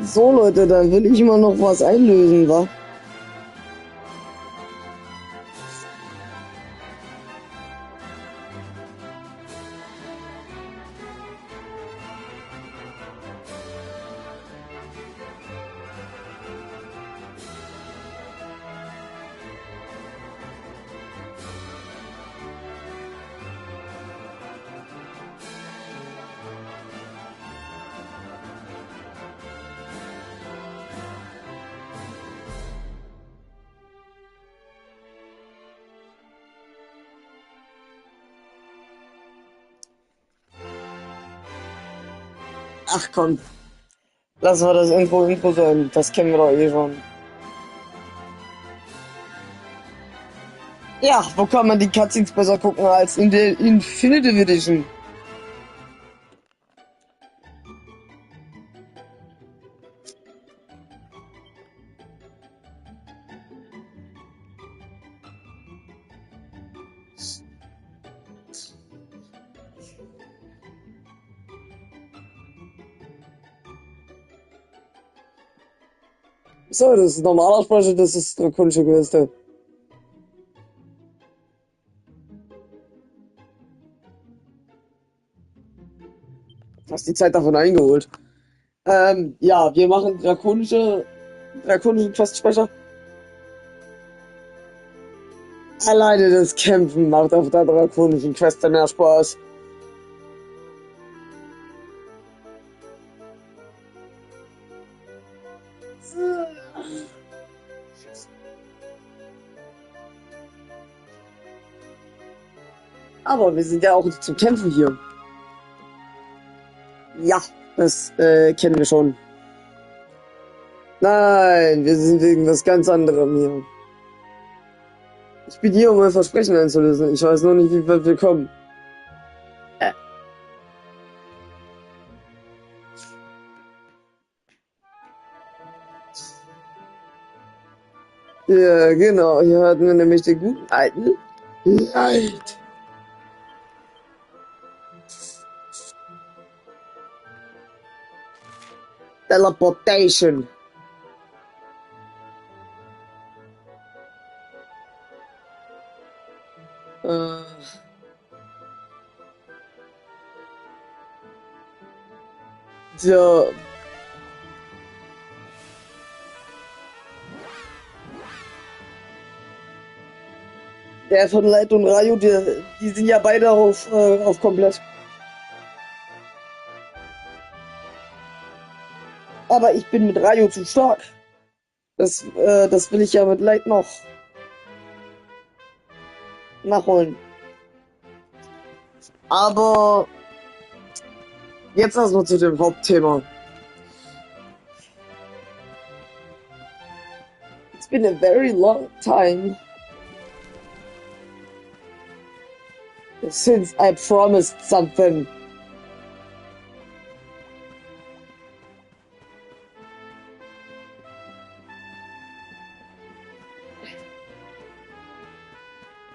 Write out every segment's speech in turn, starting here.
So Leute, da will ich mal noch was einlösen, wa? Ach komm, lassen wir das Intro sein, das kennen wir doch eh schon. Ja, wo kann man die Cutscenes besser gucken als in der Infinitive Edition? So, das ist normaler Sprecher, das ist drakonische Geste. Hast die Zeit davon eingeholt. Ja, wir machen drakonischen Questsprecher. Alleine das Kämpfen macht auf der drakonischen Quest mehr Spaß. Aber wir sind ja auch zum Kämpfen hier. Ja, das kennen wir schon. Nein, wir sind wegen was ganz anderem hier. Ich bin hier, um ein Versprechen einzulösen. Ich weiß nur nicht, wie weit wir kommen. Ja, genau. Hier hatten wir nämlich den guten alten Light. Teleportation. Tja. Der von Light und Rayo, die sind ja beide auf komplett. Aber ich bin mit Rayo zu stark. Das will ich ja mit Light noch nachholen. Aber jetzt erstmal zu dem Hauptthema. It's been a very long time since I promised something.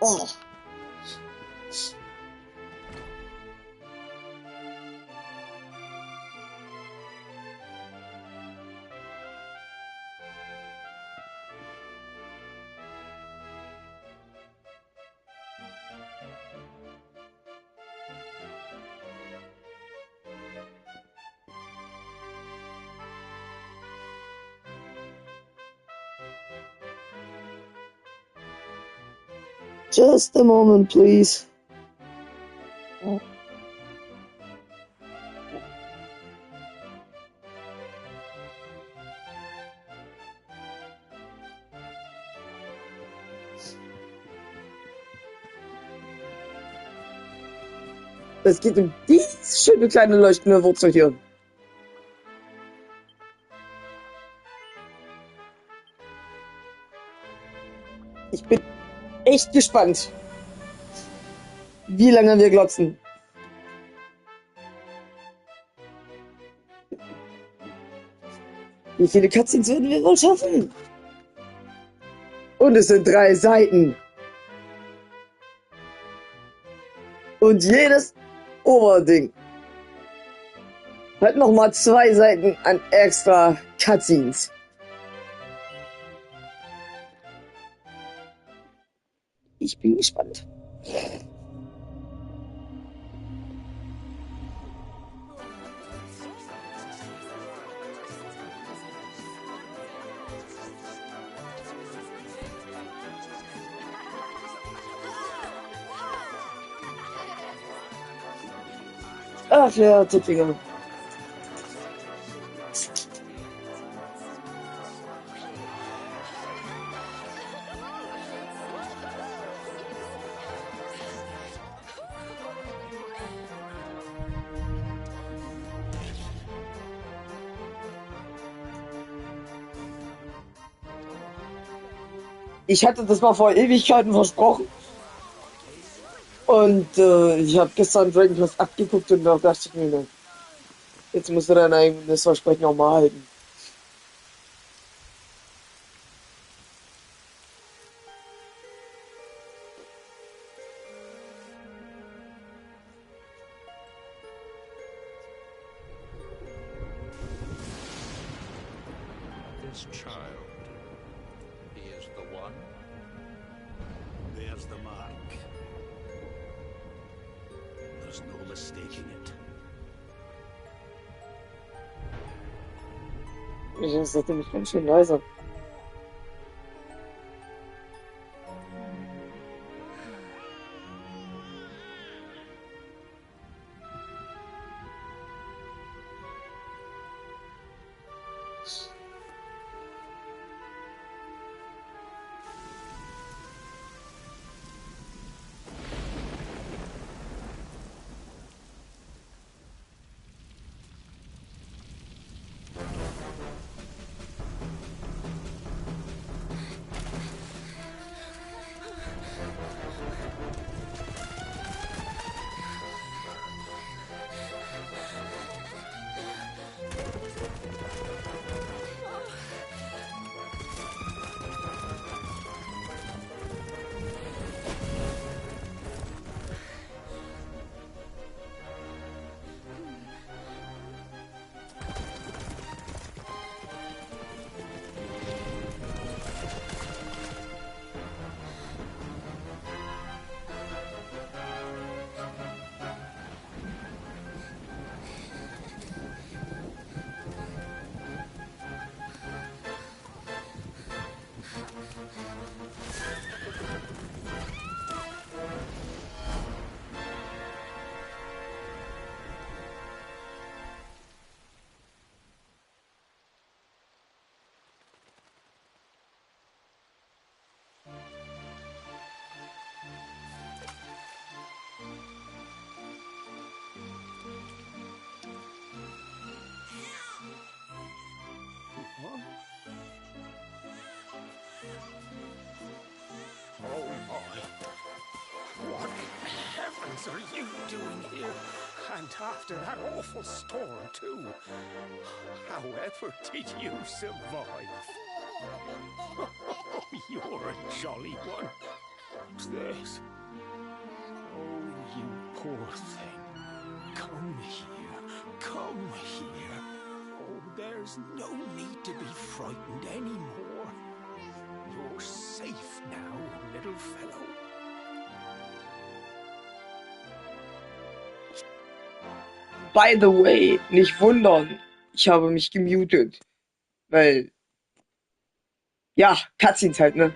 Oh. Just a moment, please. Es geht um dieses schöne kleine leuchtende Wurzel hier. Ich bin echt gespannt, wie lange wir glotzen. Wie viele Cutscenes werden wir wohl schaffen? Und es sind 3 Seiten. Und jedes Oberding hat nochmal 2 Seiten an extra Cutscenes. Ich bin gespannt. Ach ja, Tippinger. Ich hatte das mal vor Ewigkeiten versprochen. Und ich habe gestern Dragon Quest abgeguckt und da dachte ich mir, ne, jetzt musst du dein eigenes Versprechen auch mal halten. This child, he is the one. There's the mark. There's no mistaking it. Ich sagte mich ganz schön leise. Oh my. What heavens are you doing here? And after that awful storm, too. However did you survive? Oh, you're a jolly one. What's this? Oh, you poor thing. Come here. Come here. Oh, there's no need to be frightened anymore. You're safe now, little fellow. By the way, nicht wundern, ich habe mich gemutet, weil, ja, Cutscenes halt, ne?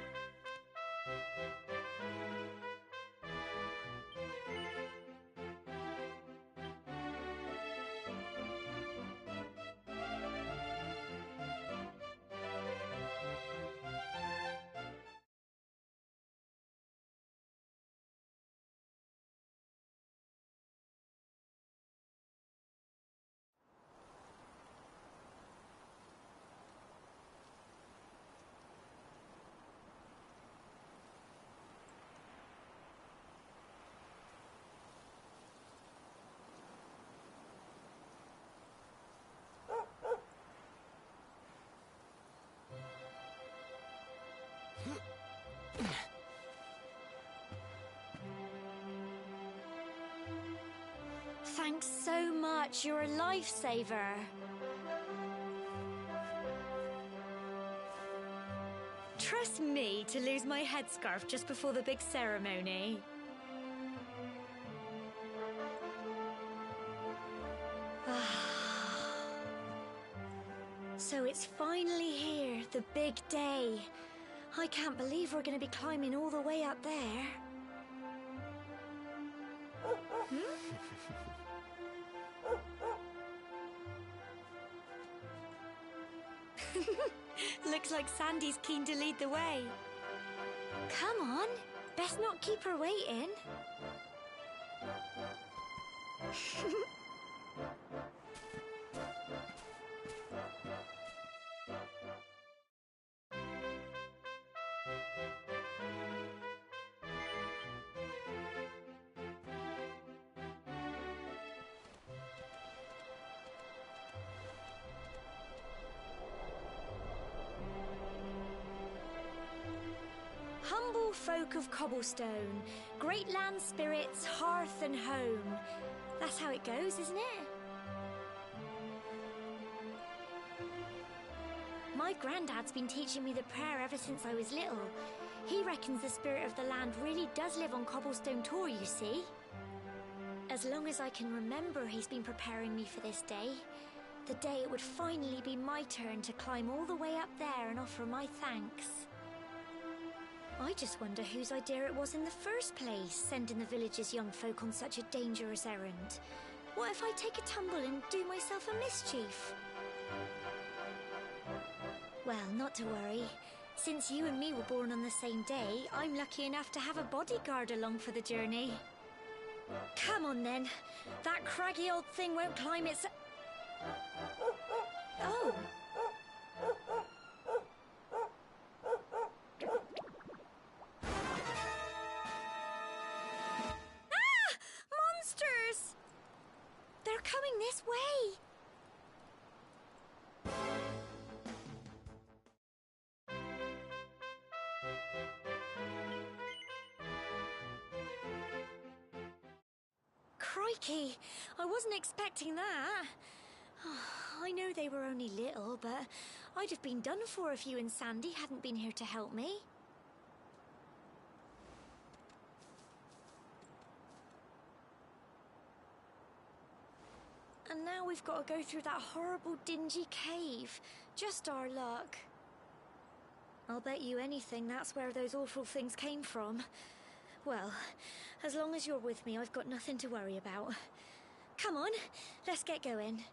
Thanks so much. You're a lifesaver. Trust me to lose my headscarf just before the big ceremony. So it's finally here, the big day. I can't believe we're going to be climbing all the way up there. Looks like Sandy's keen to lead the way. Come on, best not keep her waiting. Humble folk of cobblestone, great land spirits, hearth and home. That's how it goes, isn't it? My granddad's been teaching me the prayer ever since I was little. He reckons the spirit of the land really does live on Cobblestone Tor, you see. As long as I can remember, he's been preparing me for this day. The day it would finally be my turn to climb all the way up there and offer my thanks. I just wonder whose idea it was in the first place, sending the village's young folk on such a dangerous errand. What if I take a tumble and do myself a mischief? Well, not to worry. Since you and me were born on the same day, I'm lucky enough to have a bodyguard along for the journey. Come on then. That craggy old thing won't climb its... Oh. They're coming this way! Crikey! I wasn't expecting that. I know they were only little, but I'd have been done for if you and Sandy hadn't been here to help me. And now we've got to go through that horrible, dingy cave. Just our luck. I'll bet you anything that's where those awful things came from. Well, as long as you're with me, I've got nothing to worry about. Come on, let's get going.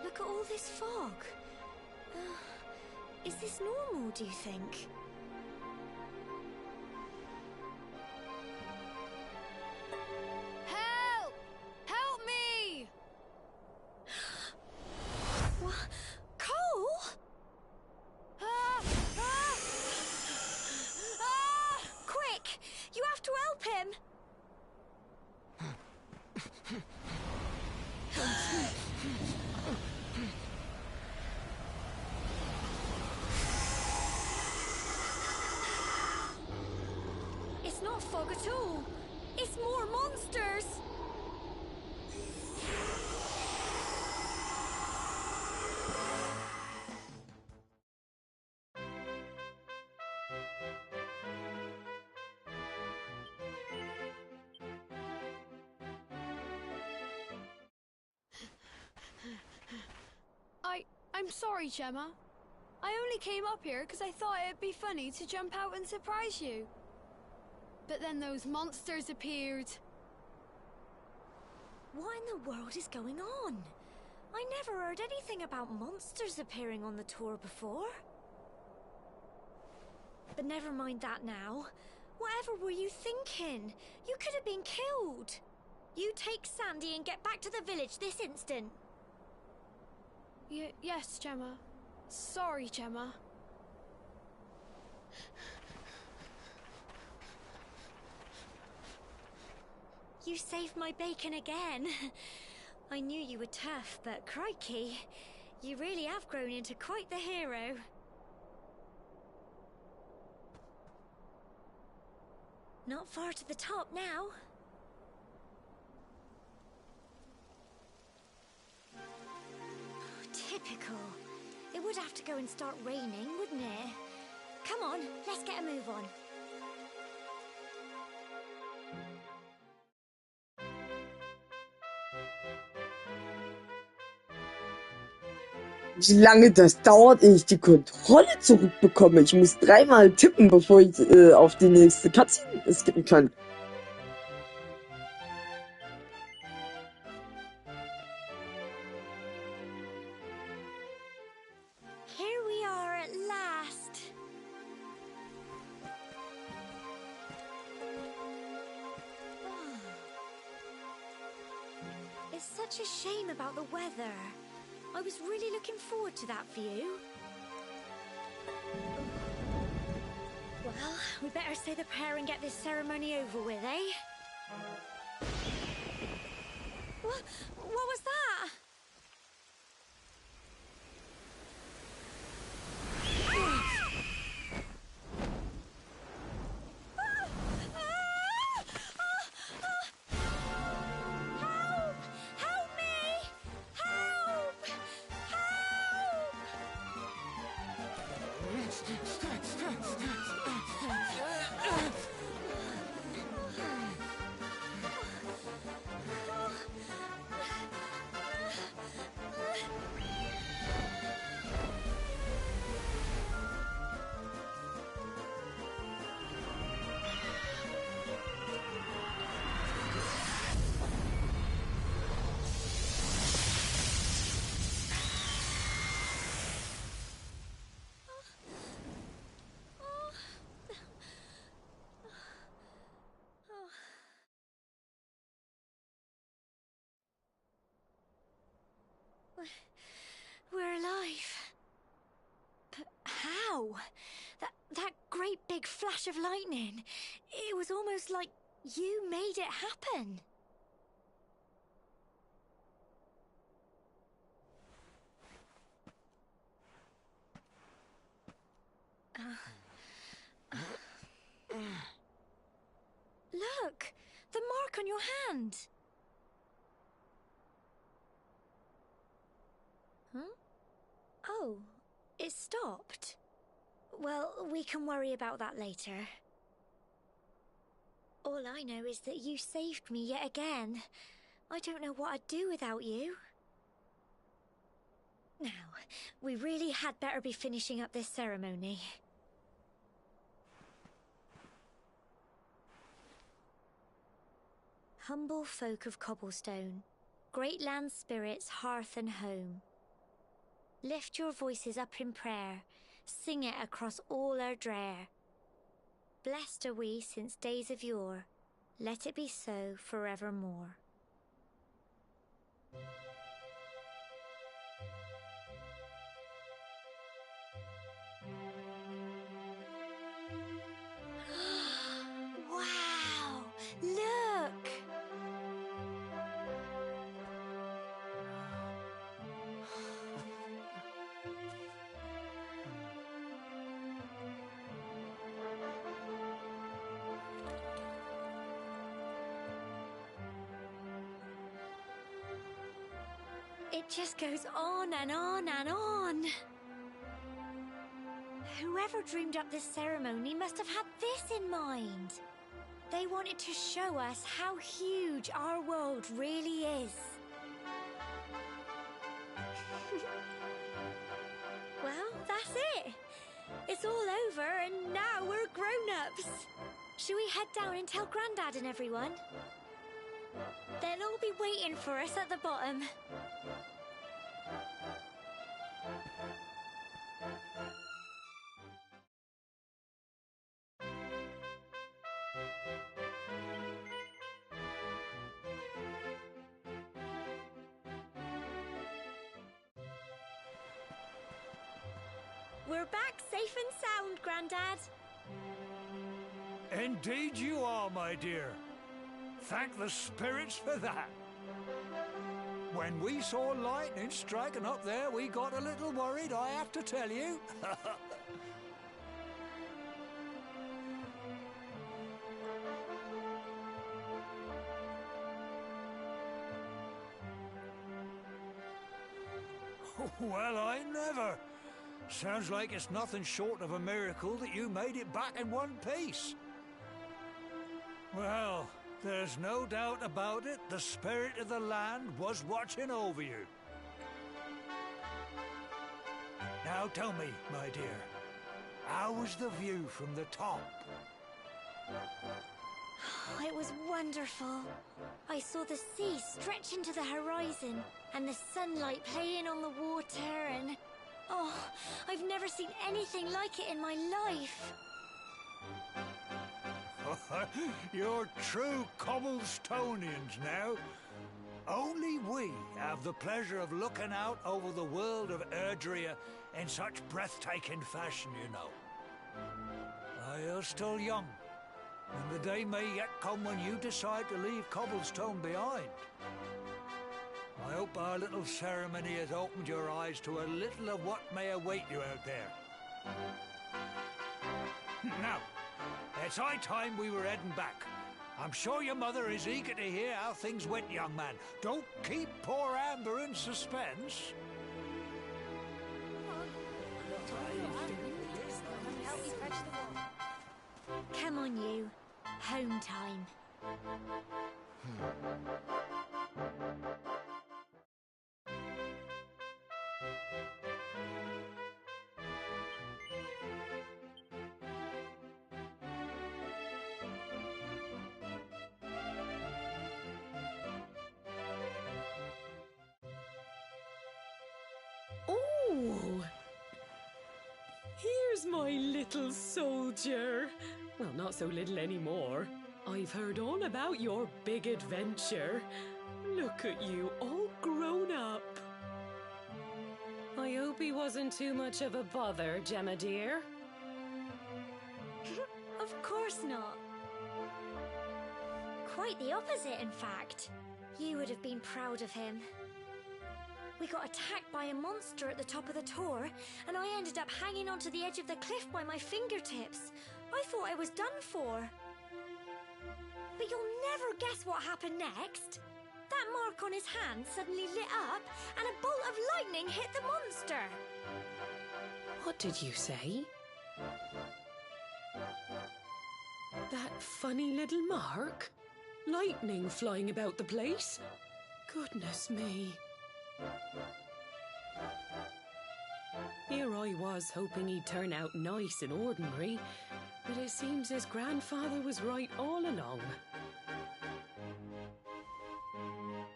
Look at all this fog. Is this normal, do you think? Help! Help me! What? Cole? Quick! You have to help him! It's not fog at all. It's more monsters. I'm sorry, Gemma. I only came up here because I thought it'd be funny to jump out and surprise you. But then those monsters appeared. What in the world is going on? I never heard anything about monsters appearing on the tour before. But never mind that now. Whatever were you thinking? You could have been killed. You take Sandy and get back to the village this instant. Yes, Gemma. Sorry, Gemma. You saved my bacon again. I knew you were tough, but crikey, you really have grown into quite the hero. Not far to the top now. Typical. It would have to go and start raining, wouldn't it? Come on, let's get a move on. Wie lange das dauert, ehe ich die Kontrolle zurückbekomme. Ich muss dreimal tippen, bevor ich auf die nächste Cutscene skippen kann. Here we are at last. It's such a shame about the weather. I was really looking forward to that view. Well, we better say the prayer and get this ceremony over with, eh? What was that? Help! Help me! Help! Help! We're alive. But how? That great big flash of lightning. It was almost like you made it happen. Look! The mark on your hand! Huh? Oh, it stopped. Well, we can worry about that later. All I know is that you saved me yet again. I don't know what I'd do without you. Now, we really had better be finishing up this ceremony. Humble folk of Cobblestone, great land spirits, hearth and home. Lift your voices up in prayer, sing it across all our drear. Blessed are we since days of yore, let it be so forevermore. Wow! Look! It just goes on and on and on. Whoever dreamed up this ceremony must have had this in mind. They wanted to show us how huge our world really is. Well, that's it. It's all over and now we're grown-ups. Should we head down and tell Grandad and everyone? They'll all be waiting for us at the bottom. We're back safe and sound, Grandad. Indeed you are, my dear. Thank the spirits for that. When we saw lightning striking up there, we got a little worried, I have to tell you. Well, I never. Sounds like it's nothing short of a miracle that you made it back in one piece. Well, there's no doubt about it, the spirit of the land was watching over you. Now tell me, my dear, how was the view from the top? It was wonderful. I saw the sea stretch into the horizon and the sunlight playing on the water and... Oh, I've never seen anything like it in my life. You're true Cobblestonians now. Only we have the pleasure of looking out over the world of Erdrea in such breathtaking fashion, you know. You're still young, and the day may yet come when you decide to leave Cobblestone behind. I hope our little ceremony has opened your eyes to a little of what may await you out there. Now, it's high time we were heading back. I'm sure your mother is eager to hear how things went, young man. Don't keep poor Amber in suspense. Come on, you. Home time. Oh! Here's my little soldier. Well, not so little anymore. I've heard all about your big adventure. Look at you, all grown up. I hope he wasn't too much of a bother, Gemma dear. Of course not. Quite the opposite, in fact. You would have been proud of him. We got attacked by a monster at the top of the tor, and I ended up hanging onto the edge of the cliff by my fingertips. I thought I was done for. But you'll never guess what happened next. That mark on his hand suddenly lit up, and a bolt of lightning hit the monster. What did you say? That funny little mark? Lightning flying about the place? Goodness me. Here I was hoping he'd turn out nice and ordinary, but it seems his grandfather was right all along.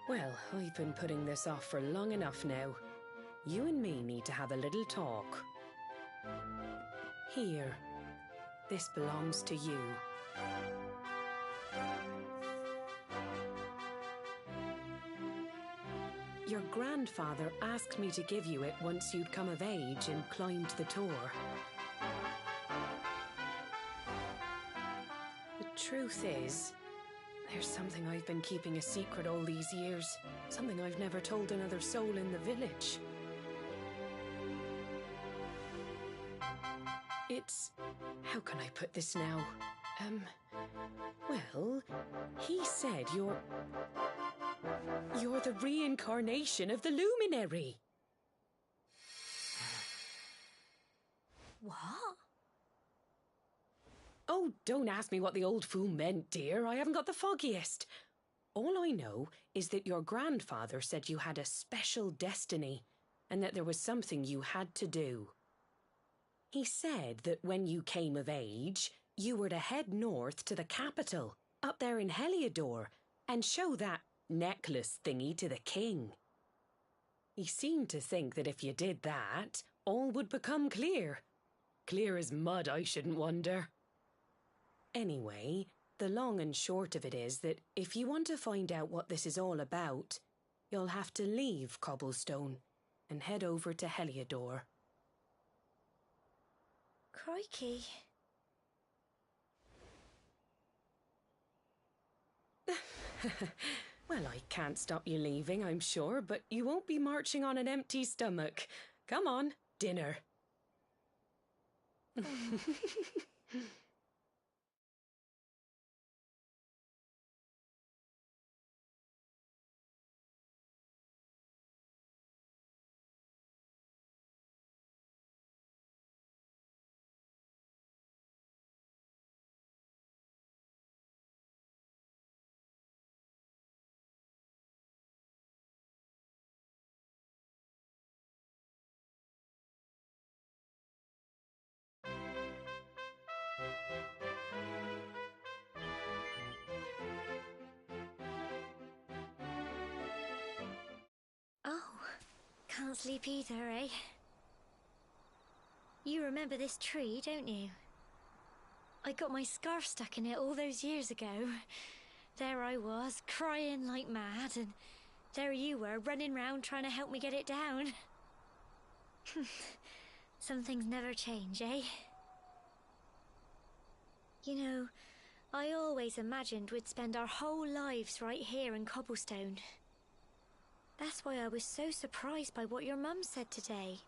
Well, I've been putting this off for long enough now. You and me need to have a little talk. Here, this belongs to you. Your grandfather asked me to give you it once you'd come of age and climbed the tor. The truth is, there's something I've been keeping a secret all these years. Something I've never told another soul in the village. It's... how can I put this now? Well, he said you're the reincarnation of the Luminary. What? Oh, don't ask me what the old fool meant, dear. I haven't got the foggiest. All I know is that your grandfather said you had a special destiny and that there was something you had to do. He said that when you came of age, you were to head north to the capital, up there in Heliodor, and show that necklace thingy to the king. He seemed to think that if you did that, all would become clear. Clear as mud, I shouldn't wonder. Anyway, the long and short of it is that if you want to find out what this is all about, you'll have to leave Cobblestone and head over to Heliodor. Crikey. Well, I can't stop you leaving, I'm sure, but you won't be marching on an empty stomach. Come on, dinner. Oh, can't sleep either, eh? You remember this tree, don't you? I got my scarf stuck in it all those years ago. There I was, crying like mad, and there you were, running round trying to help me get it down. Some things never change, eh? You know, I always imagined we'd spend our whole lives right here in Cobblestone. That's why I was so surprised by what your mum said today.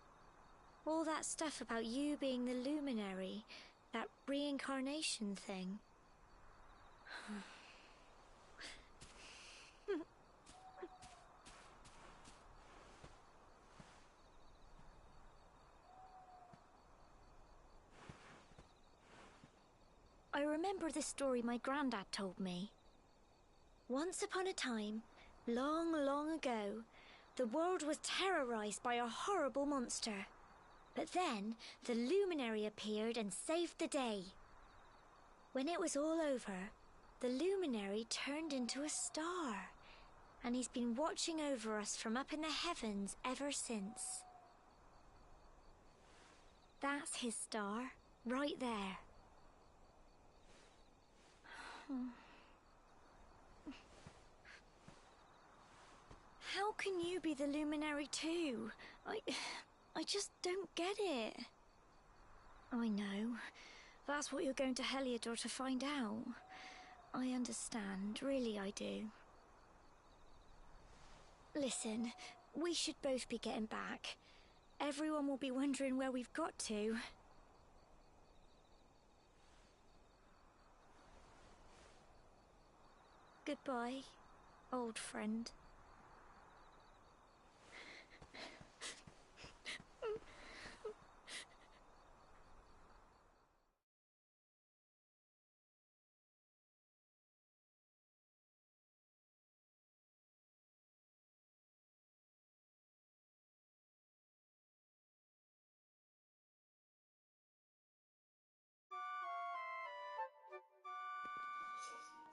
All that stuff about you being the luminary, that reincarnation thing. I remember the story my granddad told me. Once upon a time, long, long ago, the world was terrorized by a horrible monster. But then, the luminary appeared and saved the day. When it was all over, the luminary turned into a star, and he's been watching over us from up in the heavens ever since. That's his star, right there. How can you be the luminary too? I just don't get it. I know. That's what you're going to Heliodor to find out. I understand, really I do. Listen, we should both be getting back. Everyone will be wondering where we've got to. Goodbye, old friend.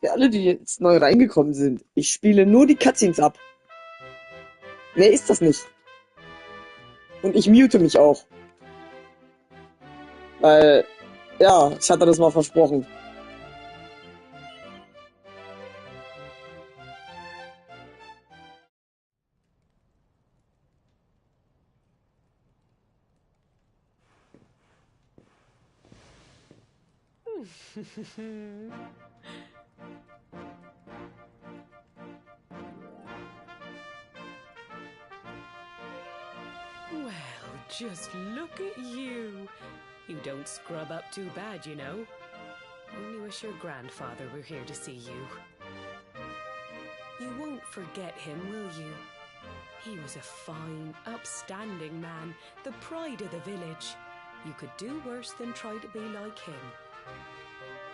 Für alle, die jetzt neu reingekommen sind, ich spiele nur die Cutscenes ab. Mehr ist das nicht. Und ich mute mich auch. Weil, ja, ich hatte das mal versprochen. Well, just look at you. You don't scrub up too bad, you know. Only wish your grandfather were here to see you. You won't forget him, will you? He was a fine, upstanding man, the pride of the village. You could do worse than try to be like him.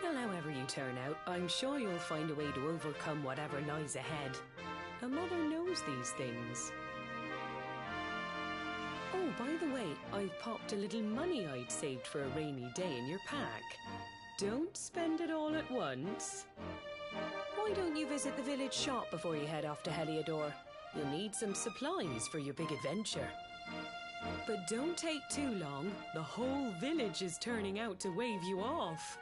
Well, however you turn out, I'm sure you'll find a way to overcome whatever lies ahead. A mother knows these things. Oh, by the way, I've popped a little money I'd saved for a rainy day in your pack. Don't spend it all at once. Why don't you visit the village shop before you head off to Heliodor? You'll need some supplies for your big adventure. But don't take too long. The whole village is turning out to wave you off.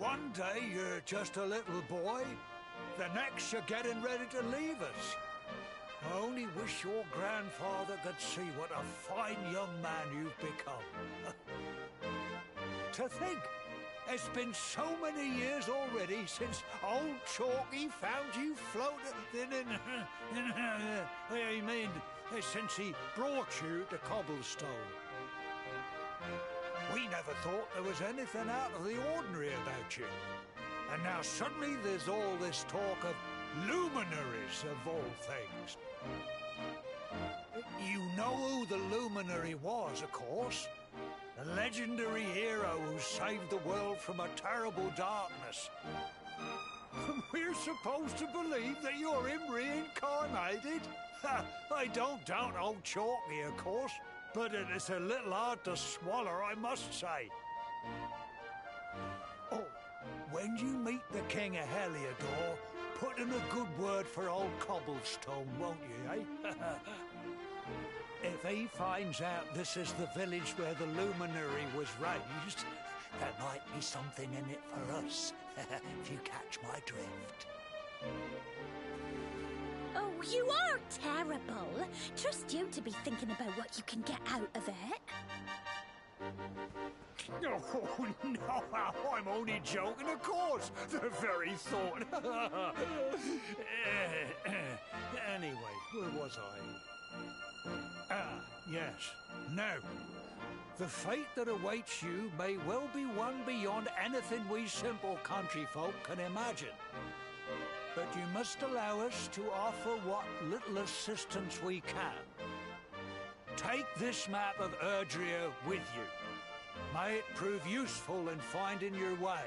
One day you're just a little boy, the next you're getting ready to leave us. I only wish your grandfather could see what a fine young man you've become. To think, it's been so many years already since old Chalky found you floating I mean, since he brought you to Cobblestone. We never thought there was anything out of the ordinary about you. And now suddenly there's all this talk of luminaries of all things. You know who the luminary was, of course. The legendary hero who saved the world from a terrible darkness. We're supposed to believe that you're him reincarnated? I don't doubt old Chalky, of course, but it is a little hard to swallow, I must say. Oh, when you meet the King of Heliodor, put in a good word for old Cobblestone, won't you, eh? If he finds out this is the village where the luminary was raised, there might be something in it for us, if you catch my drift. Oh, you are terrible. Trust you to be thinking about what you can get out of it. Oh, no, I'm only joking, of course. The very thought. Anyway, where was I? Ah, yes. Now, the fate that awaits you may well be one beyond anything we simple country folk can imagine. But you must allow us to offer what little assistance we can. Take this map of Erdrea with you. May it prove useful in finding your way.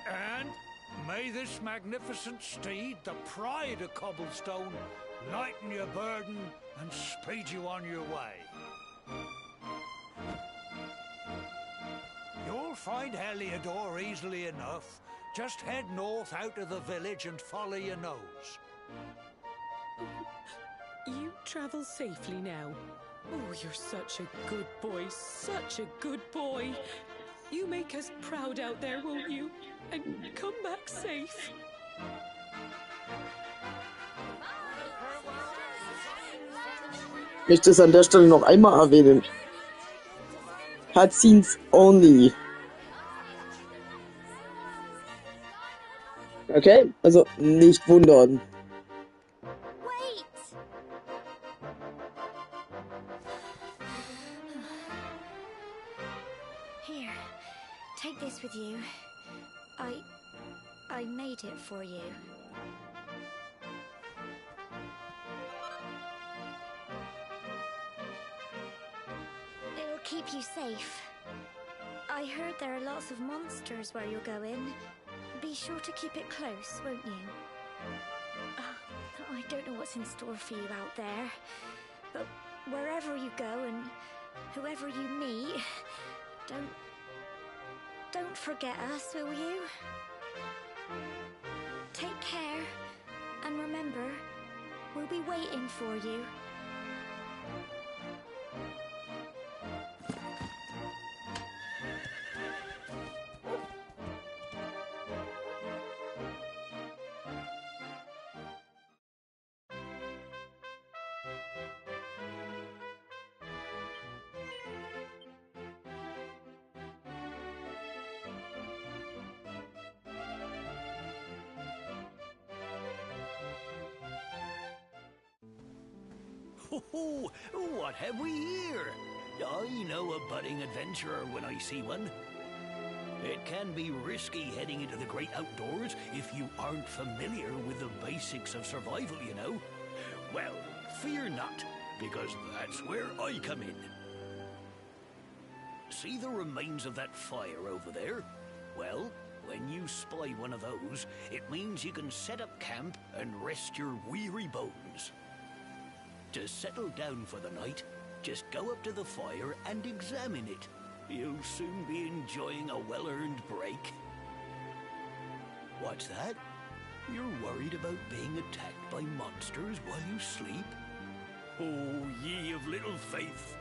And may this magnificent steed, the pride of Cobblestone, lighten your burden and speed you on your way. You'll find Heliodor easily enough. Just head north out of the village and follow your nose. You travel safely now. Oh, you're such a good boy, such a good boy. You make us proud out there, won't you? And come back safe. Ich möchte es an der Stelle noch einmal erwähnen. Cutscenes only. Okay, also nicht wundern. Wait! Here, take this with you. I made it for you. It'll keep you safe. I heard there are lots of monsters where you're going. Be sure to keep it close, won't you? I don't know what's in store for you out there, but wherever you go and whoever you meet, don't forget us, will you? Take care, and remember, we'll be waiting for you. Oh, what have we here? I know a budding adventurer when I see one. It can be risky heading into the great outdoors if you aren't familiar with the basics of survival, you know. Well, fear not, because that's where I come in. See the remains of that fire over there? Well, when you spy one of those, it means you can set up camp and rest your weary bones. To settle down for the night, just go up to the fire and examine it. You'll soon be enjoying a well-earned break. What's that? You're worried about being attacked by monsters while you sleep? Oh, ye of little faith!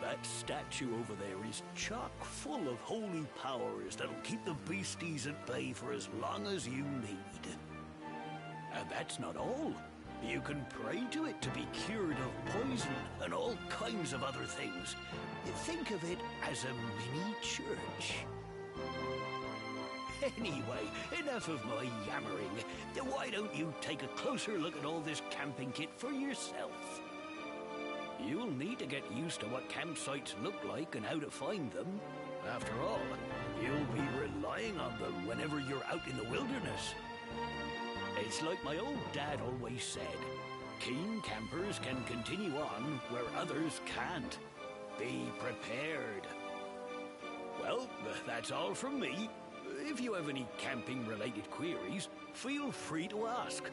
That statue over there is chock full of holy powers that'll keep the beasties at bay for as long as you need. And that's not all. You can pray to it to be cured of poison and all kinds of other things. Think of it as a mini church. Anyway, enough of my yammering. Why don't you take a closer look at all this camping kit for yourself? You'll need to get used to what campsites look like and how to find them. After all, you'll be relying on them whenever you're out in the wilderness. It's like my old dad always said, keen campers can continue on where others can't. Be prepared. Well, that's all from me. If you have any camping-related queries, feel free to ask.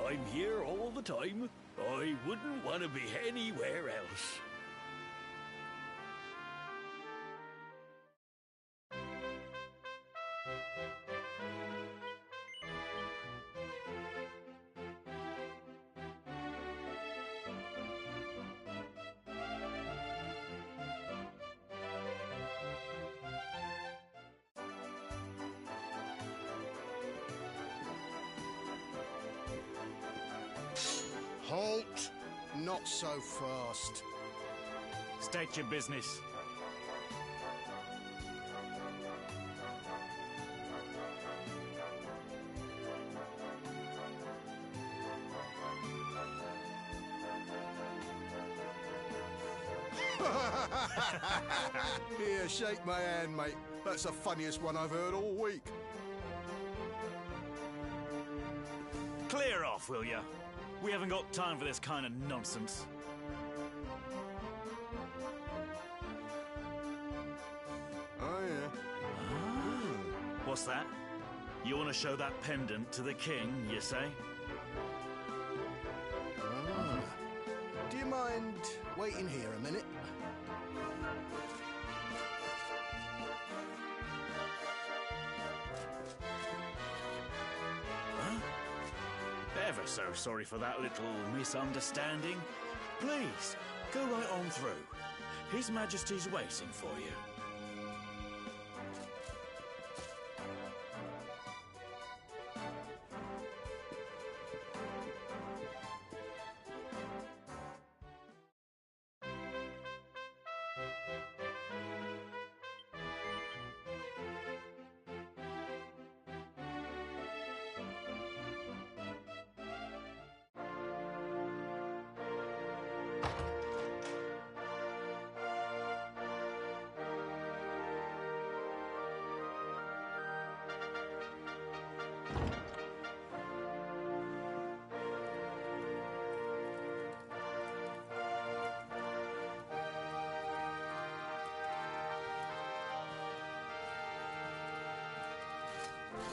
I'm here all the time. I wouldn't want to be anywhere else. Halt! Not so fast. State your business. Here, shake my hand, mate. That's the funniest one I've heard all week. Clear off, will ya? We haven't got time for this kind of nonsense. Oh, yeah. What's that? You want to show that pendant to the king, you say? Ah. Do you mind waiting here a minute? Ever so sorry for that little misunderstanding. Please, go right on through. His Majesty's waiting for you.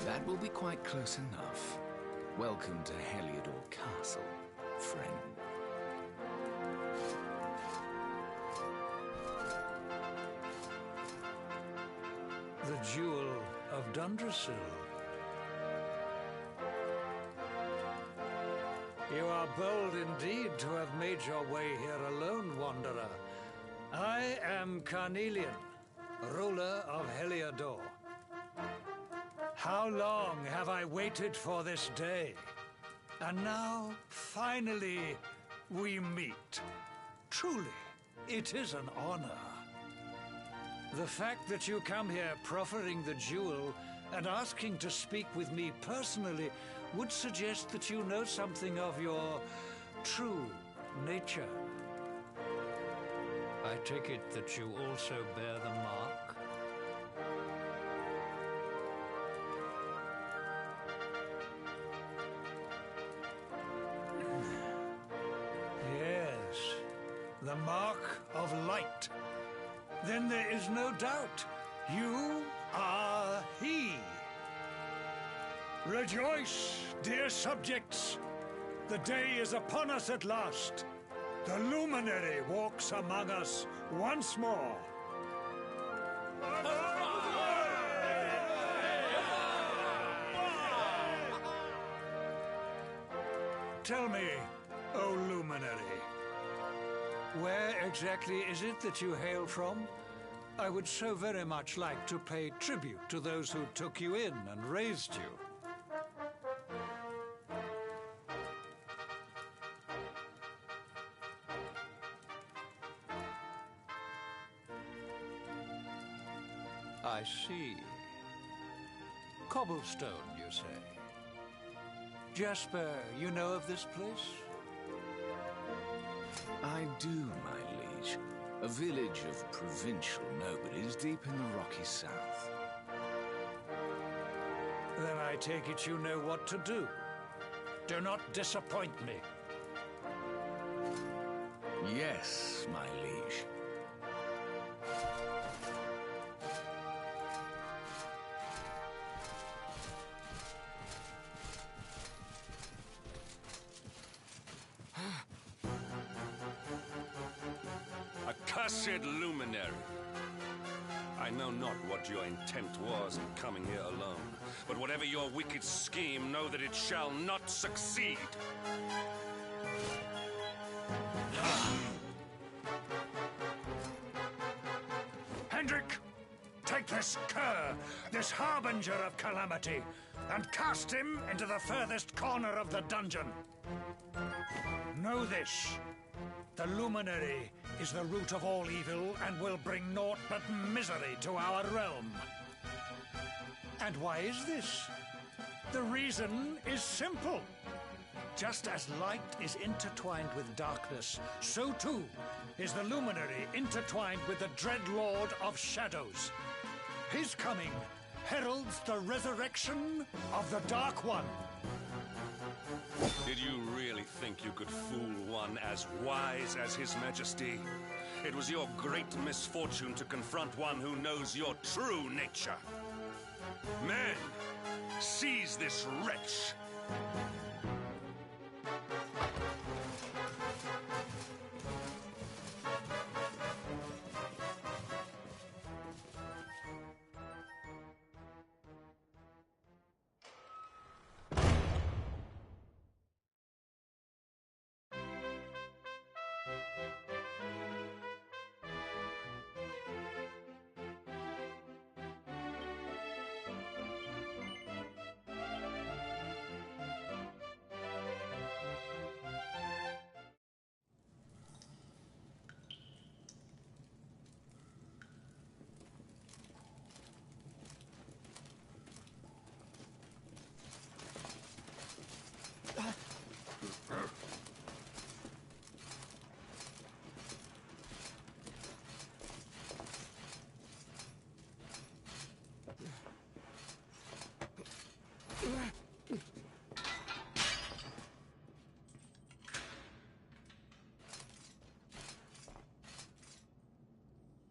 That will be quite close enough. Welcome to Heliodor Castle, friend. The Jewel of Dundrasil. You are bold indeed to have made your way here alone, Wanderer. I am Carnelian, ruler of Heliodor. How long have I waited for this day? And now, finally, we meet. Truly, it is an honor. The fact that you come here proffering the jewel and asking to speak with me personally would suggest that you know something of your true nature. I take it that you also bear the mark? Yes, the mark of light. Then there is no doubt. You are he. Rejoice, dear subjects. The day is upon us at last. The Luminary walks among us once more. Tell me, O Luminary, where exactly is it that you hail from? I would so very much like to pay tribute to those who took you in and raised you. I see. Cobblestone, you say? Jasper, you know of this place? I do, my liege. A village of provincial nobles deep in the rocky south. Then I take it you know what to do. Do not disappoint me. Yes, my liege. Accursed Luminary! I know not what your intent was in coming here alone, but whatever your wicked scheme, know that it shall not succeed! Hendrik, take this cur, this harbinger of calamity, and cast him into the furthest corner of the dungeon. Know this. The Luminary is the root of all evil and will bring naught but misery to our realm. And why is this? The reason is simple. Just as light is intertwined with darkness, so too is the Luminary intertwined with the dread Lord of Shadows. His coming heralds the resurrection of the Dark One. Did you really think you could fool one as wise as His Majesty? It was your great misfortune to confront one who knows your true nature. Men, seize this wretch!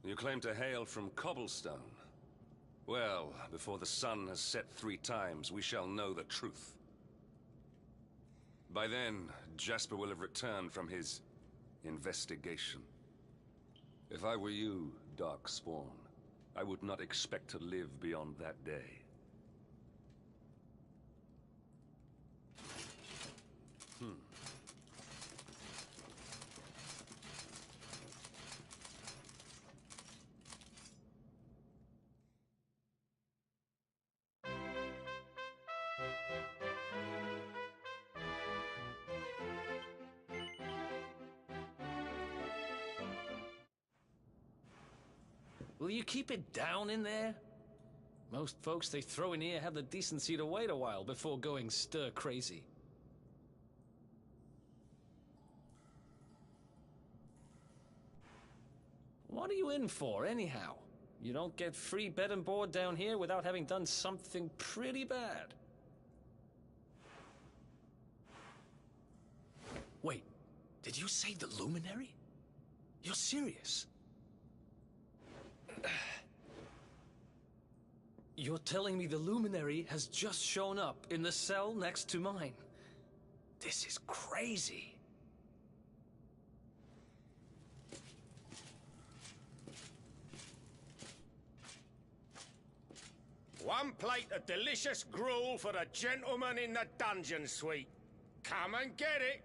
You claim to hail from Cobblestone. Well, before the sun has set 3 times, we shall know the truth. By then, Jasper will have returned from his investigation. If I were you, Darkspawn, I would not expect to live beyond that day. Will you keep it down in there? Most folks they throw in here have the decency to wait a while before going stir crazy. What are you in for, anyhow? You don't get free bed and board down here without having done something pretty bad. Wait, did you say the Luminary? You're serious? You're telling me the Luminary has just shown up in the cell next to mine? This is crazy. One plate of delicious gruel for the gentleman in the dungeon suite. Come and get it.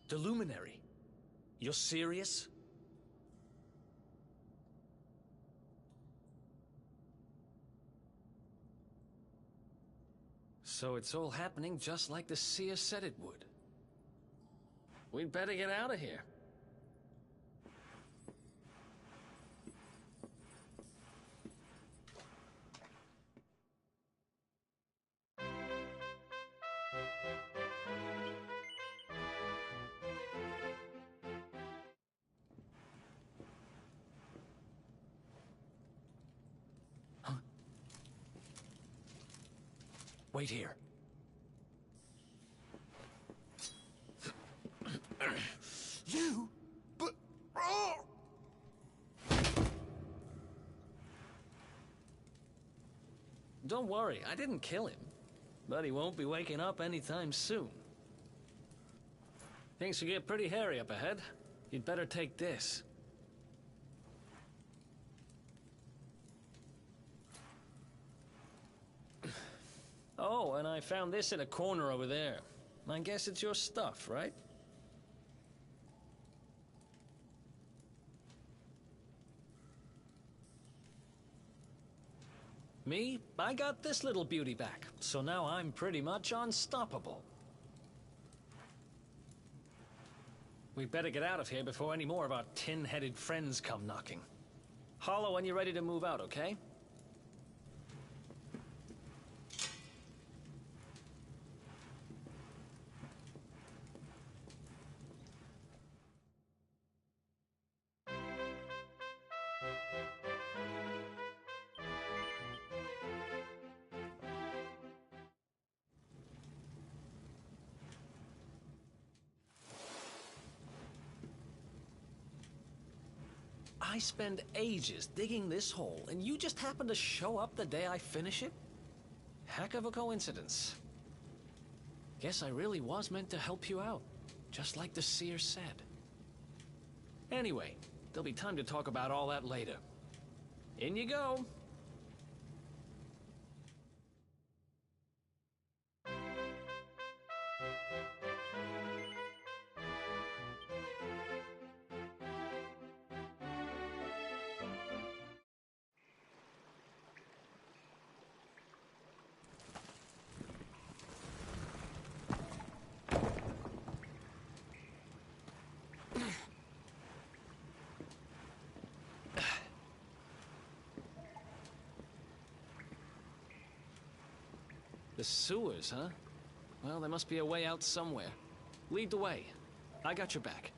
The Luminary. You're serious? So it's all happening just like the seer said it would. We'd better get out of here. Wait here. You? But... Oh! Don't worry, I didn't kill him. But he won't be waking up anytime soon. Things will get pretty hairy up ahead. You'd better take this. Oh, and I found this in a corner over there. I guess it's your stuff, right? Me? I got this little beauty back, so now I'm pretty much unstoppable. We'd better get out of here before any more of our tin-headed friends come knocking. Holler when you're ready to move out, okay? I spend ages digging this hole, and you just happen to show up the day I finish it? Heck of a coincidence. Guess I really was meant to help you out, just like the seer said. Anyway, there'll be time to talk about all that later. In you go. The sewers, huh? Well, there must be a way out somewhere. Lead the way. I got your back.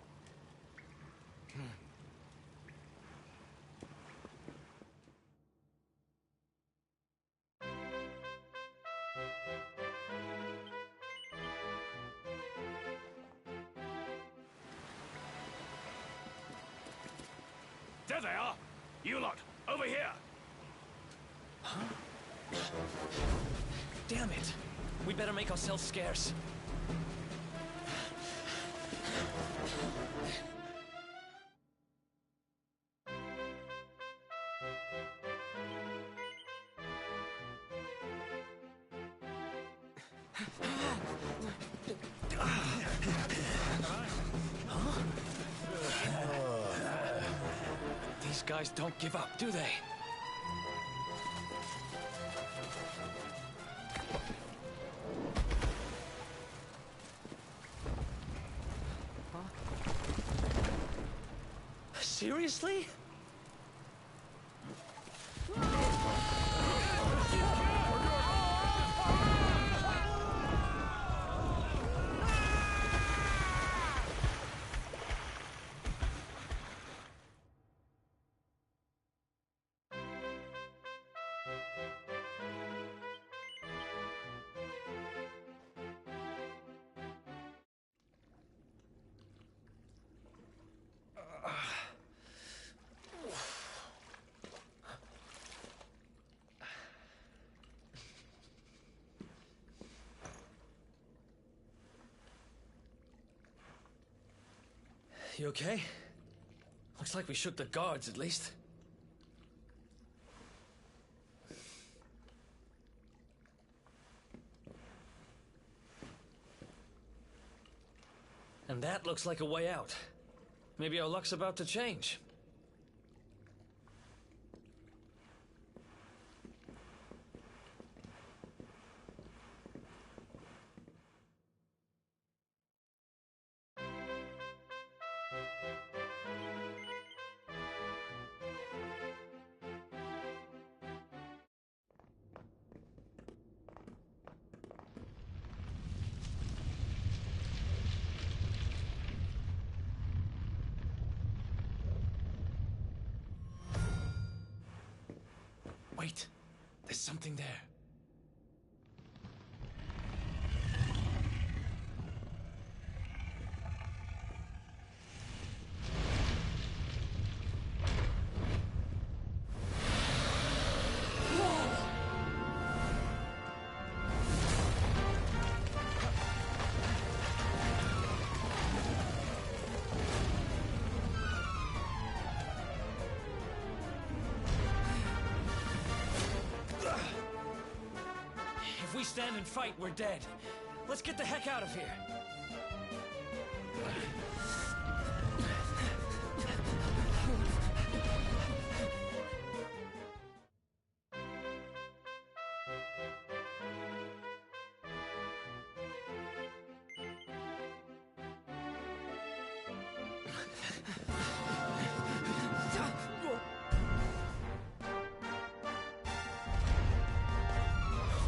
There they are! You lot, over here! Huh? Damn it! We better make ourselves scarce. These guys don't give up, do they? Seriously? You okay? Looks like we shook the guards, at least. And that looks like a way out. Maybe our luck's about to change. Wait, there's something there. If we stand and fight, we're dead. Let's get the heck out of here.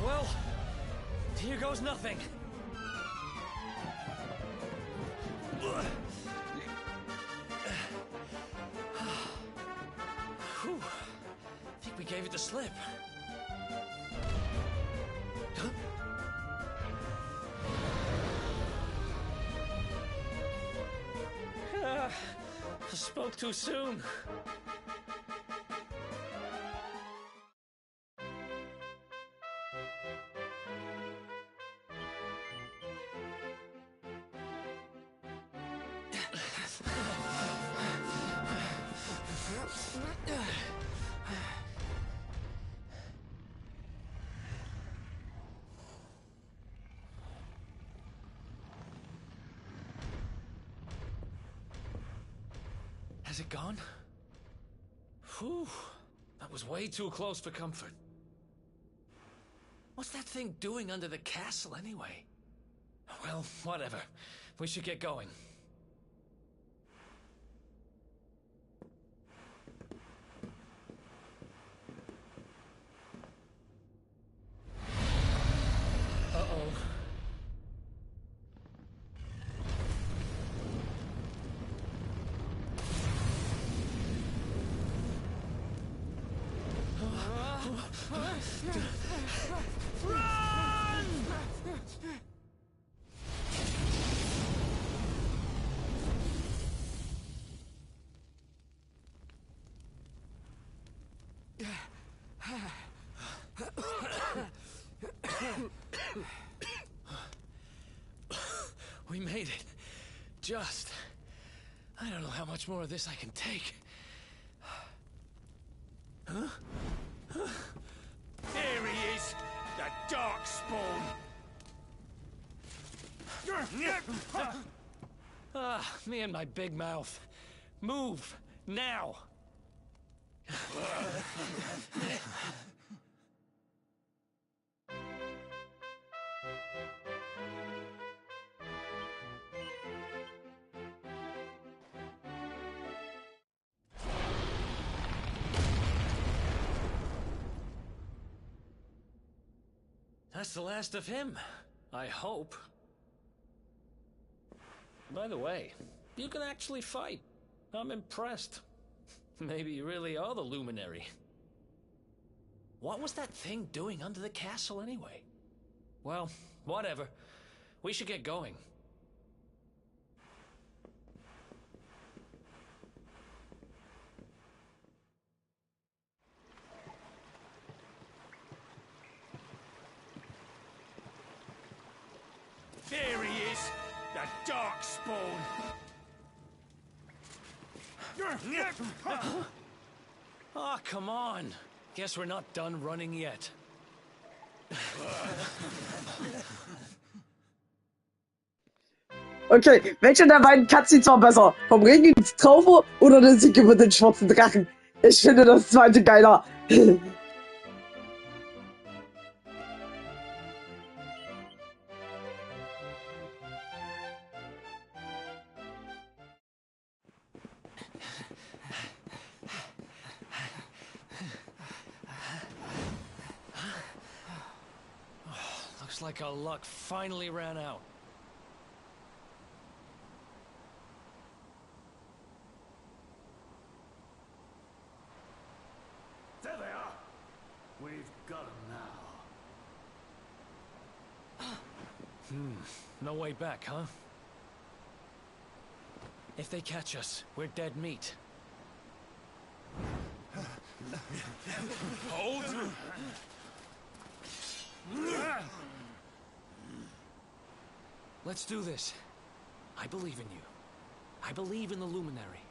Well, here goes nothing. Whew. I think we gave it the slip. Huh? I spoke too soon. Has it gone? Whew. That was way too close for comfort. What's that thing doing under the castle anyway? Well, whatever. We should get going. Uh-oh. Run! We made it. Just. I don't know how much more of this I can take. Huh? There he is, the Darkspawn. Ah, me and my big mouth. Move, now! That's the last of him, I hope. By the way, you can actually fight. I'm impressed. Maybe you really are the Luminary. What was that thing doing under the castle anyway? Well, whatever. We should get going. There he is, the Darkspawn. Oh, come on. Guess we're not done running yet. Okay, welcher der beiden Cutscenes war besser? Vom Regen ins Traufe oder der Sieg über den schwarzen Drachen? Ich finde das zweite geiler. Looks like our luck finally ran out. There they are. We've got them now. No way back, huh? If they catch us, we're dead meat. Hold! Let's do this. I believe in you. I believe in the Luminary.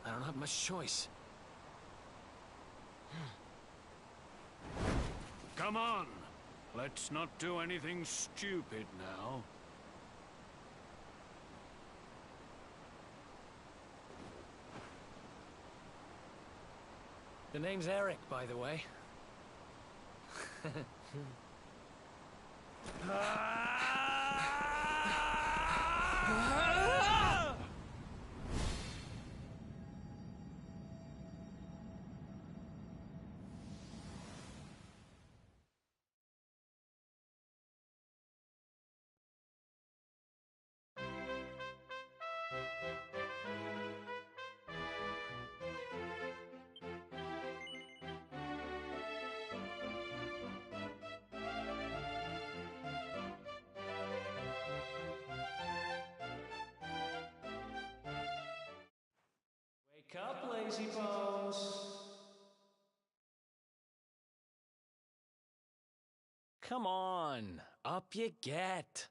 I don't have much choice. Come on. Let's not do anything stupid now. The name's Eric, by the way. Wake up, lazy bones. Come on, up you get.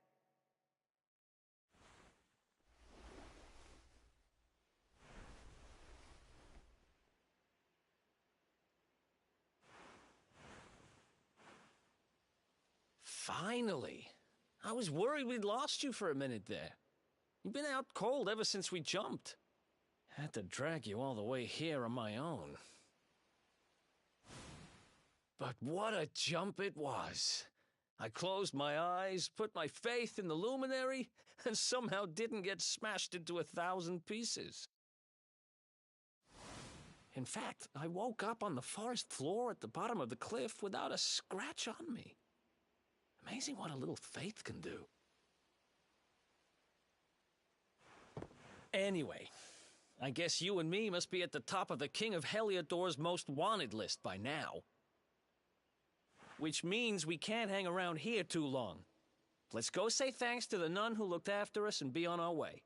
Finally. I was worried we'd lost you for a minute there. You've been out cold ever since we jumped. Had to drag you all the way here on my own. But what a jump it was. I closed my eyes, put my faith in the Luminary, and somehow didn't get smashed into 1,000 pieces. In fact, I woke up on the forest floor at the bottom of the cliff without a scratch on me. Amazing what a little faith can do. Anyway, I guess you and me must be at the top of the King of Heliodor's most wanted list by now. Which means we can't hang around here too long. Let's go say thanks to the nun who looked after us and be on our way.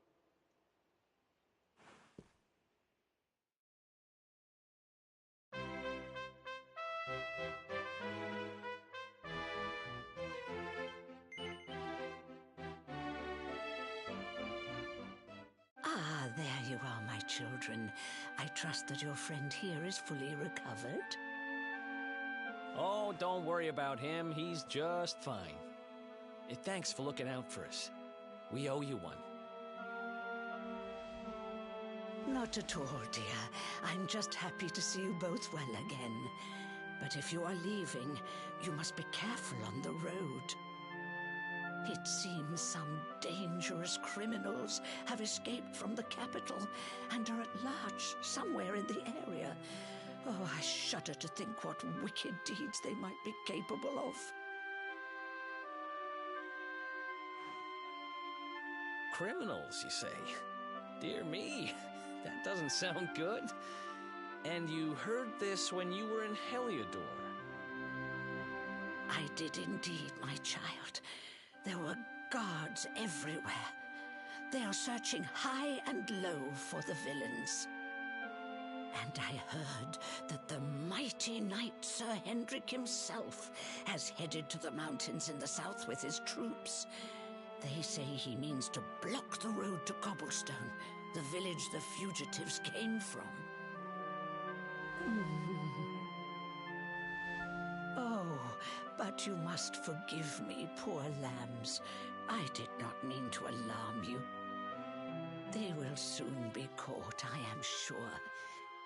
Ah, there you are, my children. I trust that your friend here is fully recovered. Oh, don't worry about him. He's just fine. Thanks for looking out for us. We owe you one. Not at all, dear. I'm just happy to see you both well again. But if you are leaving, you must be careful on the road. It seems some dangerous criminals have escaped from the capital and are at large somewhere in the area. Oh, I shudder to think what wicked deeds they might be capable of. Criminals, you say? Dear me, that doesn't sound good. And you heard this when you were in Heliodor? I did indeed, my child. There were guards everywhere. They are searching high and low for the villains. And I heard that the mighty knight Sir Hendrik himself has headed to the mountains in the south with his troops. They say he means to block the road to Cobblestone, the village the fugitives came from. Oh, but you must forgive me, poor lambs. I did not mean to alarm you. They will soon be caught, I am sure.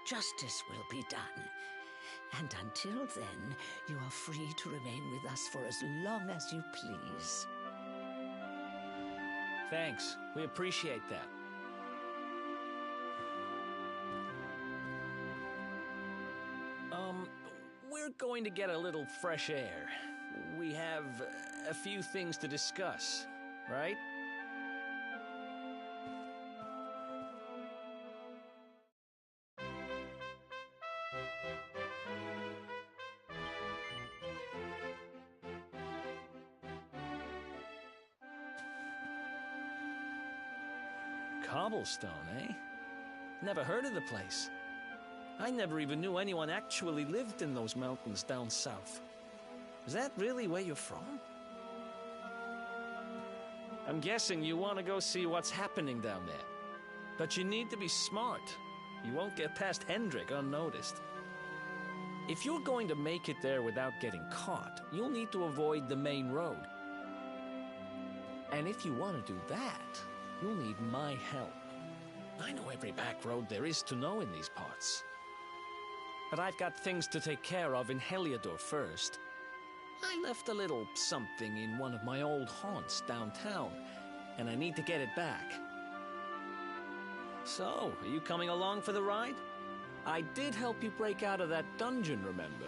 Justice will be done. And until then, you are free to remain with us for as long as you please. Thanks. We appreciate that. We're going to get a little fresh air. We have a few things to discuss, right? Cobblestone, eh? Never heard of the place. I never even knew anyone actually lived in those mountains down south. Is that really where you're from? I'm guessing you want to go see what's happening down there. But you need to be smart. You won't get past Hendrik unnoticed. If you're going to make it there without getting caught, you'll need to avoid the main road. And if you want to do that, you'll need my help. I know every back road there is to know in these parts. But I've got things to take care of in Heliodor first. I left a little something in one of my old haunts downtown, and I need to get it back. So, are you coming along for the ride? I did help you break out of that dungeon, remember?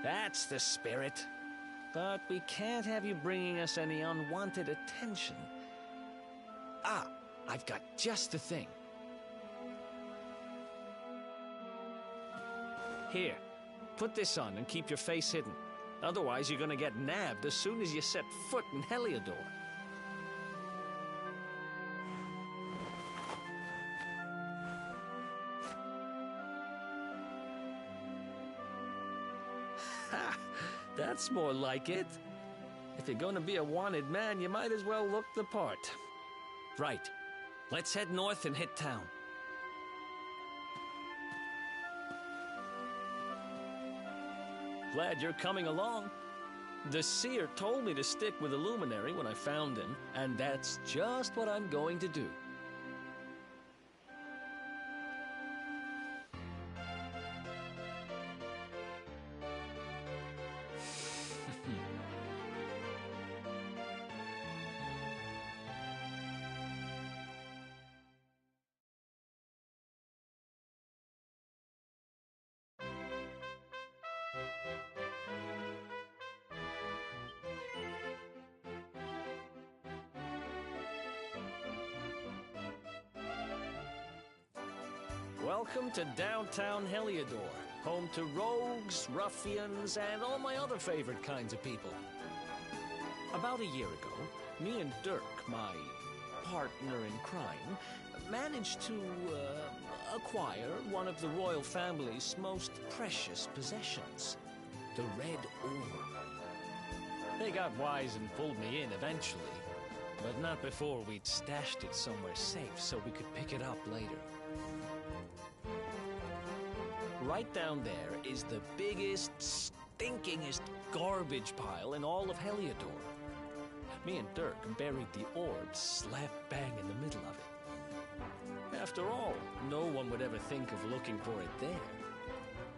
That's the spirit. But we can't have you bringing us any unwanted attention. Ah, I've got just the thing. Here, put this on and keep your face hidden. Otherwise, you're gonna get nabbed as soon as you set foot in Heliodor. Ha! That's more like it. If you're gonna be a wanted man, you might as well look the part. Right. Let's head north and hit town. Glad you're coming along. The seer told me to stick with the luminary when I found him, and that's just what I'm going to do. Welcome to downtown Heliodor, home to rogues, ruffians, and all my other favorite kinds of people. About a year ago, me and Dirk, my partner in crime, managed to acquire one of the royal family's most precious possessions, the Red Orb. They got wise and pulled me in eventually, but not before we'd stashed it somewhere safe so we could pick it up later. Right down there is the biggest, stinkingest garbage pile in all of Heliodor. Me and Dirk buried the orb slap bang in the middle of it. After all, no one would ever think of looking for it there.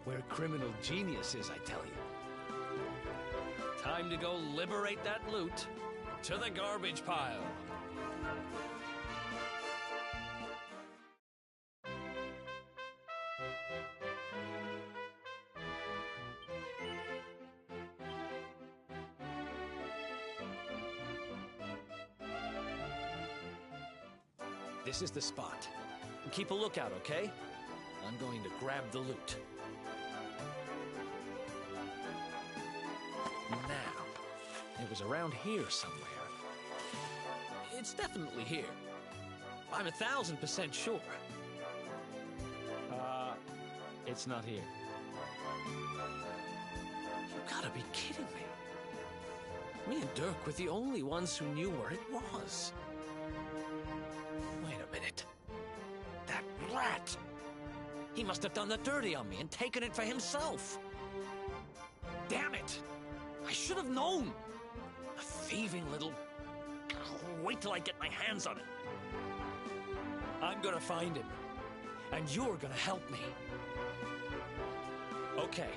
We're criminal geniuses, I tell you. Time to go liberate that loot. To the garbage pile. This is the spot. Keep a lookout, okay? I'm going to grab the loot. Now, it was around here somewhere. It's definitely here. I'm 1,000% sure. It's not here. You gotta be kidding me. Me and Dirk were the only ones who knew where it was. brat! He must have done the dirty on me and taken it for himself. Damn it! I should have known! A thieving little... Wait till I get my hands on it. I'm gonna find him. And you're gonna help me. Okay.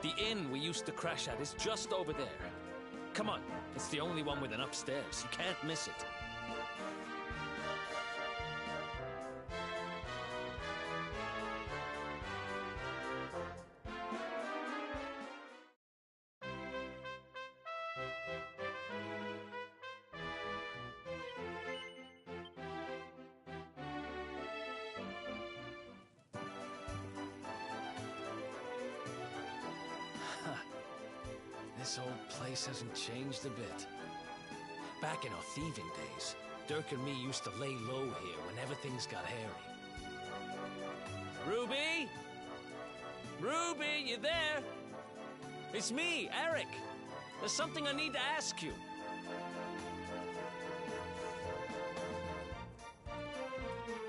The inn we used to crash at is just over there. Come on, it's the only one with an upstairs. You can't miss it. This old place hasn't changed a bit. Back in our thieving days, Dirk and me used to lay low here whenever things got hairy. Ruby? Ruby, you there? It's me, Eric. There's something I need to ask you.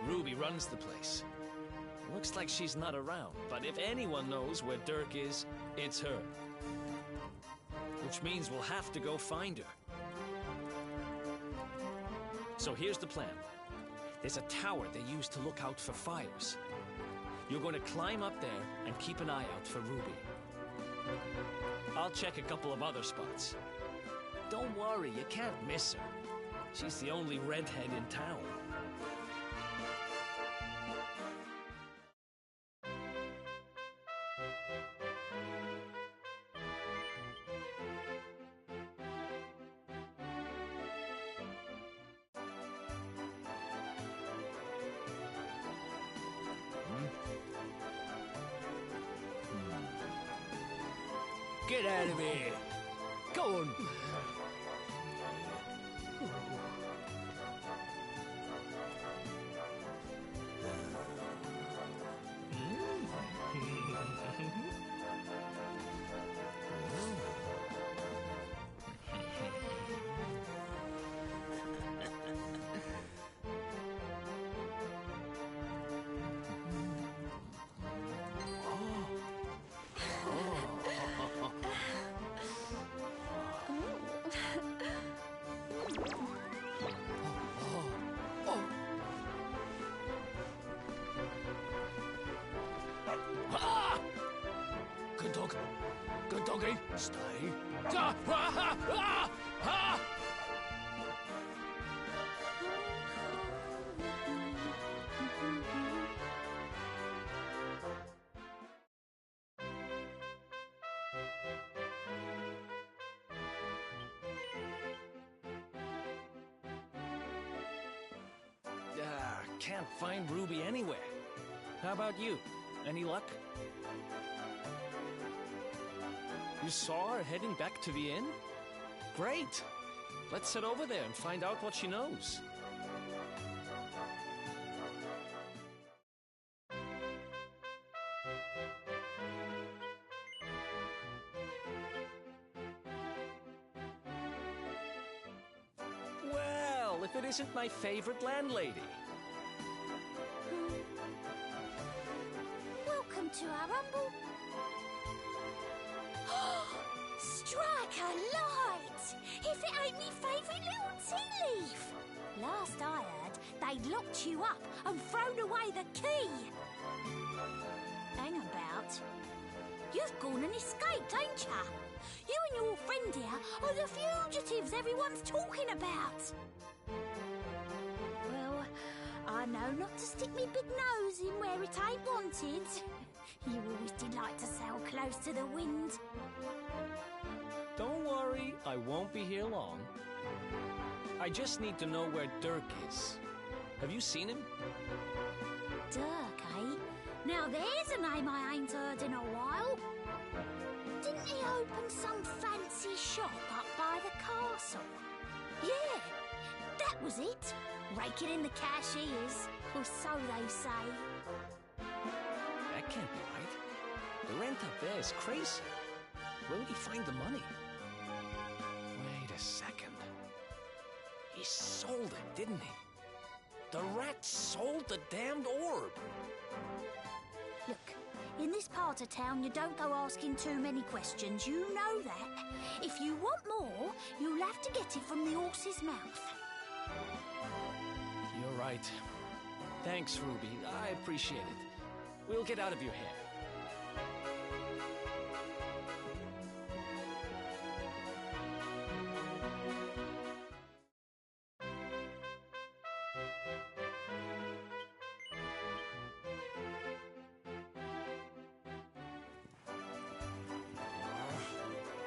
Ruby runs the place. Looks like she's not around, but if anyone knows where Dirk is, it's her. Which means we'll have to go find her. So here's the plan. There's a tower they use to look out for fires. You're going to climb up there and keep an eye out for Ruby. I'll check a couple of other spots. Don't worry, you can't miss her. She's the only redhead in town. Get out of here! Go on! Good dog. Good doggy. Stay. Can't find Ruby anywhere. How about you? Any luck? You saw her heading back to the inn? Great! Let's head over there and find out what she knows. Well, if it isn't my favorite landlady. Welcome to our humble... Strike a light! If it ain't me favourite little tea leaf! Last I heard, they'd locked you up and thrown away the key! Hang about. You've gone and escaped, ain't ya? You and your friend here are the fugitives everyone's talking about! Well, I know not to stick me big nose in where it ain't wanted. You always did like to sail close to the wind. Don't worry, I won't be here long. I just need to know where Dirk is. Have you seen him? Dirk, eh? Now there's a name I ain't heard in a while. Didn't he open some fancy shop up by the castle? Yeah, that was it. Raking in the cash he is, or so they say. That can't be right. The rent up there is crazy. Where would he find the money? Wait a second. He sold it, didn't he? The rat sold the damned orb. Look, in this part of town, you don't go asking too many questions. You know that. If you want more, you'll have to get it from the horse's mouth. You're right. Thanks, Ruby. I appreciate it. We'll get out of your hair.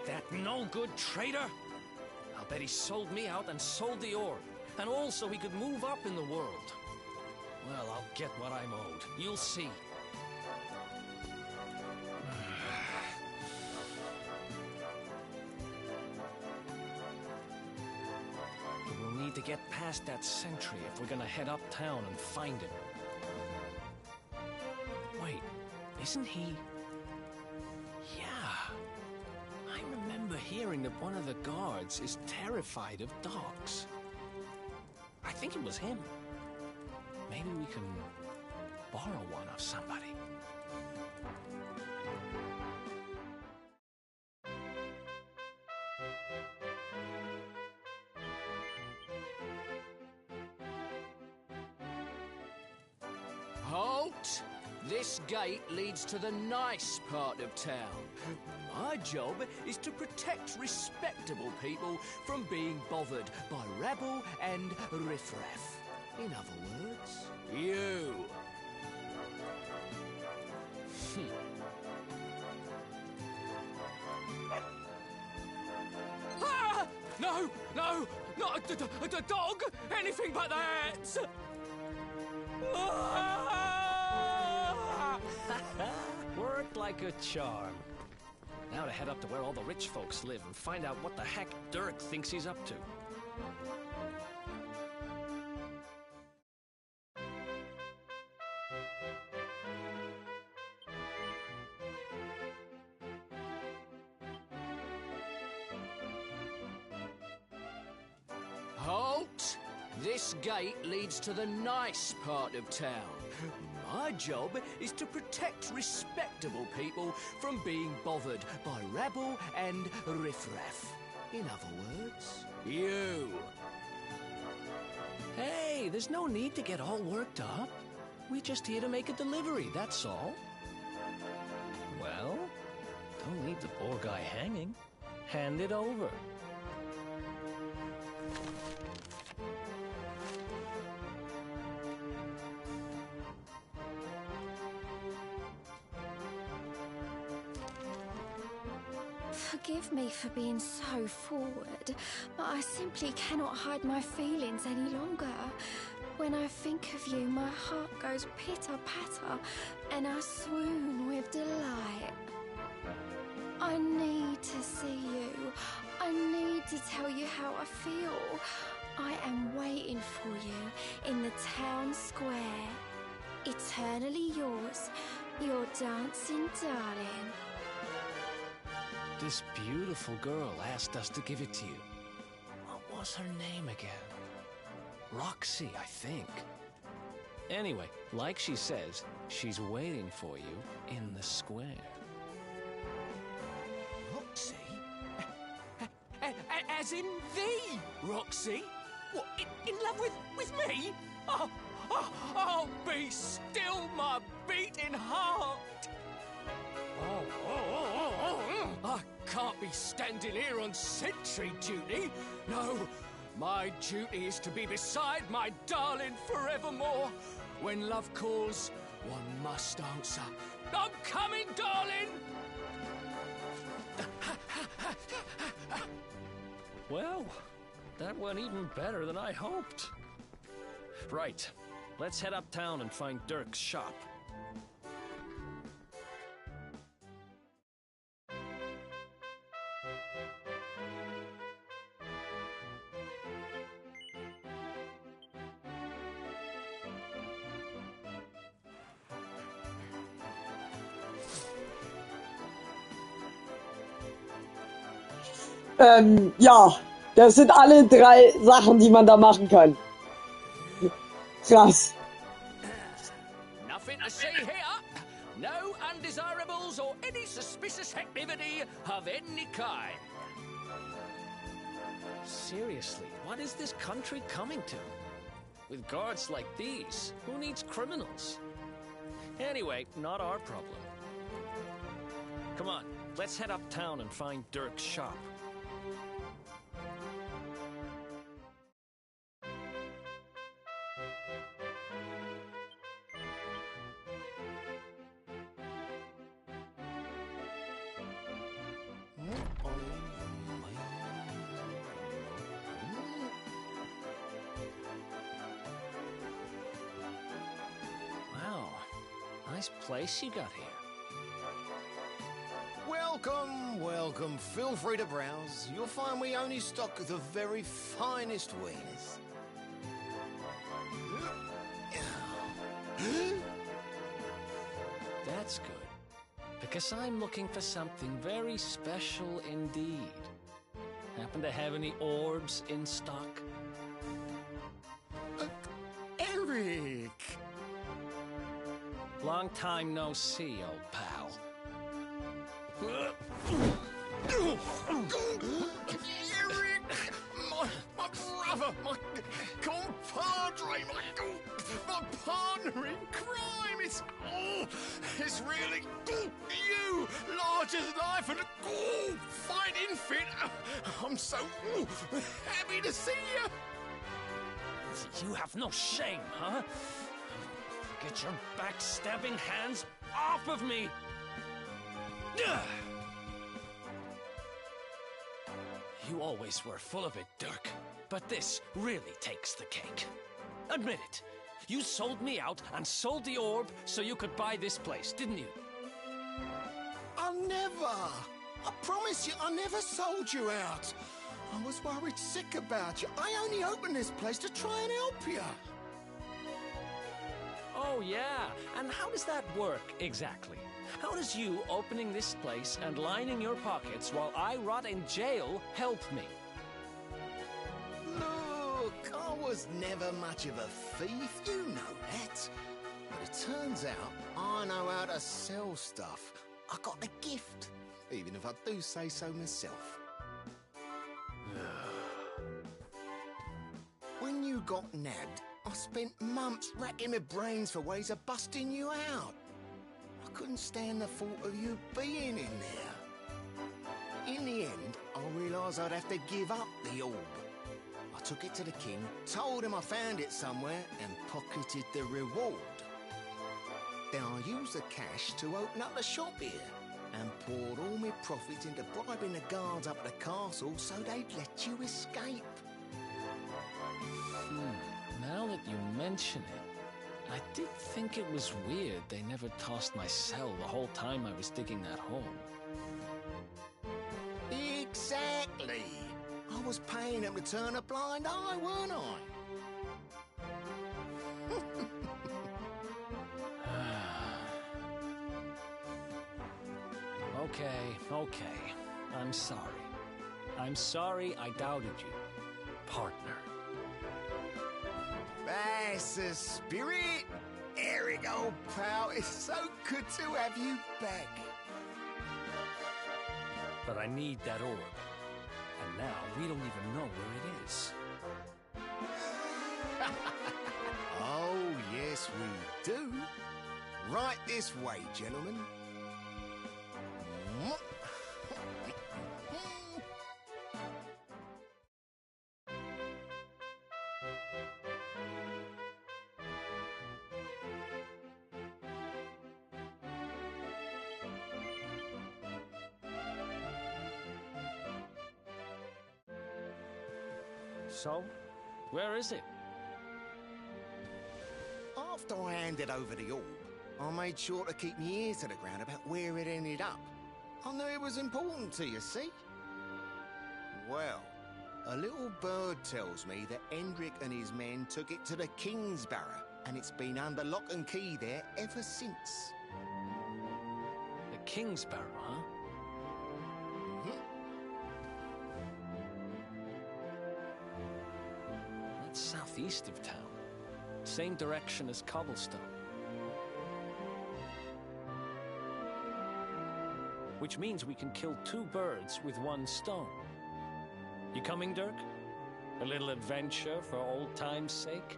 That no-good traitor? I'll bet he sold me out and sold the orb. And also he could move up in the world. Well, I'll get what I'm owed. You'll see. We'll need to get past that sentry if we're gonna head uptown and find him. Wait, isn't he... Yeah. I remember hearing that one of the guards is terrified of dogs. I think it was him. Maybe we can borrow one of somebody. Halt! This gate leads to the nice part of town. My job is to protect respectable people from being bothered by rabble and riffraff. In other words, you. Ah! No! No! Not a dog! Anything but that! Ah! Worked like a charm. Now to head up to where all the rich folks live and find out what the heck Dirk thinks he's up to. Halt! This gate leads to the nice part of town. My job is to protect respectable people from being bothered by rabble and riffraff. In other words, you. Hey, there's no need to get all worked up. We're just here to make a delivery, that's all. Well, don't leave the poor guy hanging. Hand it over. Forgive me for being so forward, but I simply cannot hide my feelings any longer. When I think of you, my heart goes pitter-patter, and I swoon with delight. I need to see you. I need to tell you how I feel. I am waiting for you in the town square. Eternally yours, your dancing darling. This beautiful girl asked us to give it to you. What was her name again? Roxy, I think. Anyway, like she says, she's waiting for you in the square. Roxy? As in the Roxy? What, in love with me? Oh, be still my beating heart! I can't be standing here on sentry duty. No, my duty is to be beside my darling forevermore. When love calls, one must answer. I'm coming, darling! Well, that went even better than I hoped. Right, let's head uptown and find Dirk's shop. Ja, das sind alle drei Sachen, die man da machen kann. Krass. Nothing to see here. No undesirables or any suspicious activity of any kind. Seriously, what is this country coming to? With guards like these, who needs criminals? Anyway, not our problem. Come on, let's head uptown and find Dirk's shop. Wow, nice place you got here. Welcome, welcome. Feel free to browse. You'll find we only stock the very finest wieners. That's good, because I'm looking for something very special indeed. Happen to have any orbs in stock? Eric! Long time no see, old pal. Eric! My brother, my compadre, my partner in crime! It's really you! Large as life and fighting fit! I'm so happy to see you! You have no shame, huh? Get your backstabbing hands off of me! You always were full of it, Dirk. But this really takes the cake. Admit it. You sold me out and sold the orb so you could buy this place, didn't you? I never! I promise you, I never sold you out. I was worried sick about you. I only opened this place to try and help you. Oh, yeah. And how does that work, exactly? How does you opening this place and lining your pockets while I rot in jail help me? Look, I was never much of a thief, you know that. But it turns out I know how to sell stuff. I got a gift, even if I do say so myself. When you got nabbed, I spent months racking my brains for ways of busting you out. I couldn't stand the thought of you being in there. In the end, I realised I'd have to give up the orb. I took it to the king, told him I found it somewhere, and pocketed the reward. Then I used the cash to open up the shop here, and poured all my profits into bribing the guards up at the castle so they'd let you escape. Now that you mention it, I did think it was weird they never tossed my cell the whole time I was digging that hole. Exactly! I was paying them to turn a blind eye, weren't I? Okay. I'm sorry. I'm sorry I doubted you, partner. That's the spirit! Eric, old pal, it's so good to have you back. But I need that orb. And now we don't even know where it is. Oh, yes, we do. Right this way, gentlemen. So, where is it? After I handed over the orb, I made sure to keep my ears to the ground about where it ended up. I knew it was important to you, see? Well, a little bird tells me that Hendrik and his men took it to the Kingsbarrow, and it's been under lock and key there ever since. The Kingsbarrow, huh? That's southeast of town. Same direction as Cobblestone. Which means we can kill 2 birds with 1 stone. You coming, Dirk? A little adventure for old time's sake?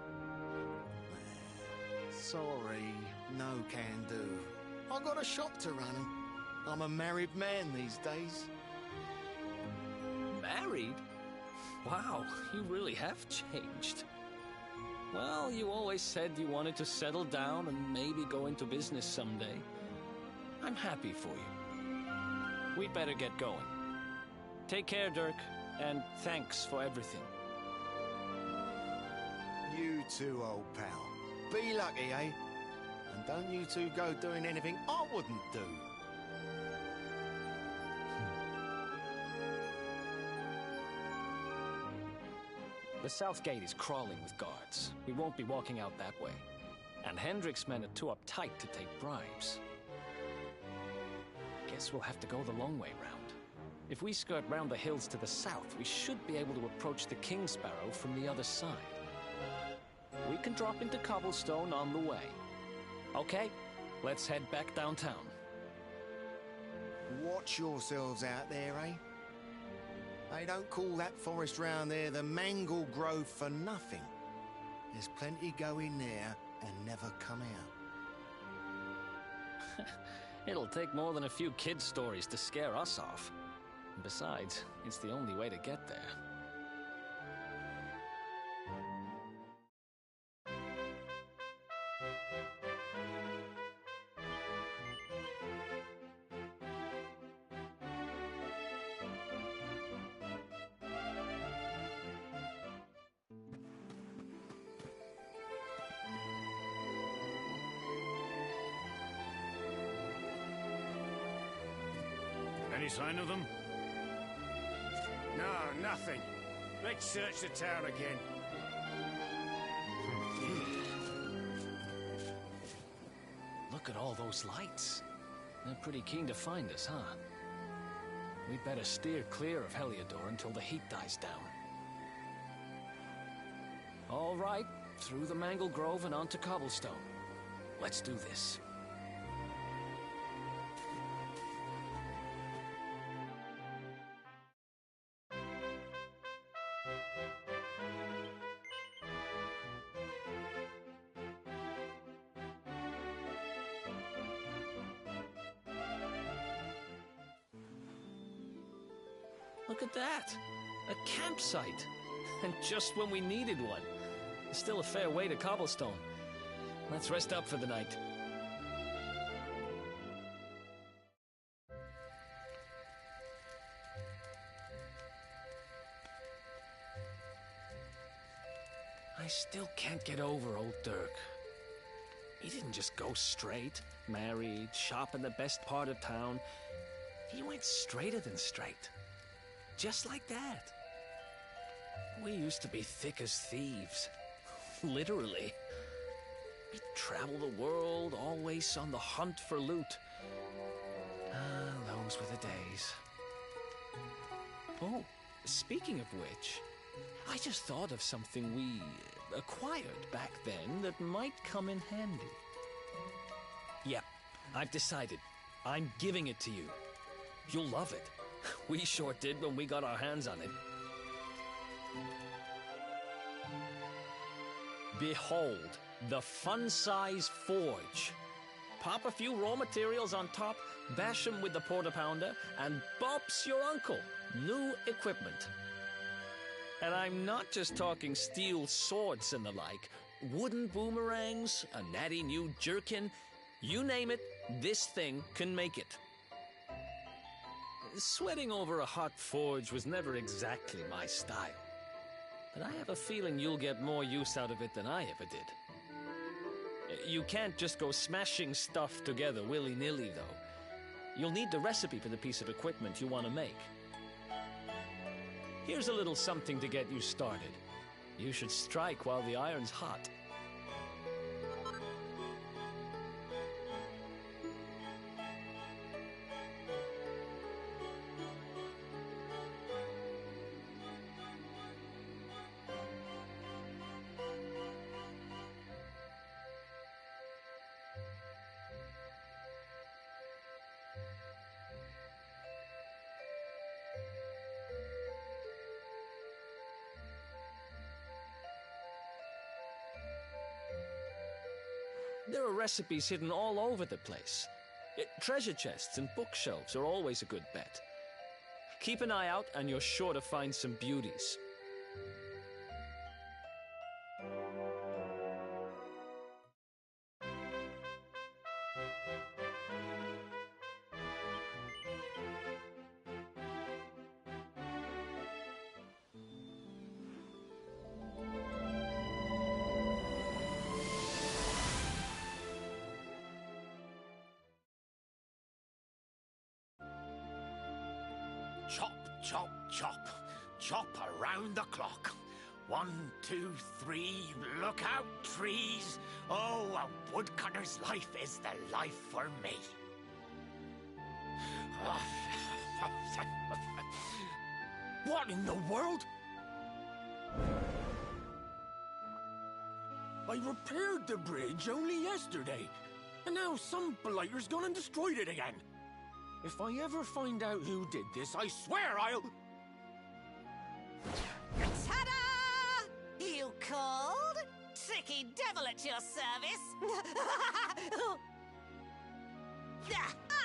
Sorry, no can do. I've got a shop to run and I'm a married man these days. Married? Wow, you really have changed. Well, you always said you wanted to settle down and maybe go into business someday. I'm happy for you. We'd better get going. Take care, Dirk, and thanks for everything. You too, old pal. Be lucky, eh? And don't you two go doing anything I wouldn't do. The south gate is crawling with guards. We won't be walking out that way. And Hendrik's men are too uptight to take bribes. Guess we'll have to go the long way round. If we skirt round the hills to the south, we should be able to approach the King Sparrow from the other side. We can drop into Cobblestone on the way. Okay, let's head back downtown. Watch yourselves out there, eh? They don't call that forest round there the Mangle Grove for nothing. There's plenty go in there and never come out. It'll take more than a few kid stories to scare us off. Besides, it's the only way to get there. Any sign of them? No, nothing. Let's search the town again. Look at all those lights. They're pretty keen to find us, huh? We'd better steer clear of Heliodor until the heat dies down. All right, through the Mangle Grove and onto Cobblestone. Let's do this. Look at that! A campsite! And just when we needed one. Still a fair way to Cobblestone. Let's rest up for the night. I still can't get over old Dirk. He didn't just go straight, married, shop in the best part of town. He went straighter than straight. Just like that. We used to be thick as thieves. Literally. We'd travel the world, always on the hunt for loot. Ah, those were the days. Oh, speaking of which, I just thought of something we acquired back then that might come in handy. Yep, I've decided. I'm giving it to you. You'll love it. We sure did when we got our hands on it. Behold, the fun-size forge. Pop a few raw materials on top, bash them with the porta-pounder, and bop's your uncle. New equipment. And I'm not just talking steel swords and the like. Wooden boomerangs, a natty new jerkin. You name it, this thing can make it. Sweating over a hot forge was never exactly my style. But I have a feeling you'll get more use out of it than I ever did. You can't just go smashing stuff together willy-nilly, though. You'll need the recipe for the piece of equipment you want to make. Here's a little something to get you started. You should strike while the iron's hot. There are recipes hidden all over the place. Treasure chests and bookshelves are always a good bet. Keep an eye out and you're sure to find some beauties. Chop, chop, chop. Chop around the clock. 1, 2, 3, look out, trees. Oh, a woodcutter's life is the life for me. What in the world? I repaired the bridge only yesterday, and now some blighter's gone and destroyed it again. If I ever find out who did this, I swear I'll... Ta-da! You called? Tricky devil at your service.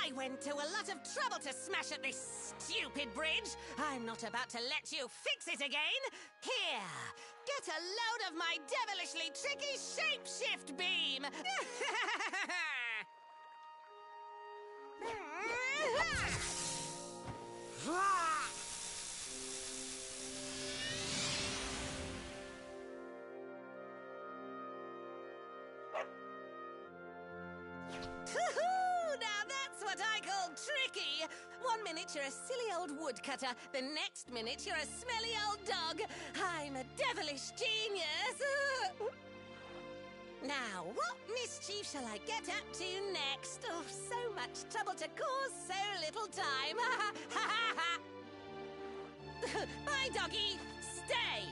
I went to a lot of trouble to smash at this stupid bridge. I'm not about to let you fix it again. Here, get a load of my devilishly tricky shapeshift beam. Now that's what I call tricky. 1 minute you're a silly old woodcutter, the next minute you're a smelly old dog. I'm a devilish genius. Now, what mischief shall I get up to next? Oh, so much trouble to cause so little time. Bye, doggy. Stay.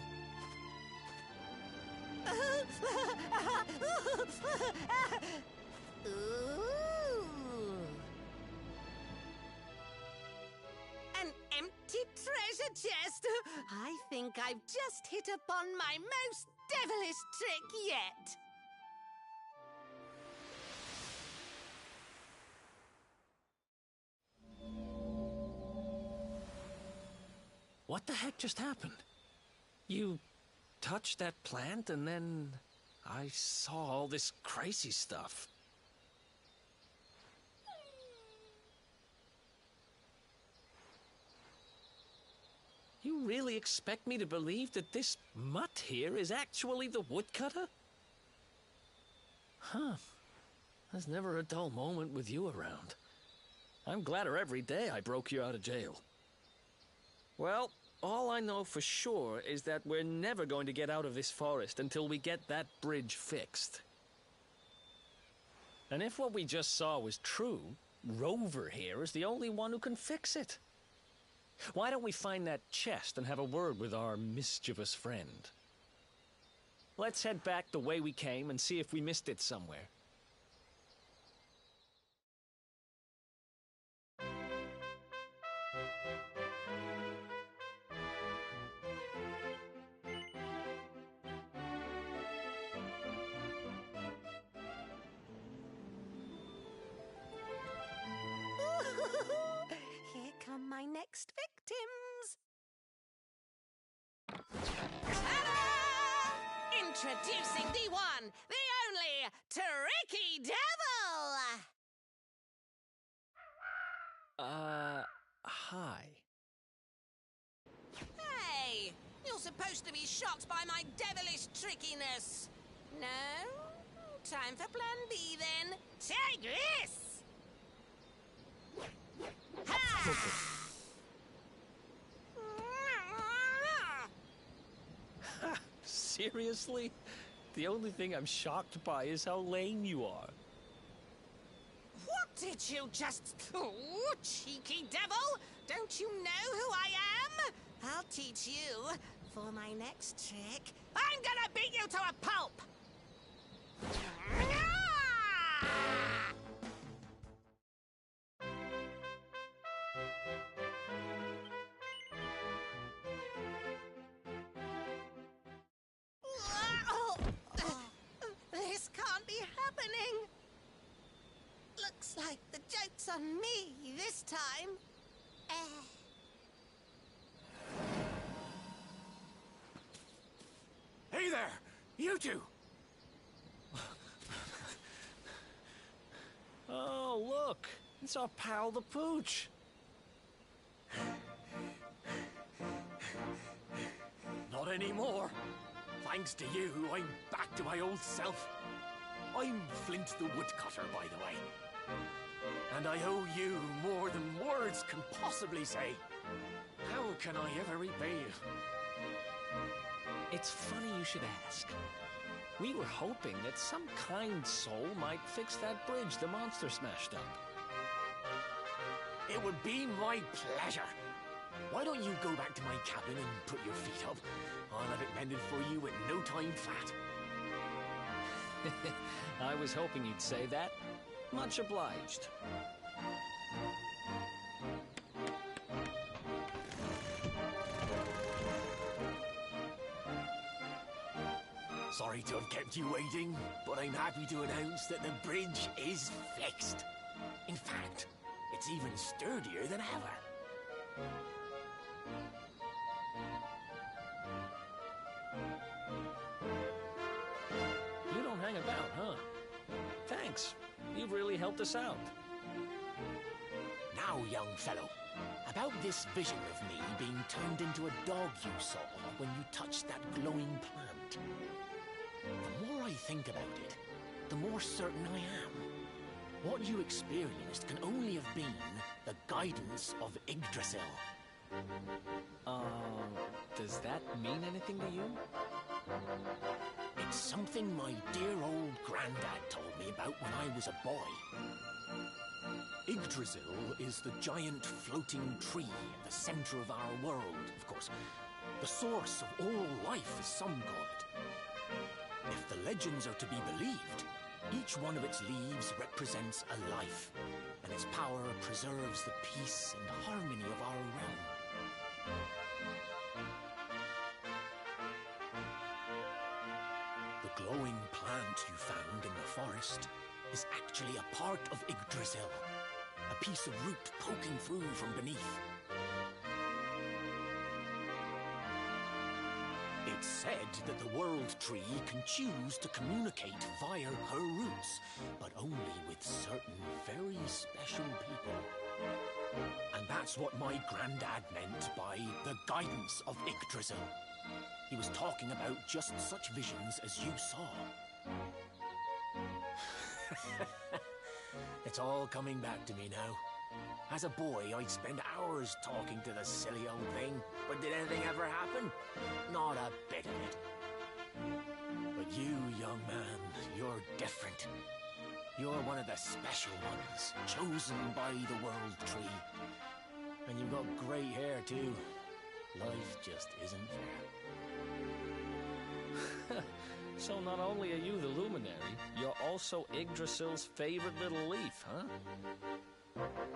Ooh. An empty treasure chest. I think I've just hit upon my most devilish trick yet. What the heck just happened? You touched that plant and then I saw all this crazy stuff. You really expect me to believe that this mutt here is actually the woodcutter? Huh. There's never a dull moment with you around. I'm gladder every day I broke you out of jail. Well, all I know for sure is that we're never going to get out of this forest until we get that bridge fixed. And if what we just saw was true, Rover here is the only one who can fix it. Why don't we find that chest and have a word with our mischievous friend? Let's head back the way we came and see if we missed it somewhere. Here come my next victims. Ta-da! Introducing the one, the only, Tricky Devil! Hi. Hey, you're supposed to be shocked by my devilish trickiness. No? Time for plan B then. Take this! Seriously? The only thing I'm shocked by is how lame you are. What did you just... Oh, cheeky devil! Don't you know who I am? I'll teach you. For my next trick, I'm gonna beat you to a pulp! This can't be happening. time. Hey there! You two! Oh, look! It's our pal the Pooch! Not anymore. Thanks to you, I'm back to my old self. I'm Flint the Woodcutter, by the way. And I owe you more than words can possibly say. How can I ever repay you? It's funny you should ask. We were hoping that some kind soul might fix that bridge the monster smashed up. It would be my pleasure. Why don't you go back to my cabin and put your feet up? I'll have it mended for you in no time flat. I was hoping you'd say that. Much obliged. Sorry to have kept you waiting, but I'm happy to announce that the bridge is fixed. In fact, it's even sturdier than ever. You don't hang about, huh? Thanks. You've really helped us out. Now, young fellow, about this vision of me being turned into a dog you saw when you touched that glowing plant. The more I think about it, the more certain I am. What you experienced can only have been the guidance of Yggdrasil. Does that mean anything to you? It's something my dear old granddad told me about when I was a boy. Yggdrasil is the giant floating tree at the center of our world, of course. The source of all life, as some call it. If the legends are to be believed, each one of its leaves represents a life, and its power preserves the peace and harmony of our realm. The glowing plant you found in the forest is actually a part of Yggdrasil, a piece of root poking through from beneath. It's said that the World Tree can choose to communicate via her roots, but only with certain very special people. And that's what my granddad meant by the guidance of Yggdrasil. He was talking about just such visions as you saw. It's all coming back to me now. As a boy, I'd spend hours talking to the silly old thing, but did anything ever happen? Not a bit of it. But you, young man, you're different. You're one of the special ones, chosen by the World Tree. And you've got great hair, too. Life just isn't fair. So not only are you the luminary, you're also Yggdrasil's favorite little leaf, huh?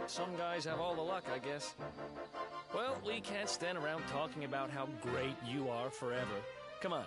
Some guys have all the luck, I guess. Well, we can't stand around talking about how great you are forever. Come on.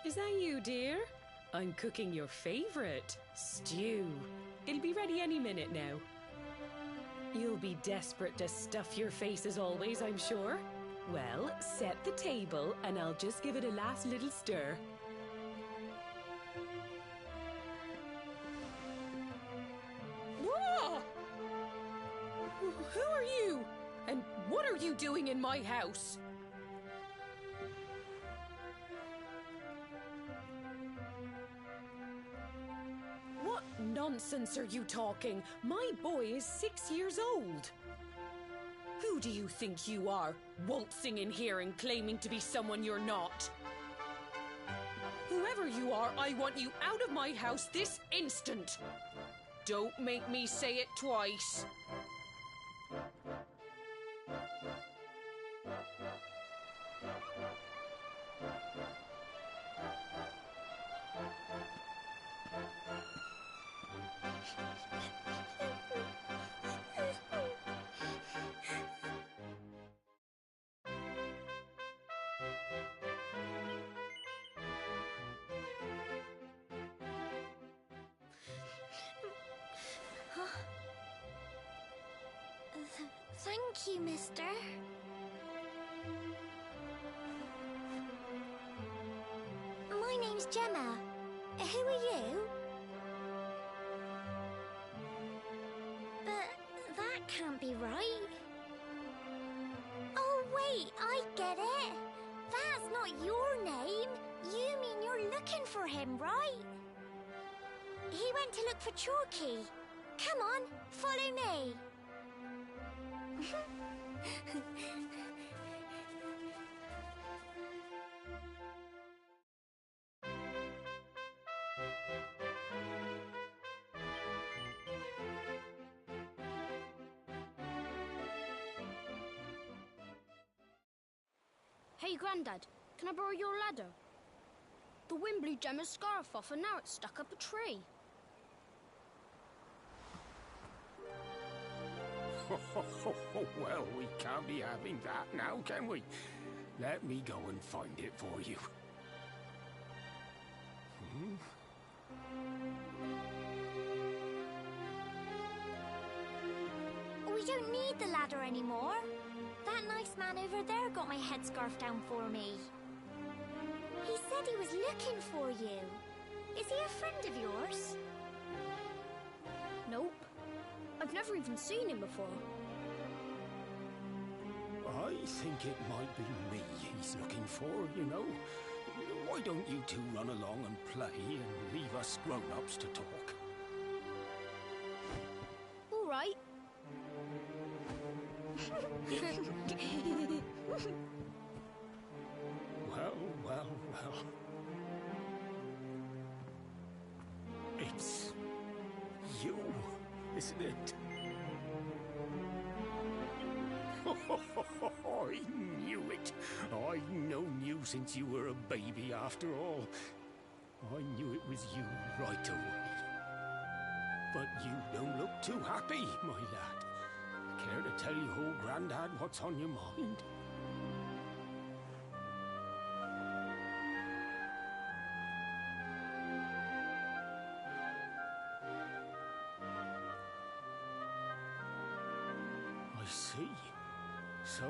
Is that you, dear? I'm cooking your favorite, stew. It'll be ready any minute now. You'll be desperate to stuff your face as always, I'm sure. Well, set the table and I'll just give it a last little stir. Whoa! Who are you? And What are you doing in my house? What nonsense are you talking? My boy is 6 years old. Who do you think you are, waltzing in here and claiming to be someone you're not? Whoever you are, I want you out of my house this instant. Don't make me say it twice. Thank you, mister. My name's Gemma. Who are you? But that can't be right. Oh, wait, I get it. That's not your name. You mean you're looking for him, right? He went to look for Chalky. Come on, follow me. Hey, Grandad, can I borrow your ladder? The wind blew Gemma's scarf off and now it's stuck up a tree. Well, we can't be having that now, can we? Let me go and find it for you. We don't need the ladder anymore. That nice man over there got my headscarf down for me. He said he was looking for you. Is he a friend of yours? Nope. I've never even seen him before. I think it might be me he's looking for, you know. Why don't you two run along and play and leave us grown-ups to talk? All right. Well. It's you, isn't it? I knew it. I've known you since you were a baby, after all. I knew it was you right away. But you don't look too happy, my lad. Care to tell your old Grandad what's on your mind? I see. So,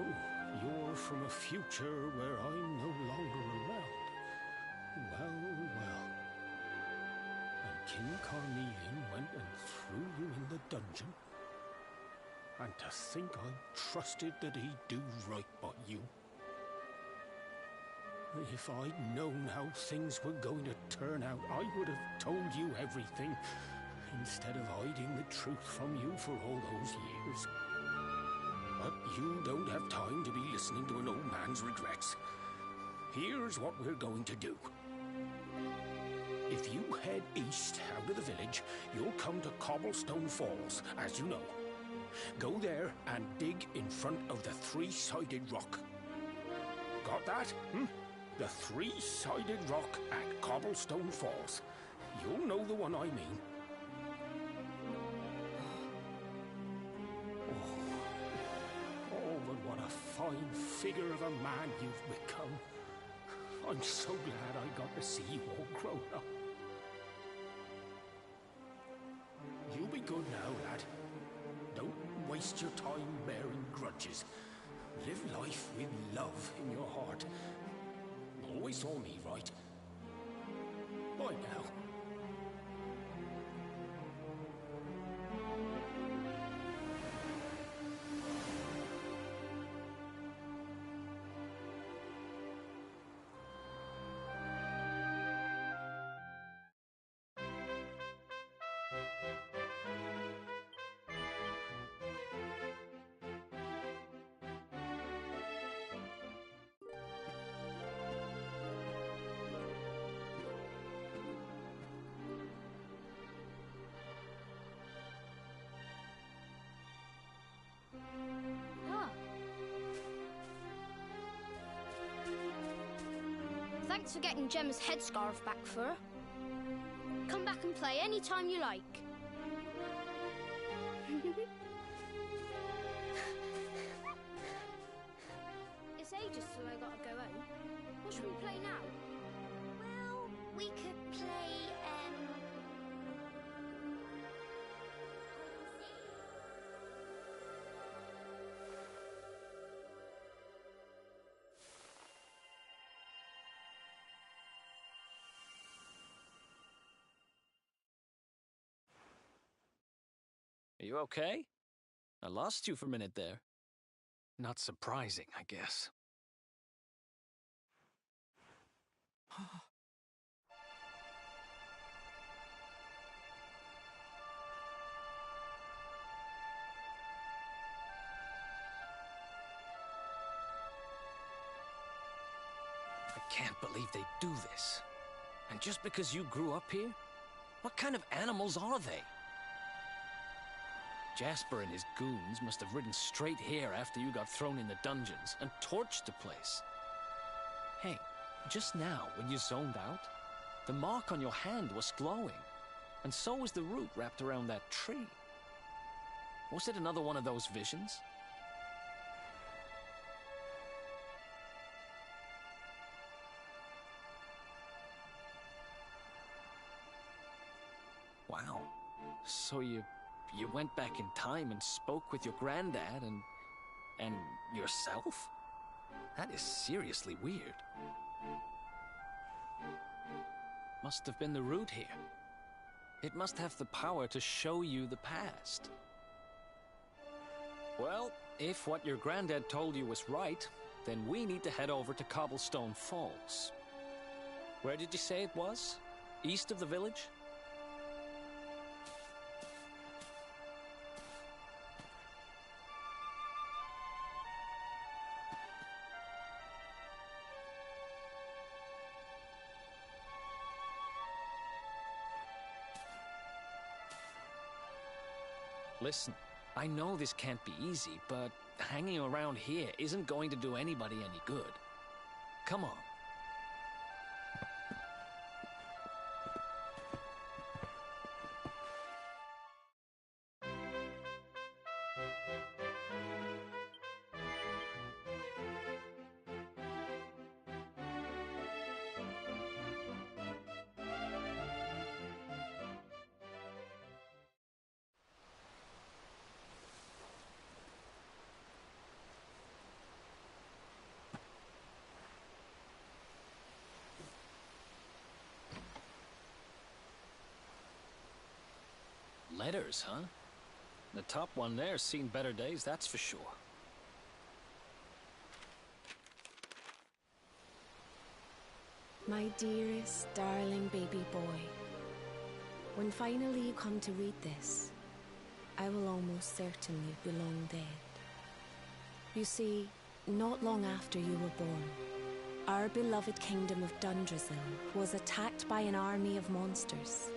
you're from a future where I'm no longer around. Well. And King Carnelian went and threw you in the dungeon? And to think I trusted that he'd do right by you. If I'd known how things were going to turn out, I would have told you everything, instead of hiding the truth from you for all those years. But you don't have time to be listening to an old man's regrets. Here's what we're going to do. If you head east out of the village, you'll come to Cobblestone Falls, as you know. Go there and dig in front of the three-sided rock. Got that? The three-sided rock at Cobblestone Falls. You'll know the one I mean. Oh, but what a fine figure of a man you've become. I'm so glad I got to see you all grown up. You be good now, lad. Don't waste your time bearing grudges. Live life with love in your heart. Always saw me right. Bye now. Thanks for getting Gemma's headscarf back for her. Come back and play any time you like. It's ages till I gotta go home. What should we play now? Well, we could play, Are you okay? I lost you for a minute there. Not surprising, I guess. I can't believe they do this. And just because you grew up here? What kind of animals are they? Jasper and his goons must have ridden straight here after you got thrown in the dungeons and torched the place. Hey, just now, when you zoned out, the mark on your hand was glowing, and so was the root wrapped around that tree. Was it another one of those visions? Wow. So you went back in time and spoke with your granddad and yourself? That is seriously weird. Must have been the root here. It must have the power to show you the past. Well, if what your granddad told you was right, then we need to head over to Cobblestone Falls. Where did you say it was? East of the village? Listen, I know this can't be easy, but hanging around here isn't going to do anybody any good. Come on. Letters, huh? The top one there's seen better days, that's for sure. My dearest, darling baby boy, when finally you come to read this, I will almost certainly be long dead. You see, not long after you were born, our beloved kingdom of Dundrasil was attacked by an army of monsters.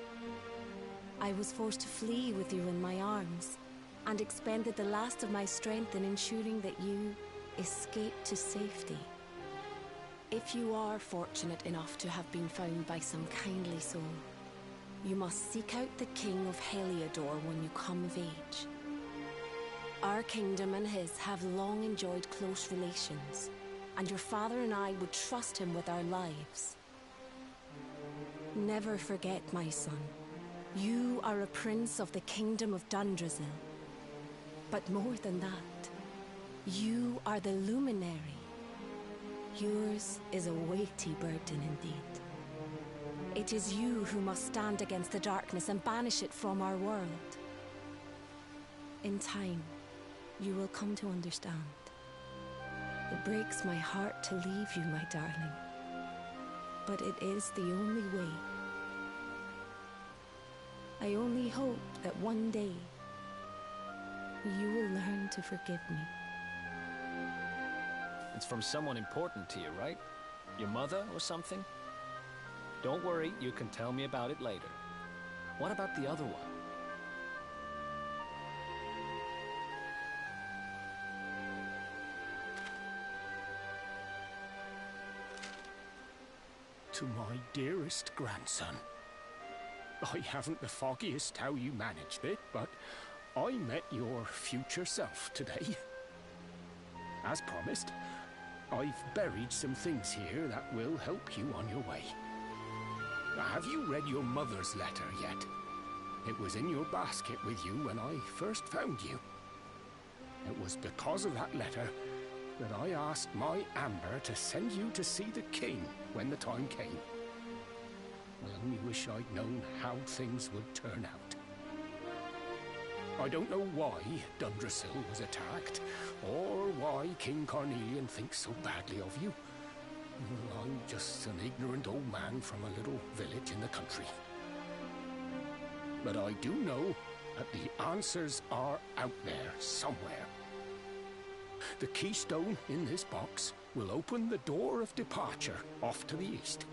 I was forced to flee with you in my arms, and expended the last of my strength in ensuring that you escaped to safety. If you are fortunate enough to have been found by some kindly soul, you must seek out the King of Heliodor when you come of age. Our kingdom and his have long enjoyed close relations, and your father and I would trust him with our lives. Never forget, my son, you are a prince of the kingdom of Dundrasil. But more than that, you are the luminary. Yours is a weighty burden indeed. It is you who must stand against the darkness and banish it from our world. In time, you will come to understand. It breaks my heart to leave you, my darling. But it is the only way. I only hope that one day you will learn to forgive me. It's from someone important to you, right? Your mother or something? Don't worry, you can tell me about it later. What about the other one? to my dearest grandson. I haven't the foggiest how you managed it, but I met your future self today. As promised, I've buried some things here that will help you on your way. Have you read your mother's letter yet? It was in your basket with you when I first found you. It was because of that letter that I asked my Amber to send you to see the king when the time came. I only wish I'd known how things would turn out. I don't know why Dundrasil was attacked, or why King Carnelian thinks so badly of you. I'm just an ignorant old man from a little village in the country. But I do know that the answers are out there somewhere. The keystone in this box will open the door of departure off to the east.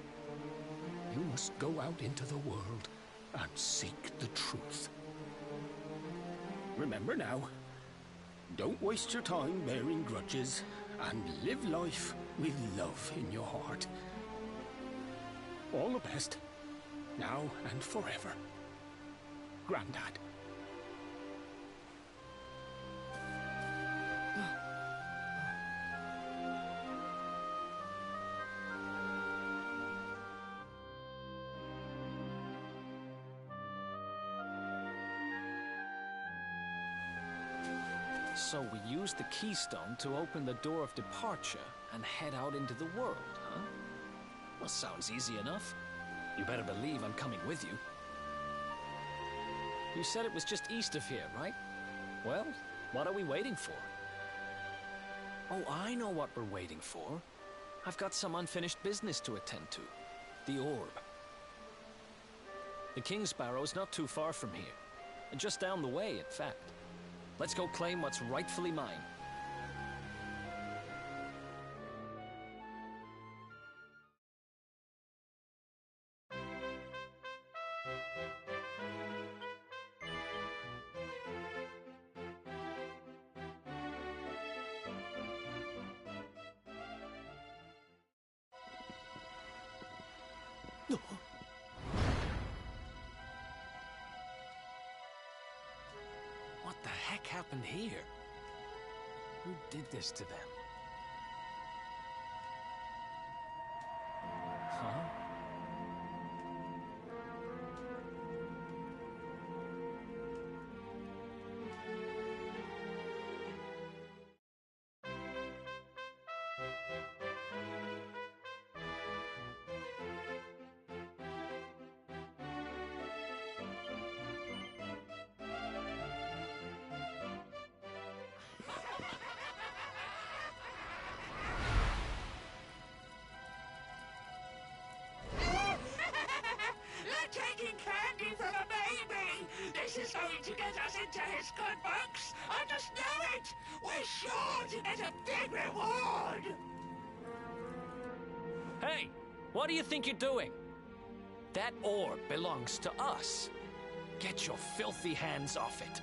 You must go out into the world and seek the truth. Remember now, don't waste your time bearing grudges, and live life with love in your heart. All the best, now and forever. Grandad. So we use the keystone to open the door of departure and head out into the world, huh? Well, sounds easy enough. You better believe I'm coming with you. You said it was just east of here, right? Well, what are we waiting for? Oh, I know what we're waiting for. I've got some unfinished business to attend to. The orb. The King Sparrow's not too far from here. Just down the way, in fact. Let's go claim what's rightfully mine. What the heck happened here? Who did this to them? Huh? They're taking candy from a baby! This is going to get us into his good books! I just know it! We're sure to get a big reward! Hey! What do you think you're doing? That orb belongs to us. Get your filthy hands off it.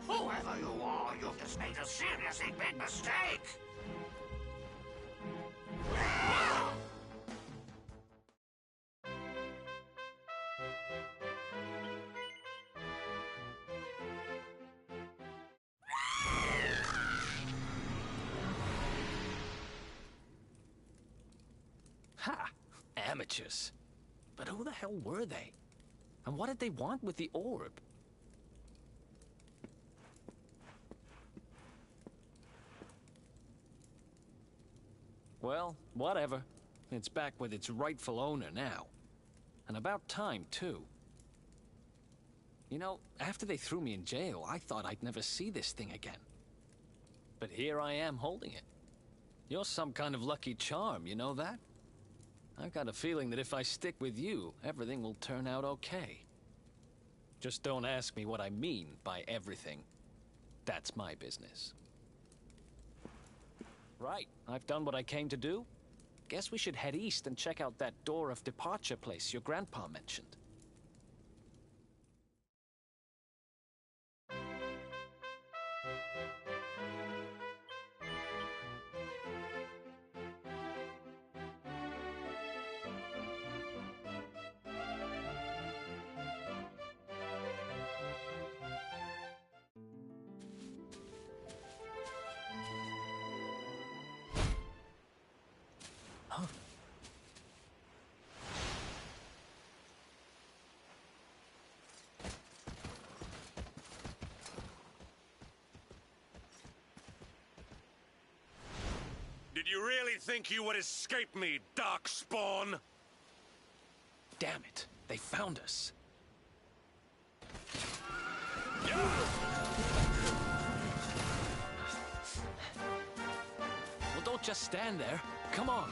Whoever you are, you've just made a seriously big mistake! Ha! Amateurs. But who the hell were they? And what did they want with the orb? Well, whatever. It's back with its rightful owner now. And about time, too. You know, after they threw me in jail, I thought I'd never see this thing again. But here I am holding it. You're some kind of lucky charm, you know that? I've got a feeling that if I stick with you, everything will turn out okay. Just don't ask me what I mean by everything. That's my business. Right, I've done what I came to do. Guess we should head east and check out that door of departure place your grandpa mentioned. think you would escape me, Darkspawn? Damn it. They found us. Well, don't just stand there. Come on.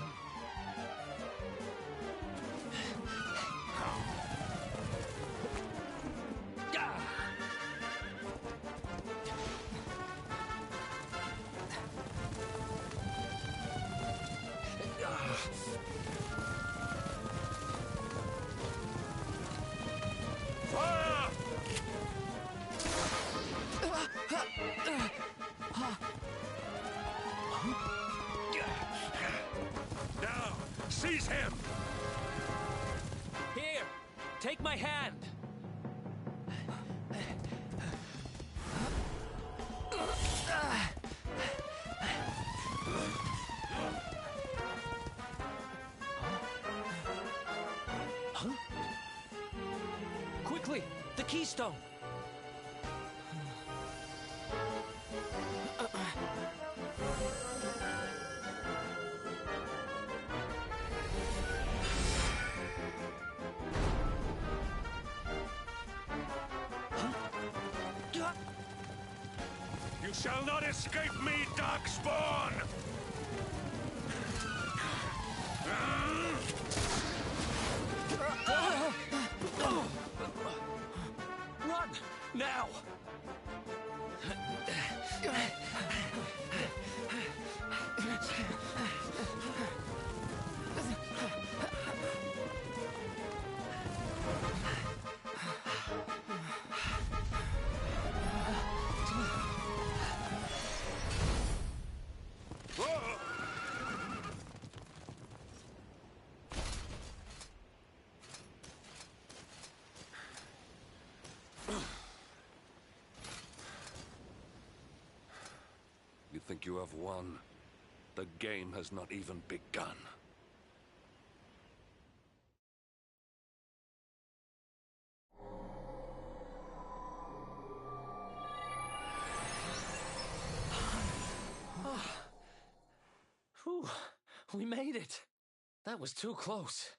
Now, seize him! Here, take my hand. Huh? Quickly, the keystone. You shall not escape me, Darkspawn! Run! Now! You think you have won? The game has not even begun. Whew, we made it. That was too close.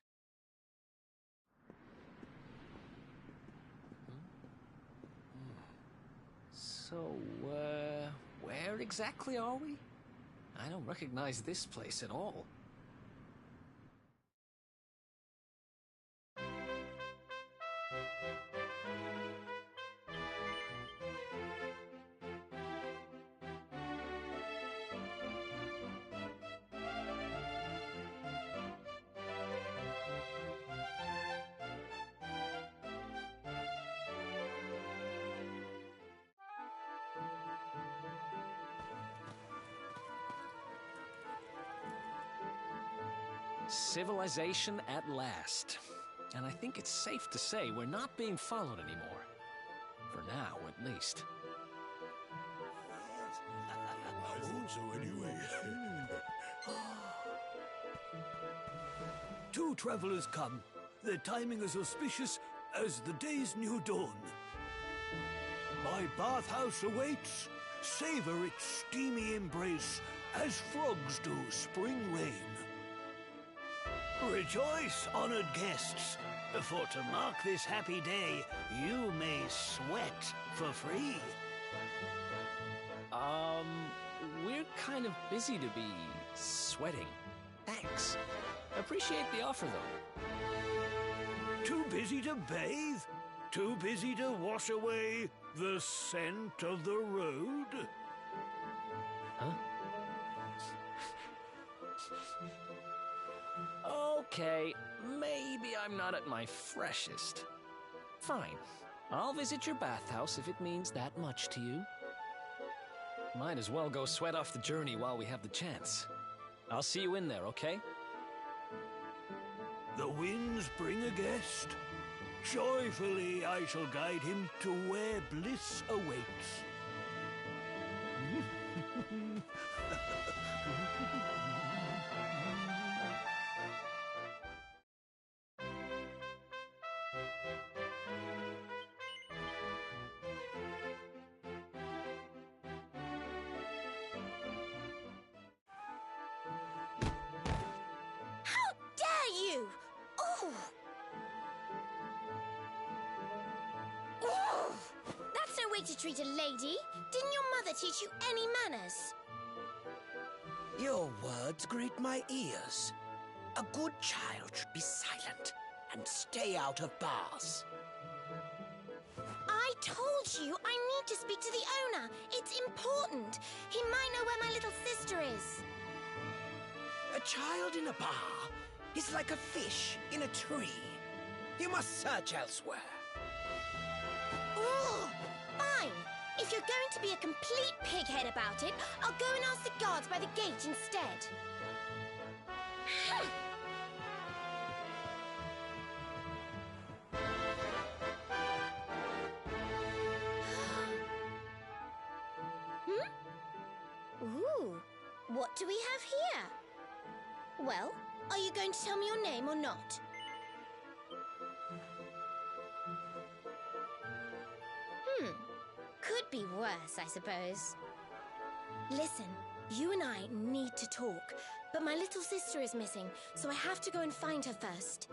So, where exactly are we? I don't recognize this place at all. Civilization at last. And I think it's safe to say we're not being followed anymore. For now, at least. I thought so anyway. Two travelers come. Their timing is auspicious as the day's new dawn. My bathhouse awaits. Savor its steamy embrace as frogs do spring rain. Rejoice, honored guests, for to mark this happy day, you may sweat for free. We're kind of busy to be sweating. Thanks. Appreciate the offer, though. Too busy to bathe? Too busy to wash away the scent of the road? Huh? Okay, maybe I'm not at my freshest. Fine. I'll visit your bathhouse if it means that much to you. Might as well go sweat off the journey while we have the chance. I'll see you in there, okay? The winds bring a guest. Joyfully I shall guide him to where bliss awaits. way to treat a lady. Didn't your mother teach you any manners? Your words greet my ears. A good child should be silent and stay out of bars. I told you I need to speak to the owner. It's important. He might know where my little sister is. A child in a bar is like a fish in a tree. You must search elsewhere. Oh, fine. If you're going to be a complete pighead about it, I'll go and ask the guards by the gate instead. Ooh, what do we have here? Well, are you going to tell me your name or not? Could be worse, I suppose. Listen, you and I need to talk, but my little sister is missing, so I have to go and find her first.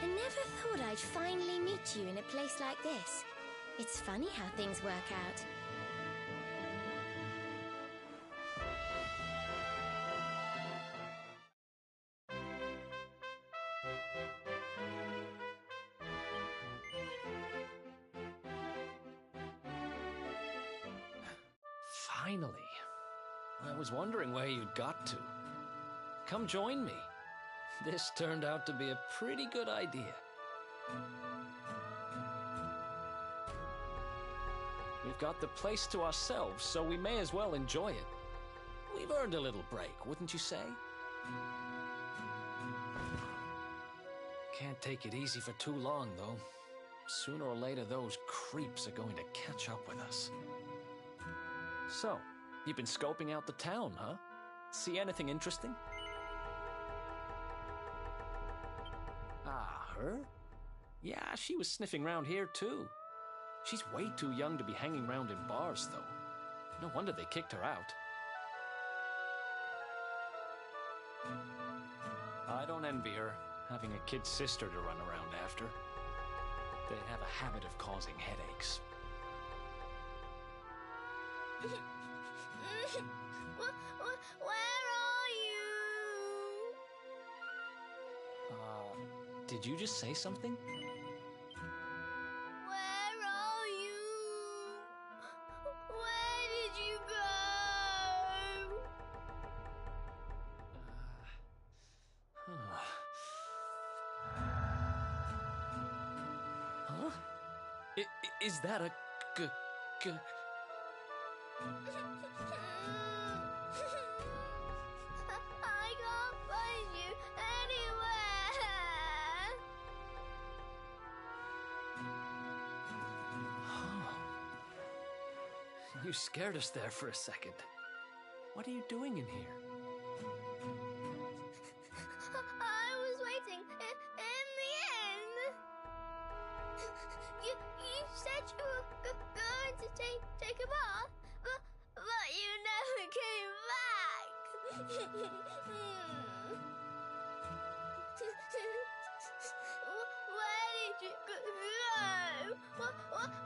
I never thought I'd finally meet you in a place like this. It's funny how things work out. Finally. I was wondering where you'd got to. Come join me. This turned out to be a pretty good idea. We've got the place to ourselves, so we may as well enjoy it. We've earned a little break, wouldn't you say? Can't take it easy for too long, though. Sooner or later, those creeps are going to catch up with us. So, you've been scoping out the town, huh? See anything interesting? Ah, her? Yeah, she was sniffing around here too. She's way too young to be hanging around in bars, though. No wonder they kicked her out. I don't envy her, having a kid sister to run around after. They have a habit of causing headaches. Where are you? Did you just say something? Where are you? Where did you go? Huh? Is that a I can't find you anywhere. You scared us there for a second. What are you doing in here? I was waiting in the end. You said you were going to take a bath, but you never came back. Where did you go?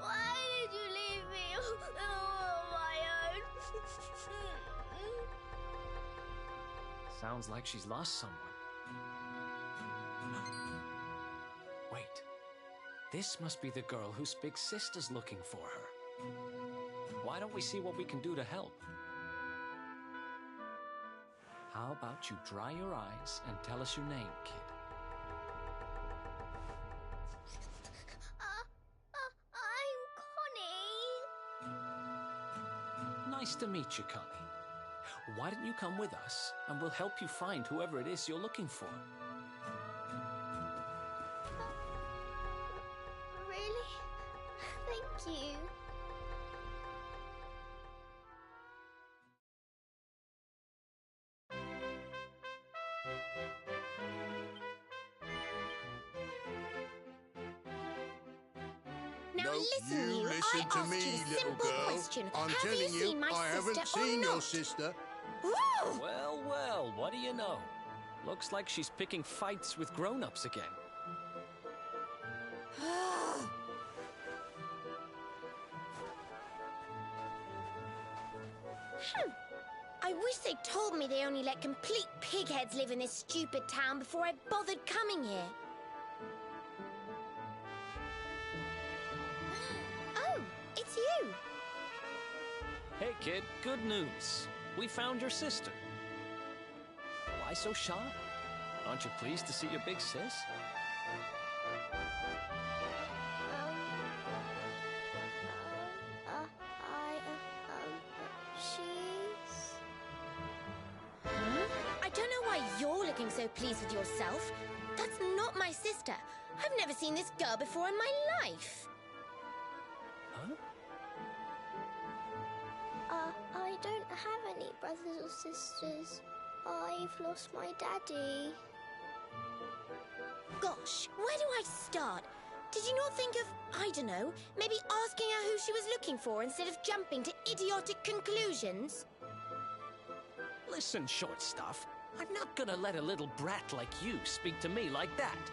Why did you leave me all on my own? Sounds like she's lost someone. Wait. This must be the girl whose big sister's looking for her. Why don't we see what we can do to help? How about you dry your eyes and tell us your name, kid? I'm Connie. Nice to meet you, Connie. Why don't you come with us, and we'll help you find whoever it is you're looking for. Really? Thank you. Now listen, you listen I to asked me, you a little simple girl. question. I'm Have telling you seen my I haven't sister seen or your not? sister. Woo! Well, what do you know? Looks like she's picking fights with grown-ups again. I wish they'd told me they only let complete pigheads live in this stupid town before I bothered coming here. Oh, it's you! Hey, kid, good news. We found your sister. Why so shy? Aren't you pleased to see your big sis? She's... I don't know why you're looking so pleased with yourself. That's not my sister. I've never seen this girl before in my life. Huh? I don't have any brothers or sisters. I've lost my daddy. Gosh, where do I start? Did you not think of, I don't know, maybe asking her who she was looking for instead of jumping to idiotic conclusions? Listen, short stuff. I'm not gonna let a little brat like you speak to me like that.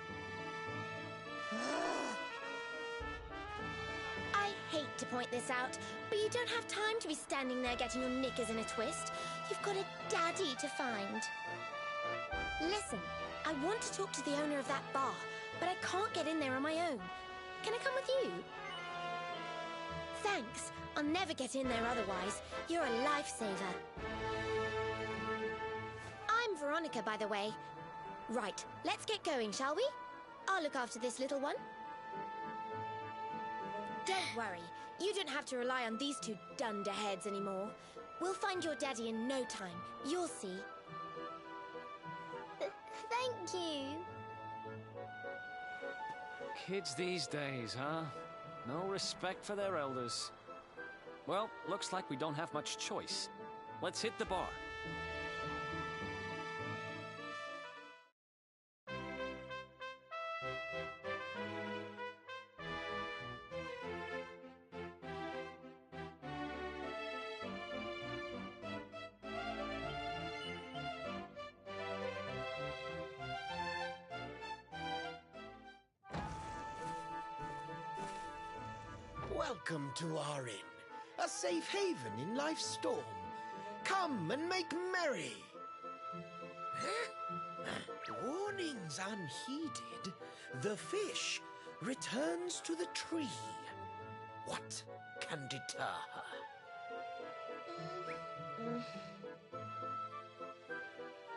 I hate to point this out, but you don't have time to be standing there getting your knickers in a twist. You've got a daddy to find. Listen, I want to talk to the owner of that bar, but I can't get in there on my own. Can I come with you? Thanks. I'll never get in there otherwise. You're a lifesaver. I'm Veronica, by the way. Right, let's get going, shall we? I'll look after this little one. Don't worry. You don't have to rely on these two dunderheads anymore. We'll find your daddy in no time. You'll see. Thank you. Kids these days, huh? No respect for their elders. Well, looks like we don't have much choice. Let's hit the bar. Welcome to our inn, a safe haven in life's storm. Come and make merry. Warnings unheeded, the fish returns to the tree. What can deter her?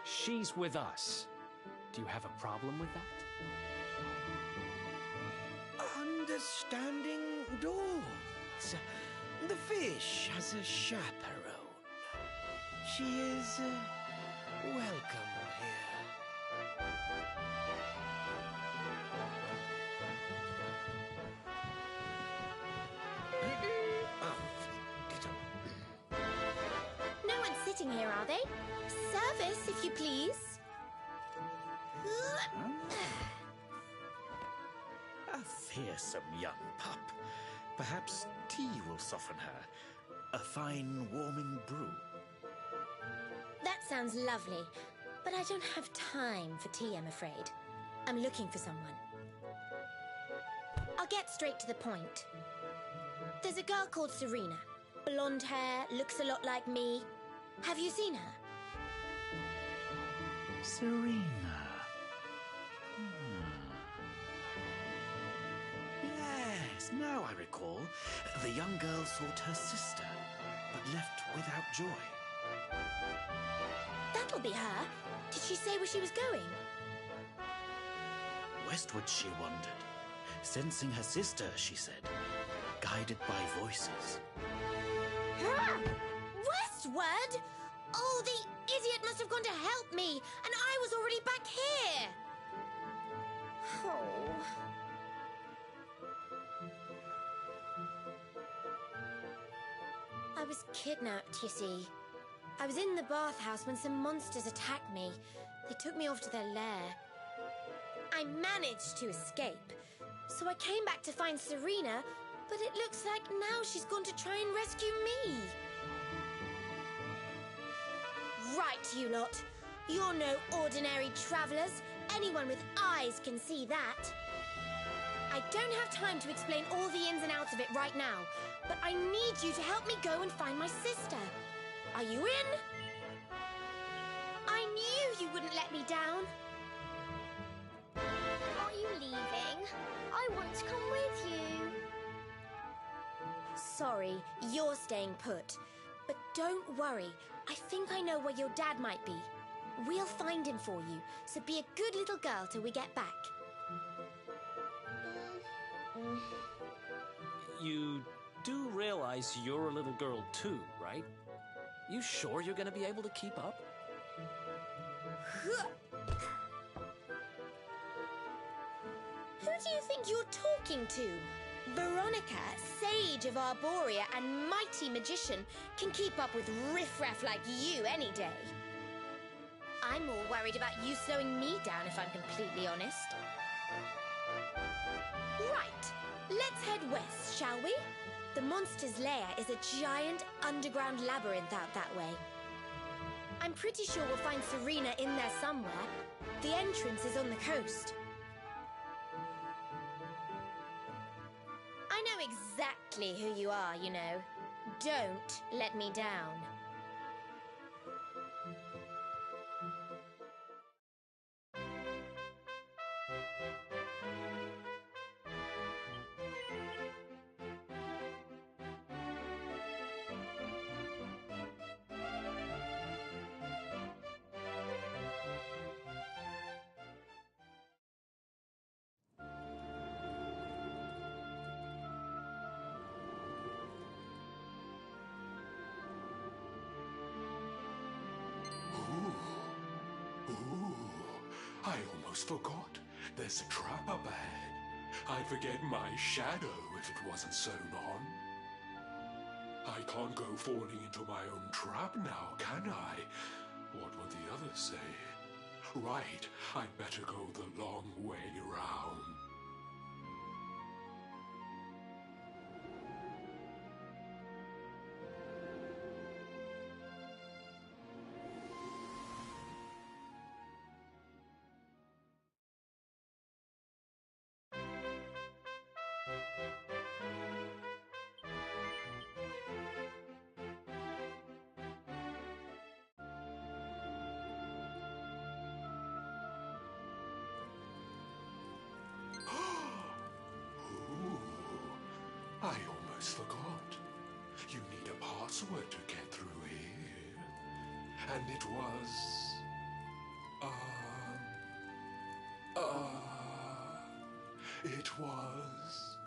She's with us. Do you have a problem with that? Understanding dawns. The fish has a chaperone. She is welcome here. No one's sitting here, are they? Service, if you please. A fearsome young pup. Perhaps tea will soften her. A fine warming brew. That sounds lovely, but I don't have time for tea, I'm afraid. I'm looking for someone. I'll get straight to the point. There's a girl called Serena. Blonde hair, looks a lot like me. Have you seen her? Serena. Yes, now I recall. The young girl sought her sister, but left without joy. That'll be her. Did she say where she was going? Westward she wandered, sensing her sister, she said, guided by voices. Westward? Oh, the idiot must have gone to help me, and I was already back here. Oh. I was kidnapped, you see. I was in the bathhouse when some monsters attacked me. They took me off to their lair. I managed to escape, so I came back to find Serena, but it looks like now she's gone to try and rescue me. Right, you lot. You're no ordinary travelers. Anyone with eyes can see that. I don't have time to explain all the ins and outs of it right now, but I need you to help me go and find my sister. Are you in? I knew you wouldn't let me down. Are you leaving? I want to come with you. Sorry, you're staying put. But don't worry, I think I know where your dad might be. We'll find him for you, so be a good little girl till we get back. You do realize you're a little girl too, right? You sure you're gonna be able to keep up? Who do you think you're talking to? Veronica, sage of Arborea and mighty magician, can keep up with riffraff like you any day. I'm more worried about you slowing me down, if I'm completely honest. Right, let's head west, shall we? The monster's lair is a giant underground labyrinth out that way. I'm pretty sure we'll find Serena in there somewhere. The entrance is on the coast. I know exactly who you are, you know. Don't let me down. Ooh, I almost forgot. There's a trap up ahead. I'd forget my shadow if it wasn't sewn on. I can't go falling into my own trap now, can I? What would the others say? Right, I'd better go the long way round. I almost forgot. You need a password to get through here. And it was... it was...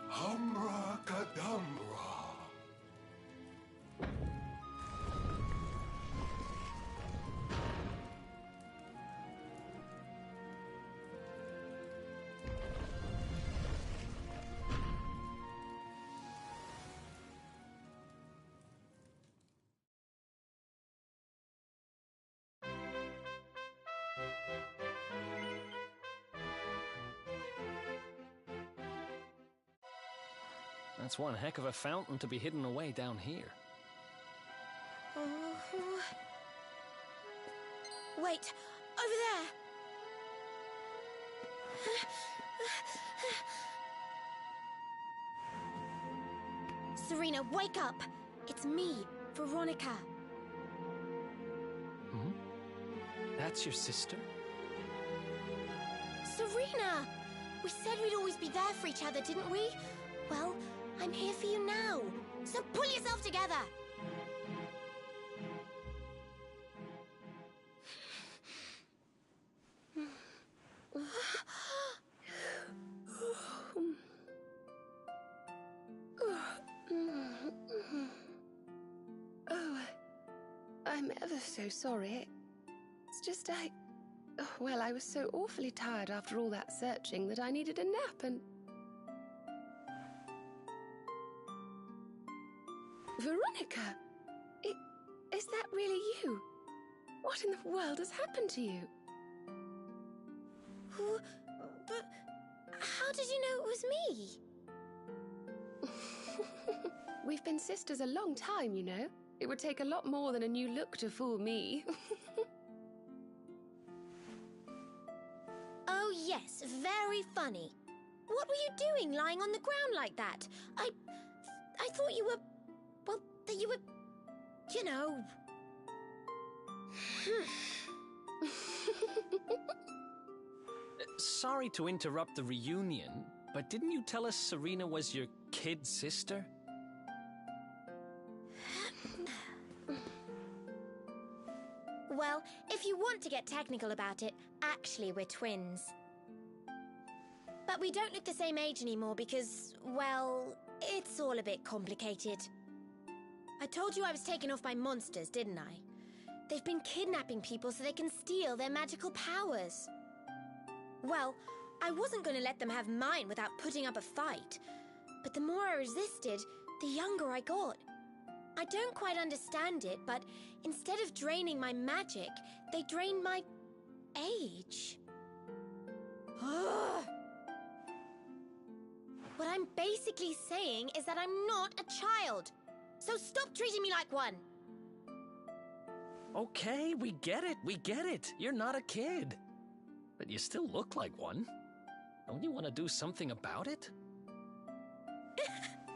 Humbracadabra. That's one heck of a fountain to be hidden away down here. Wait, over there! Serena, wake up! It's me, Veronica. Hmm? That's your sister? Serena! We said we'd always be there for each other, didn't we? Well, I'm here for you now, so pull yourself together! Oh, I'm ever so sorry. It's just well, I was so awfully tired after all that searching that I needed a nap and... Veronica! Is that really you? What in the world has happened to you? But how did you know it was me? We've been sisters a long time, you know. It would take a lot more than a new look to fool me. Oh Yes, very funny. What were you doing lying on the ground like that? I thought you were... Well, that you were... You know... Sorry to interrupt the reunion, but didn't you tell us Serena was your kid sister? Well, if you want to get technical about it, actually we're twins. But we don't look the same age anymore because, well, it's all a bit complicated. I told you I was taken off by monsters, didn't I? They've been kidnapping people so they can steal their magical powers. Well, I wasn't going to let them have mine without putting up a fight. But the more I resisted, the younger I got. I don't quite understand it, but instead of draining my magic, they drained my age. What I'm basically saying is that I'm not a child. So stop treating me like one. Okay, we get it. You're not a kid. But you still look like one. Don't you want to do something about it?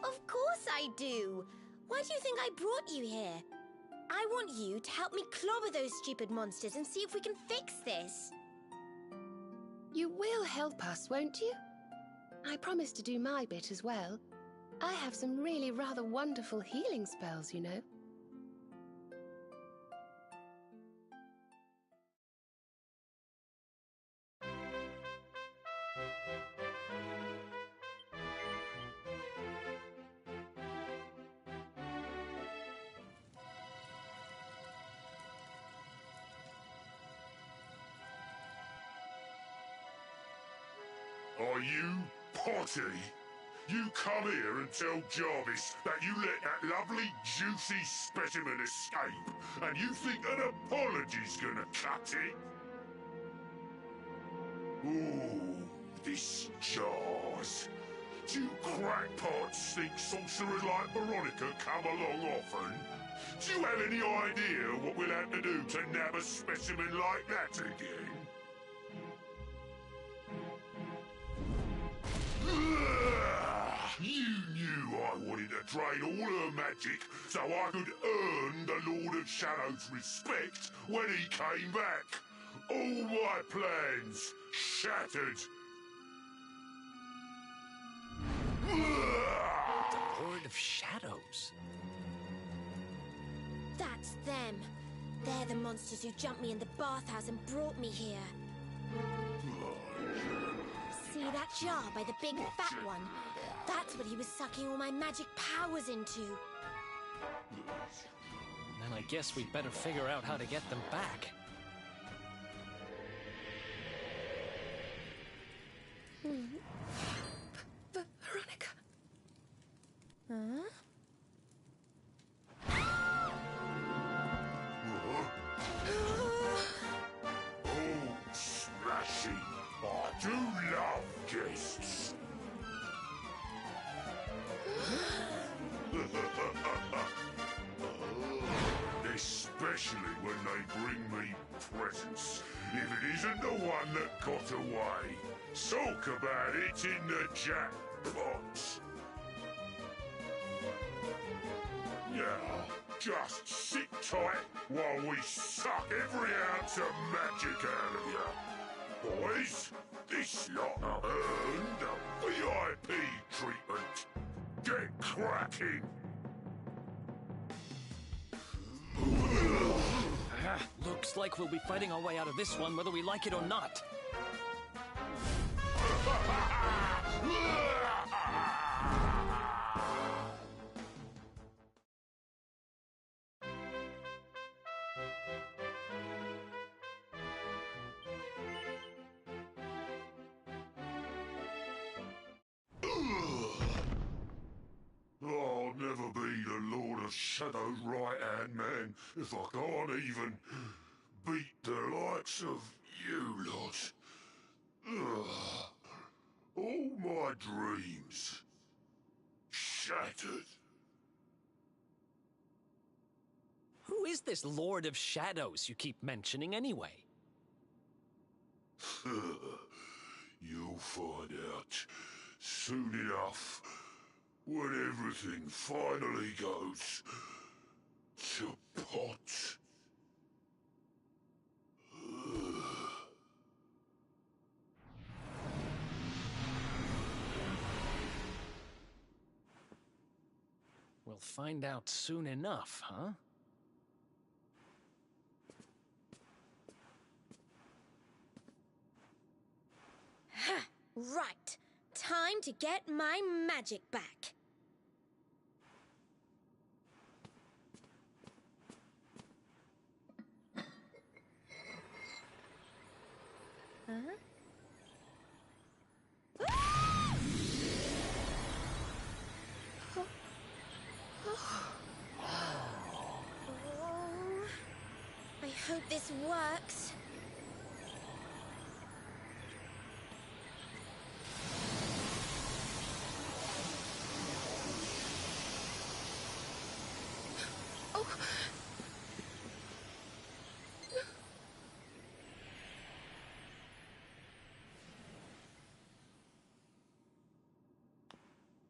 Of course I do. Why do you think I brought you here? I want you to help me clobber those stupid monsters and see if we can fix this. You will help us, won't you? I promise to do my bit as well. I have some really rather wonderful healing spells, you know. Are you Potty? You come here and tell Jarvis that you let that lovely, juicy specimen escape, and you think an apology's gonna cut it? Ooh, this jars. Do you crackpots think sorcerers like Veronica come along often? Do you have any idea what we'll have to do to nab a specimen like that again? You knew I wanted to drain all her magic so I could earn the Lord of Shadow's respect when he came back. All my plans shattered. The Lord of Shadows? That's them. They're the monsters who jumped me in the bathhouse and brought me here. See that jar by the big fat one? That's what he was sucking all my magic powers into. Then I guess we'd better figure out how to get them back. Veronica. Huh? Oh, smashing! I do love guests. Especially when they bring me presents. If it isn't the one that got away. Talk about it in the jackpot. Now, just sit tight while we suck every ounce of magic out of you. Boys, this lot are earned a VIP treatment. Get cracking! Looks like we'll be fighting our way out of this one whether we like it or not. I'll never be the Lord of Shadow's right-hand man if I can't even beat the likes of you lot. Ugh. All my dreams shattered. Who is this Lord of Shadows you keep mentioning anyway? You'll find out soon enough when everything finally goes to pot. We'll find out soon enough, huh? Ha! Right. Time to get my magic back. Huh? I hope this works.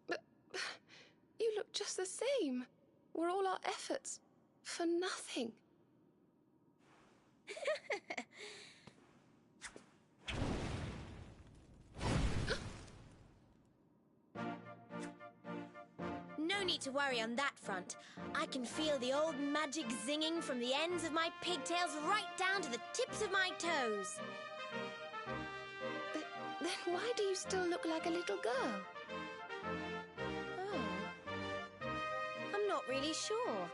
But you look just the same. Were all our efforts for nothing? No need to worry on that front. I can feel the old magic zinging from the ends of my pigtails right down to the tips of my toes. Then why do you still look like a little girl? Oh. I'm not really sure.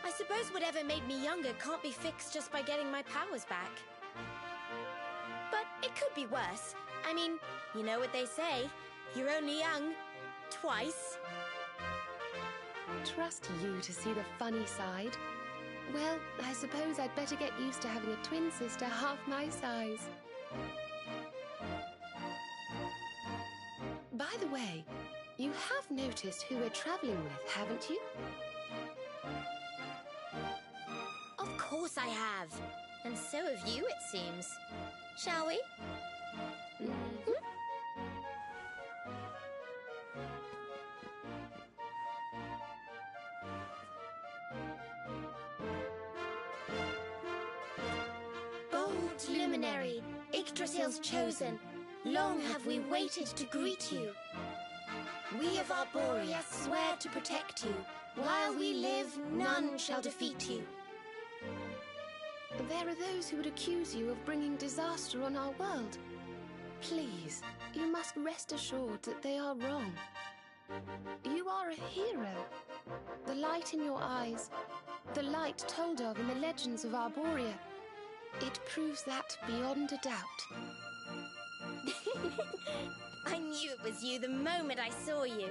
I suppose whatever made me younger can't be fixed just by getting my powers back. But it could be worse. I mean, you know what they say. You're only young twice. Trust you to see the funny side. Well, I suppose I'd better get used to having a twin sister half my size. By the way, you have noticed who we're traveling with, haven't you? Of course I have. And so have you, it seems. Shall we? Mm-hmm. Bold luminary, Yggdrasil's chosen, long have we waited to greet you. We of Arborea swear to protect you. While we live, none shall defeat you. There are those who would accuse you of bringing disaster on our world. Please, you must rest assured that they are wrong. You are a hero. The light in your eyes, the light told of in the legends of Arborea, it proves that beyond a doubt. I knew it was you the moment I saw you.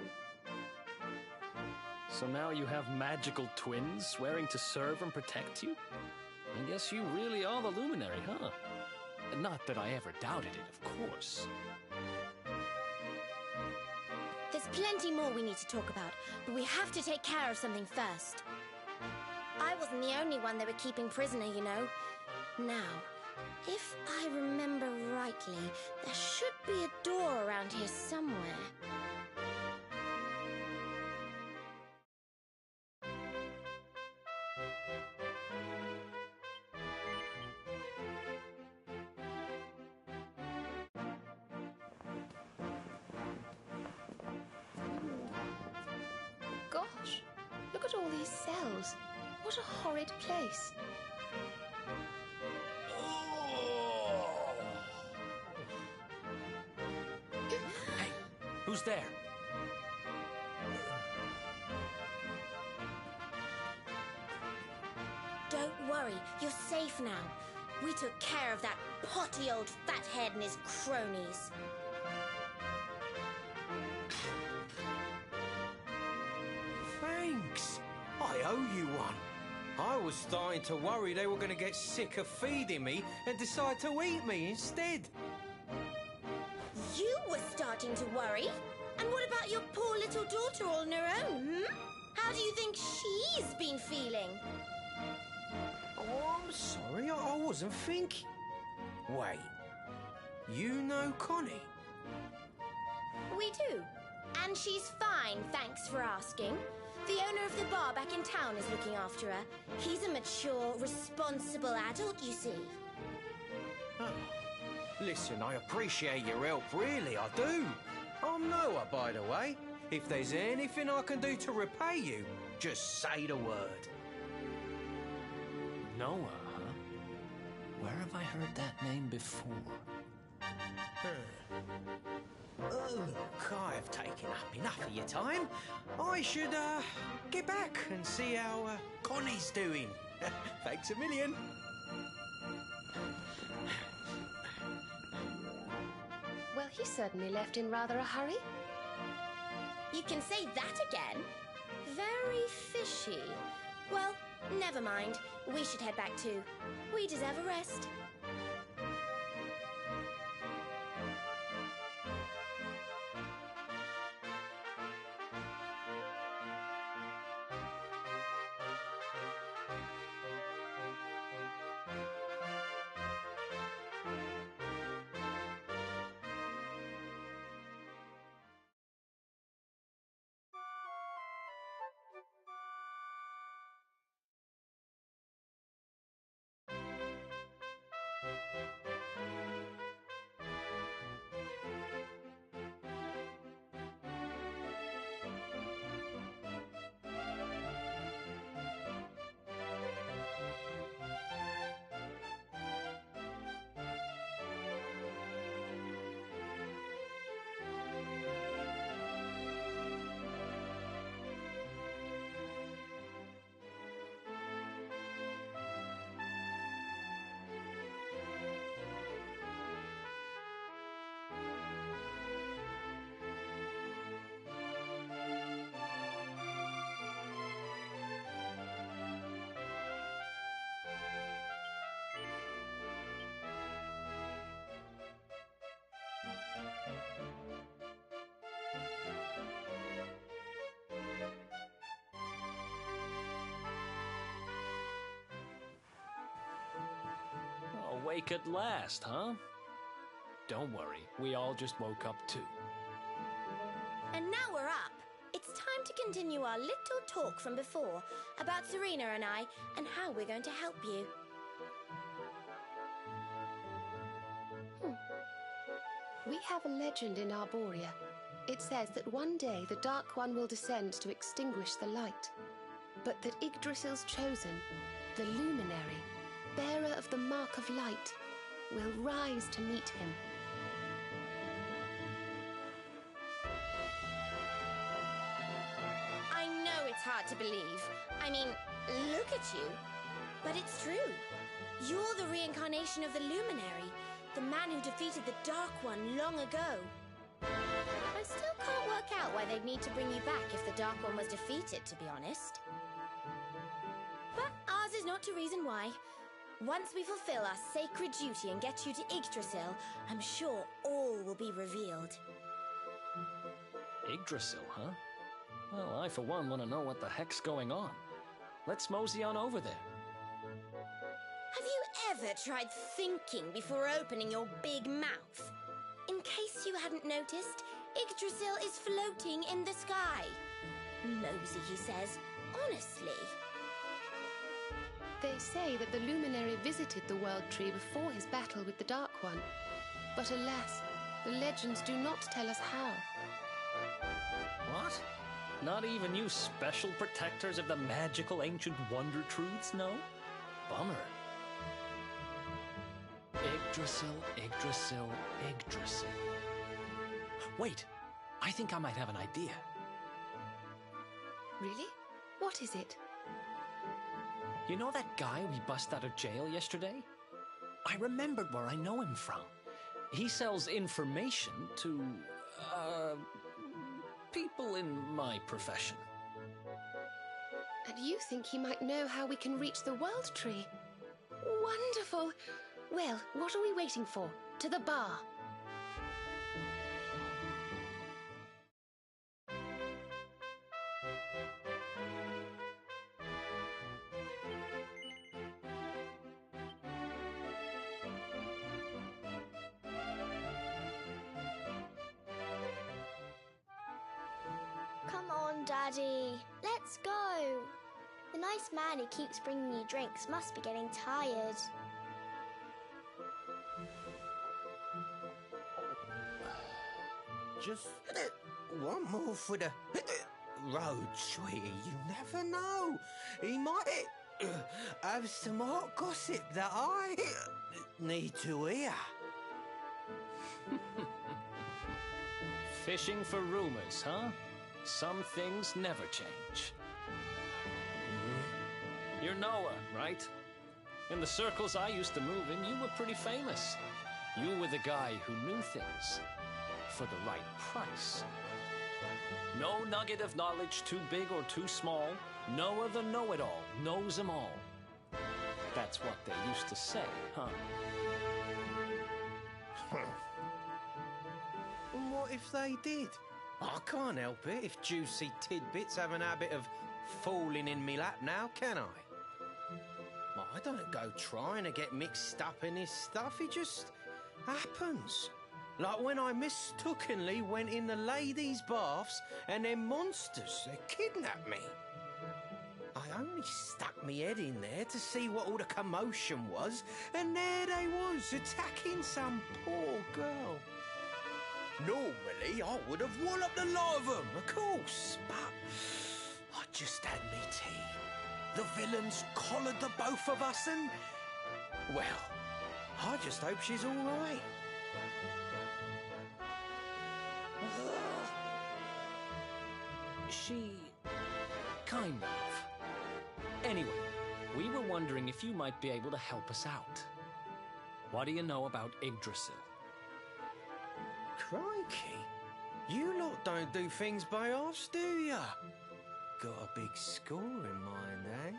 So now you have magical twins swearing to serve and protect you? I guess you really are the luminary, huh? Not that I ever doubted it, of course. There's plenty more we need to talk about, but we have to take care of something first. I wasn't the only one they were keeping prisoner, you know. Now, if I remember rightly, there should be a door around here somewhere. Gosh, look at all these cells. What a horrid place. Hey, who's there? Don't worry, you're safe now. We took care of that potty old fathead and his cronies. Thanks. I owe you one. I was starting to worry they were going to get sick of feeding me and decide to eat me instead. You were starting to worry? And what about your poor little daughter all on her own, hmm? How do you think she's been feeling? Oh, I'm sorry, I wasn't thinking. Wait, you know Connie? We do. And she's fine, thanks for asking. The owner of the bar back in town is looking after her. He's a mature, responsible adult, you see. Oh. Listen, I appreciate your help, really, I do. I'm Noah, by the way. If there's anything I can do to repay you, just say the word. Noah, huh? Where have I heard that name before? Oh, look, I've taken up enough of your time. I should, get back and see how, Connie's doing. Thanks a million. Well, he certainly left in rather a hurry. You can say that again. Very fishy. Well, never mind. We should head back too. We deserve a rest. Awake at last, huh? Don't worry, we all just woke up too. And now we're up. It's time to continue our little talk from before about Serena and I and how we're going to help you. We have a legend in Arborea. It says that one day the Dark One will descend to extinguish the light, but that Yggdrasil's chosen, the Luminary, bearer of the Mark of Light, will rise to meet him. I know it's hard to believe. I mean, look at you. But it's true. You're the reincarnation of the Luminary, the man who defeated the Dark One long ago. I still can't work out why they'd need to bring you back if the Dark One was defeated, to be honest. But ours is not to reason why. Once we fulfill our sacred duty and get you to Yggdrasil, I'm sure all will be revealed. Yggdrasil, huh? Well, I for one want to know what the heck's going on. Let's mosey on over there. Have you ever tried thinking before opening your big mouth? In case you hadn't noticed, Yggdrasil is floating in the sky. Nosy, he says. Honestly. They say that the Luminary visited the World Tree before his battle with the Dark One. But alas, the legends do not tell us how. What? Not even you special protectors of the magical ancient wonder truths, no? Bummer. Yggdrasil, Yggdrasil, Yggdrasil. Wait, I think I might have an idea. Really? What is it? You know that guy we bust out of jail yesterday? I remembered where I know him from. He sells information to, people in my profession. And you think he might know how we can reach the World Tree? Wonderful! Well, what are we waiting for? To the bar! Come on, Daddy. Let's go. The nice man who keeps bringing you drinks must be getting tired. Just one more for the road, sweetie. You never know. He might have some hot gossip that I need to hear. Fishing for rumors, huh? Some things never change. You're Noah, right? In the circles I used to move in, you were pretty famous. You were the guy who knew things for the right price. No nugget of knowledge too big or too small. Noah the know-it-all knows them all. That's what they used to say, huh? And what if they did? I can't help it if juicy tidbits have an habit of falling in me lap now, can I? Well, I don't go trying to get mixed up in this stuff, it just happens. Like when I mistakenly went in the ladies' baths and them monsters, they kidnapped me. I only stuck me head in there to see what all the commotion was, and there they was, attacking some poor girl. Normally, I would have walloped the lot of them, of course, but I just had me tea. The villains collared the both of us and... well, I just hope she's all right. She... kind of. Anyway, we were wondering if you might be able to help us out. What do you know about Yggdrasil? Crikey, you lot don't do things by halves, do ya? Got a big score in mind, eh?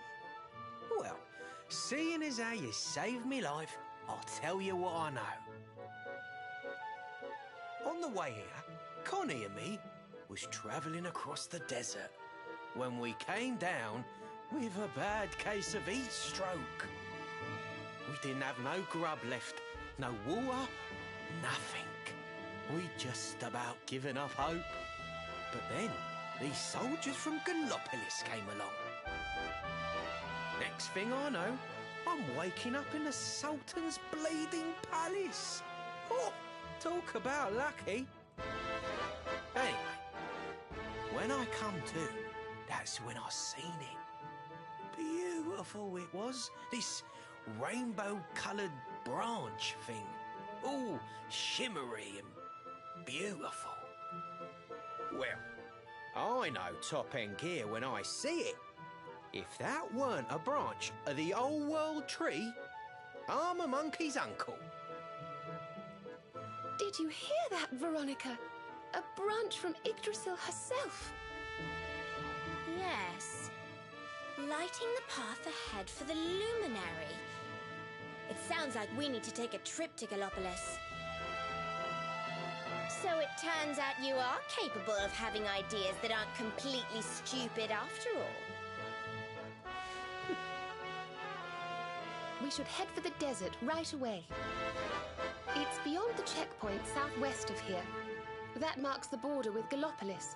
Well, seeing as how you saved me life, I'll tell you what I know. On the way here, Connie and me was travelling across the desert when we came down with a bad case of heat stroke. We didn't have no grub left, no water, nothing. We'd just about given up hope. But then, these soldiers from Gallopolis came along. Next thing I know, I'm waking up in the Sultan's bleeding palace. Oh, talk about lucky. Anyway, when I come to, that's when I seen it. Beautiful it was, this rainbow-coloured branch thing. All shimmery and beautiful. Well, I know top-end gear when I see it. If that weren't a branch of the old world tree, I'm a monkey's uncle. Did you hear that, Veronica? A branch from Yggdrasil herself. Yes. Lighting the path ahead for the luminary. It sounds like we need to take a trip to Gallopolis. So it turns out you are capable of having ideas that aren't completely stupid after all. We should head for the desert right away. It's beyond the checkpoint southwest of here. That marks the border with Gallopolis.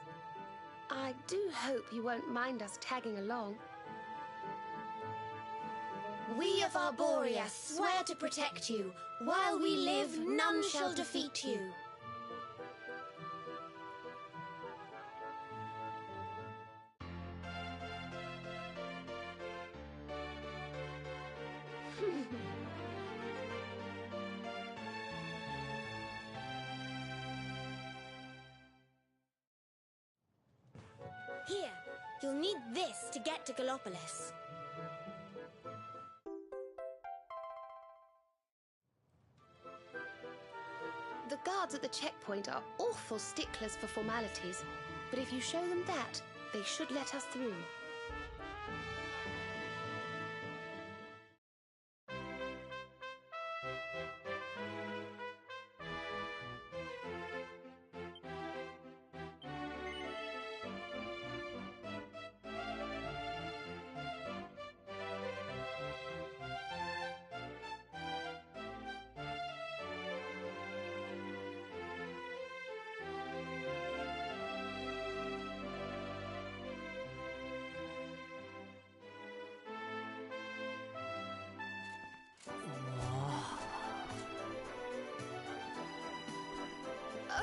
I do hope you won't mind us tagging along. We of Arborea swear to protect you. While we live, none shall defeat you. Here, you'll need this to get to Gallopolis. The guards at the checkpoint are awful sticklers for formalities, but if you show them that, they should let us through.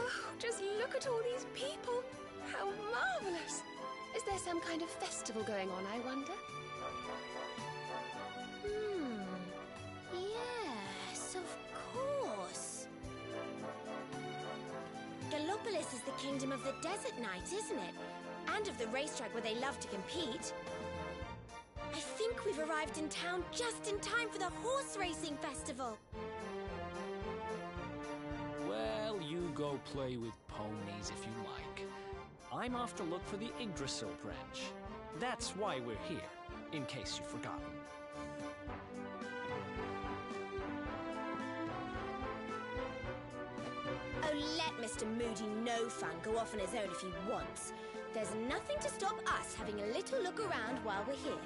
Oh, just look at all these people. How marvelous. Is there some kind of festival going on, I wonder? Yes, of course. Gallopolis is the kingdom of the Desert Knight, isn't it? And of the racetrack where they love to compete. I think we've arrived in town just in time for the horse racing festival. Well, you go play with ponies if you like. I'm off to look for the Yggdrasil branch. That's why we're here, in case you've forgotten. Oh, let Mr. Moody No Fun go off on his own if he wants. There's nothing to stop us having a little look around while we're here.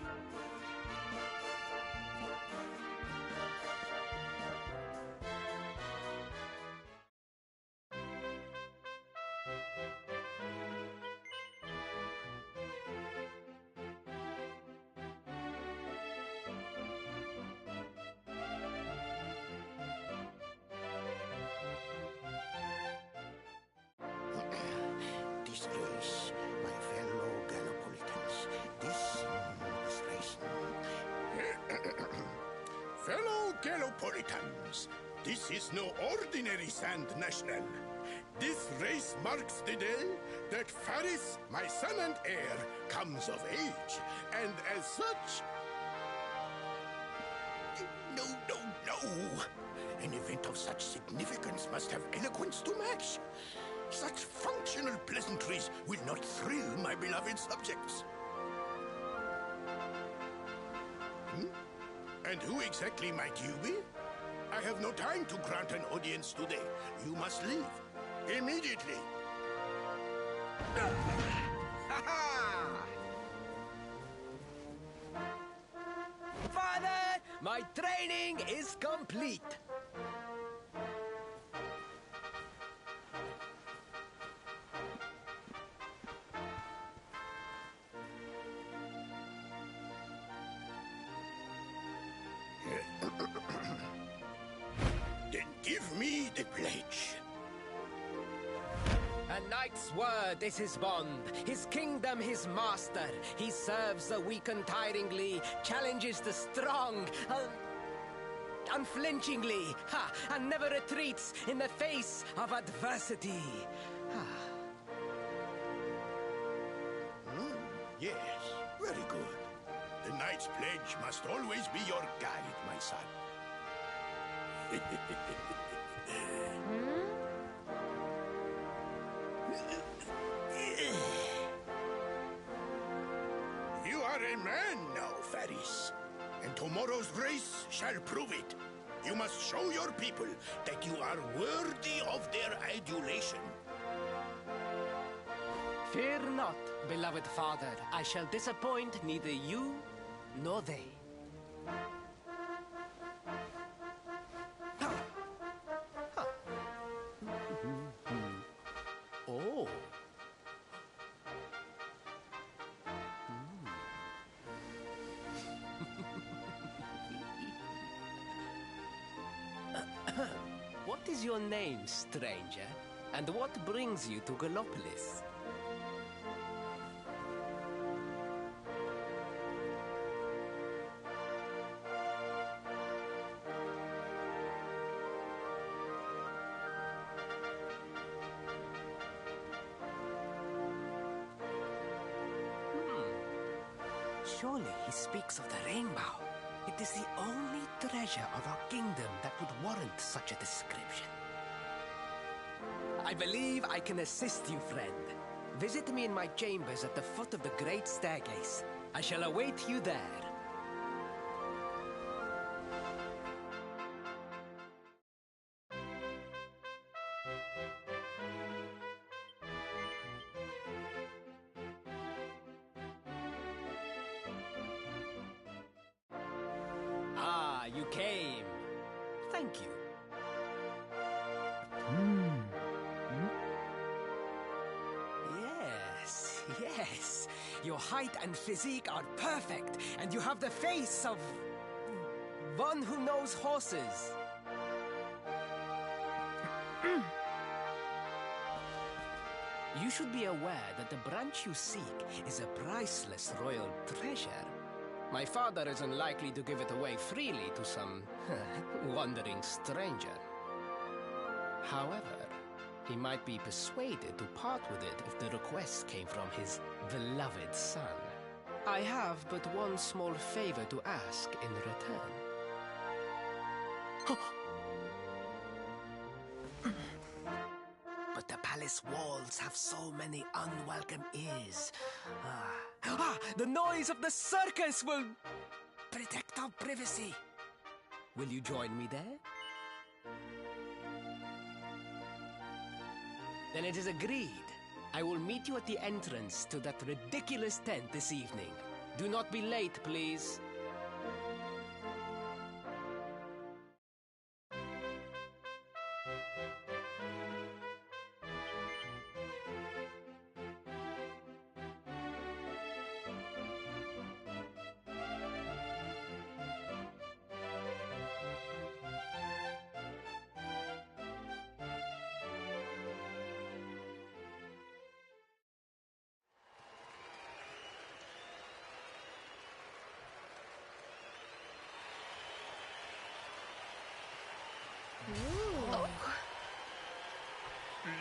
This race, my fellow Gallopolitans, this race. Fellow Gallopolitans, this is no ordinary Sand National. This race marks the day that Faris, my son and heir, comes of age, and as such... No. An event of such significance must have eloquence to match. Such functional pleasantries will not thrill my beloved subjects. And who exactly might you be? I have no time to grant an audience today. You must leave. Immediately. Father, my training is complete. Then give me the pledge. A knight's word is his bond, his kingdom his master. He serves the weak untiringly, challenges the strong, unflinchingly, and never retreats in the face of adversity. Yes, very good. The knight's pledge must always be your guide, my son. You are a man now, Faris. And tomorrow's race shall prove it. You must show your people that you are worthy of their adulation. Fear not, beloved father. I shall disappoint neither you nor they. Oh. What is your name, stranger? And what brings you to Gallopolis? Surely he speaks of the rainbow. It is the only treasure of our kingdom that would warrant such a description. I believe I can assist you, friend. Visit me in my chambers at the foot of the great staircase. I shall await you there. Ah, you came. Thank you. Yes. Your height and physique are perfect, and you have the face of one who knows horses. You should be aware that the branch you seek is a priceless royal treasure. My father is unlikely to give it away freely to some wandering stranger. However, he might be persuaded to part with it if the request came from his beloved son. I have but one small favor to ask in return. But the palace walls have so many unwelcome ears. The noise of the circus will protect our privacy. Will you join me there? Then it is agreed. I will meet you at the entrance to that ridiculous tent this evening. Do not be late, please.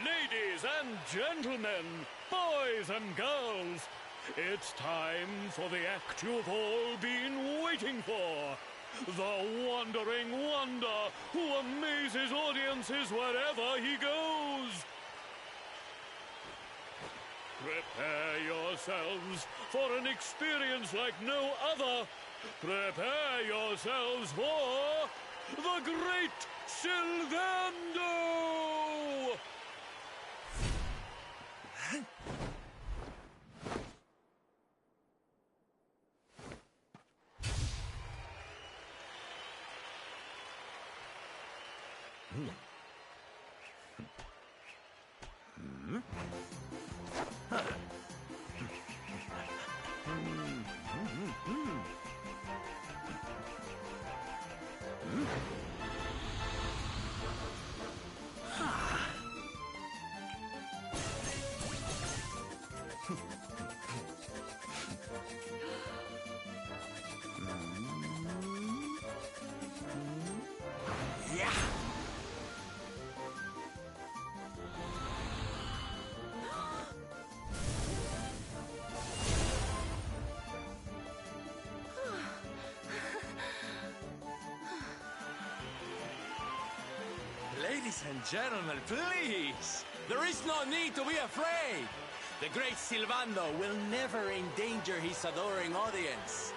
Ladies and gentlemen, boys and girls, it's time for the act you've all been waiting for. The Wandering Wonder, who amazes audiences wherever he goes. Prepare yourselves for an experience like no other. Prepare yourselves for the Great Sylvando! Ladies and gentlemen, please! There is no need to be afraid! The great Sylvando will never endanger his adoring audience.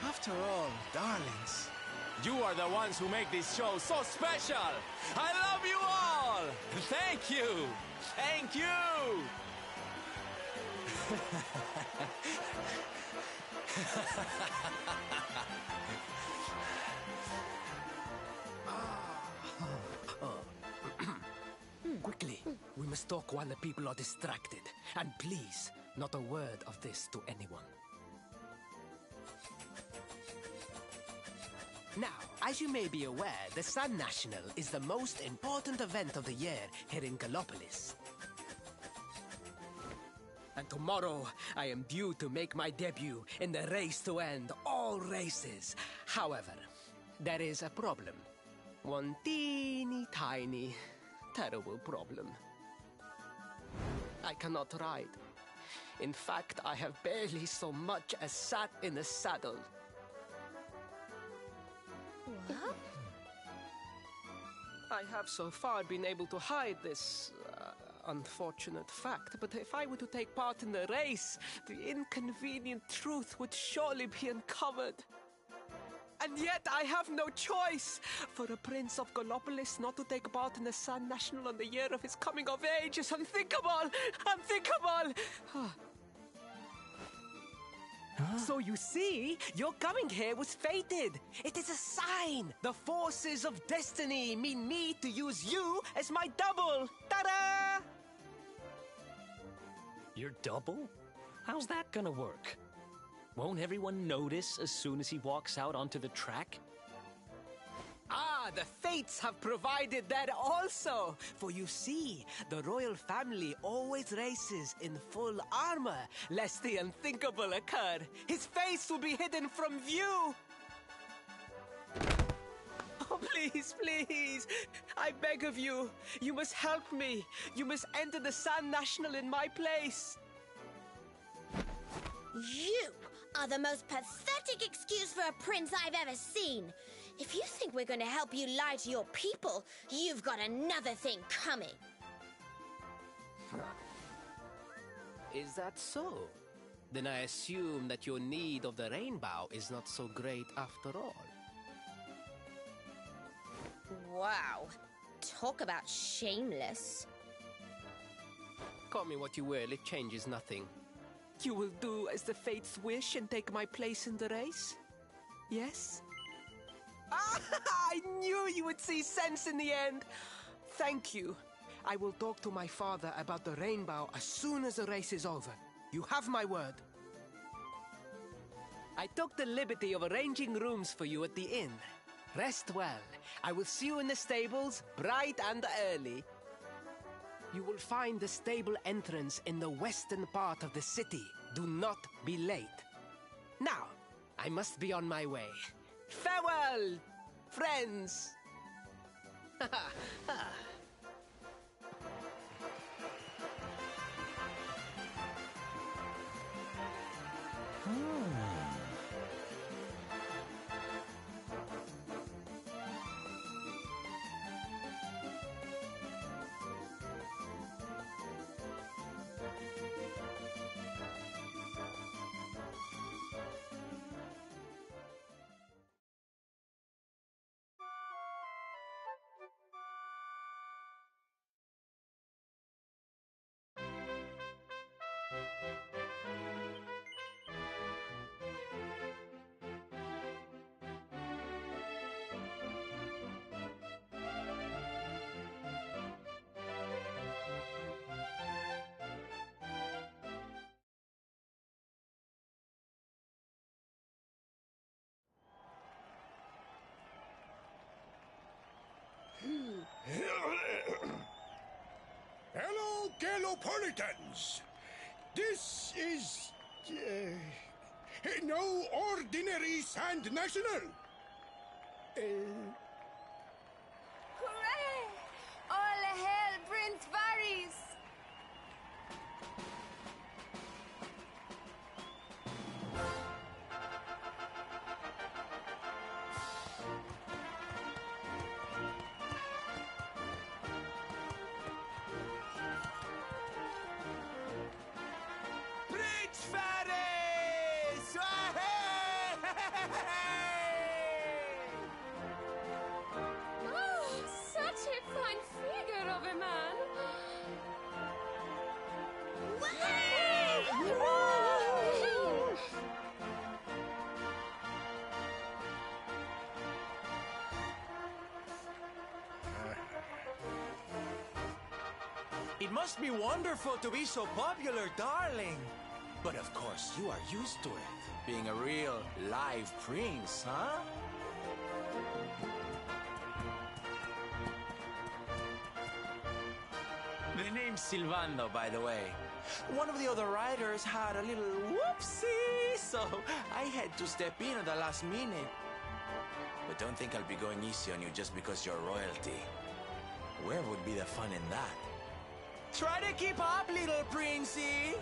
After all, darlings, you are the ones who make this show so special! I love you all! Thank you! Thank you! Quickly, we must talk while the people are distracted. And please, not a word of this to anyone. Now, as you may be aware, the Sun National is the most important event of the year here in Gallopolis. And tomorrow, I am due to make my debut in the race to end all races. However, there is a problem. One teeny tiny, terrible problem. I cannot ride. In fact, I have barely so much as sat in the saddle. What? I have so far been able to hide this unfortunate fact, but if I were to take part in the race, the inconvenient truth would surely be uncovered. And yet I have no choice. For a prince of Gallopolis not to take part in the Sun National on the year of his coming of age is unthinkable! Unthinkable! So you see, your coming here was fated. It is a sign. The forces of destiny mean me to use you as my double. Ta-da! Your double? How's that gonna work? Won't everyone notice as soon as he walks out onto the track? Ah, The fates have provided that also. For you see, the royal family always races in full armor, lest the unthinkable occur. His face will be hidden from view. Oh, please, please. I beg of you. You must help me. You must enter the Sand National in my place. You are the most pathetic excuse for a prince I've ever seen. If you think we're going to help you lie to your people, you've got another thing coming. Is that so? Then I assume that your need of the rainbow is not so great after all. Wow. Talk about shameless. Call me what you will, it changes nothing. You will do as the fates wish and take my place in the race? Yes? Ah, I knew you would see sense in the end. Thank you. I will talk to my father about the rainbow as soon as the race is over. You have my word. I took the liberty of arranging rooms for you at the inn. Rest well. I will see you in the stables, bright and early. You will find the stable entrance in the western part of the city. Do not be late. Now, I must be on my way. Farewell, friends! Hello, Galopolitans! This is... no ordinary Sand National! Hooray! All hail Prince Varys! Prince Varys! Oh, such a fine figure of a man! It must be wonderful to be so popular, darling. But of course, you are used to it. Being a real live prince, huh? The name's Silvando, by the way. One of the other riders had a little whoopsie, so I had to step in at the last minute. But don't think I'll be going easy on you just because you're royalty. Where would be the fun in that? Try to keep up, little princey!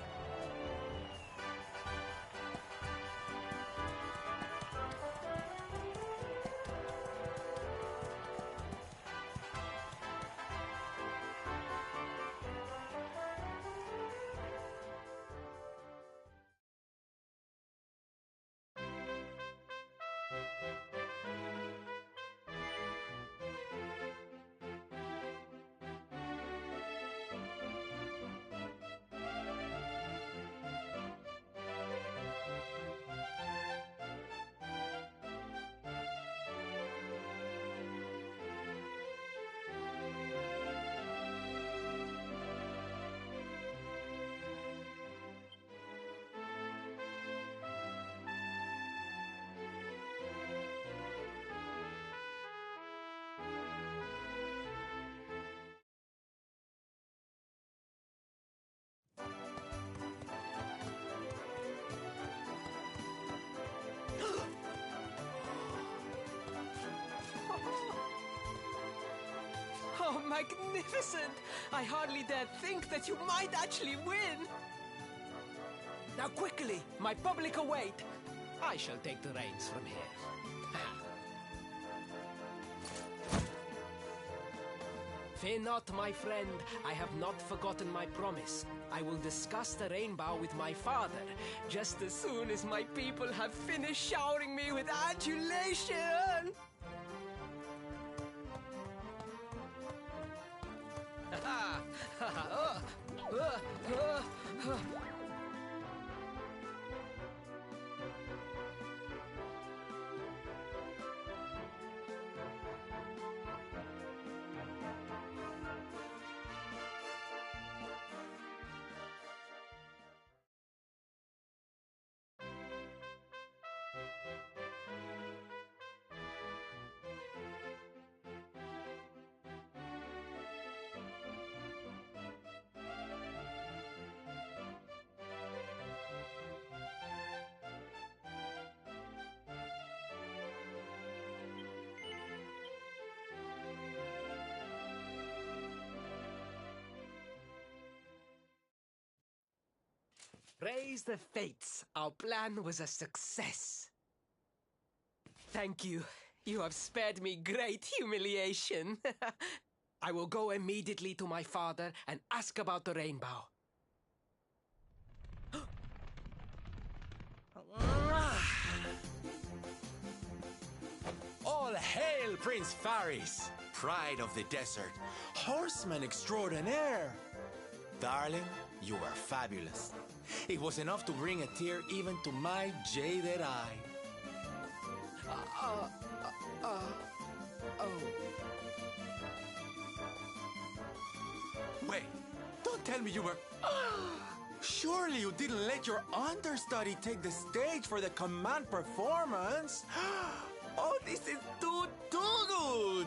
magnificent! I hardly dare think that you might actually win! Now quickly, my public await! I shall take the reins from here. Fear not, my friend. I have not forgotten my promise. I will discuss the rainbow with my father, just as soon as my people have finished showering me with adulation! Praise the fates. Our plan was a success. Thank you. You have spared me great humiliation. I will go immediately to my father and ask about the rainbow. All hail Prince Faris, pride of the desert, horseman extraordinaire. Darling, you were fabulous. It was enough to bring a tear even to my jaded eye. Wait, don't tell me you were... Surely you didn't let your understudy take the stage for the command performance? Oh, this is too good!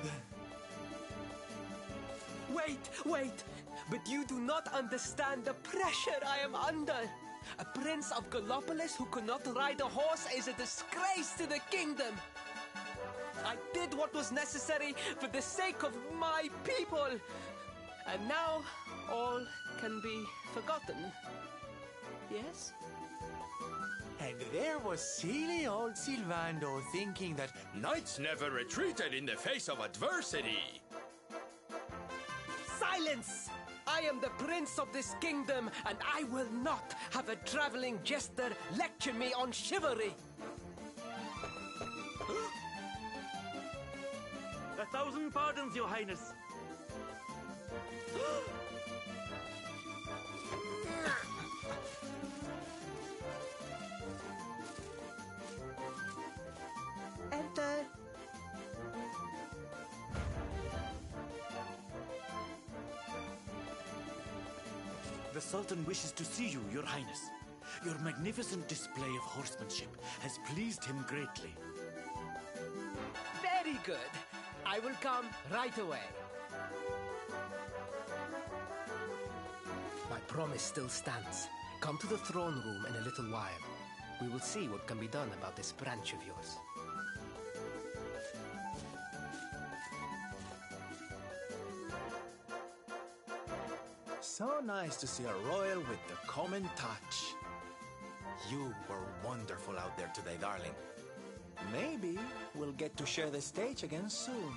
Wait! But you do not understand the pressure I am under. A prince of Gallopolis who could not ride a horse is a disgrace to the kingdom. I did what was necessary for the sake of my people. And now, all can be forgotten. Yes? And there was silly old Sylvando thinking that knights never retreated in the face of adversity. Silence! I am the prince of this kingdom, and I will not have a traveling jester lecture me on chivalry. 1,000 pardons, Your Highness. Enter. The Sultan wishes to see you, Your Highness. Your magnificent display of horsemanship has pleased him greatly. Very good. I will come right away. My promise still stands. Come to the throne room in a little while. We will see what can be done about this branch of yours. So nice to see a royal with the common touch. You were wonderful out there today, darling. Maybe we'll get to share the stage again soon.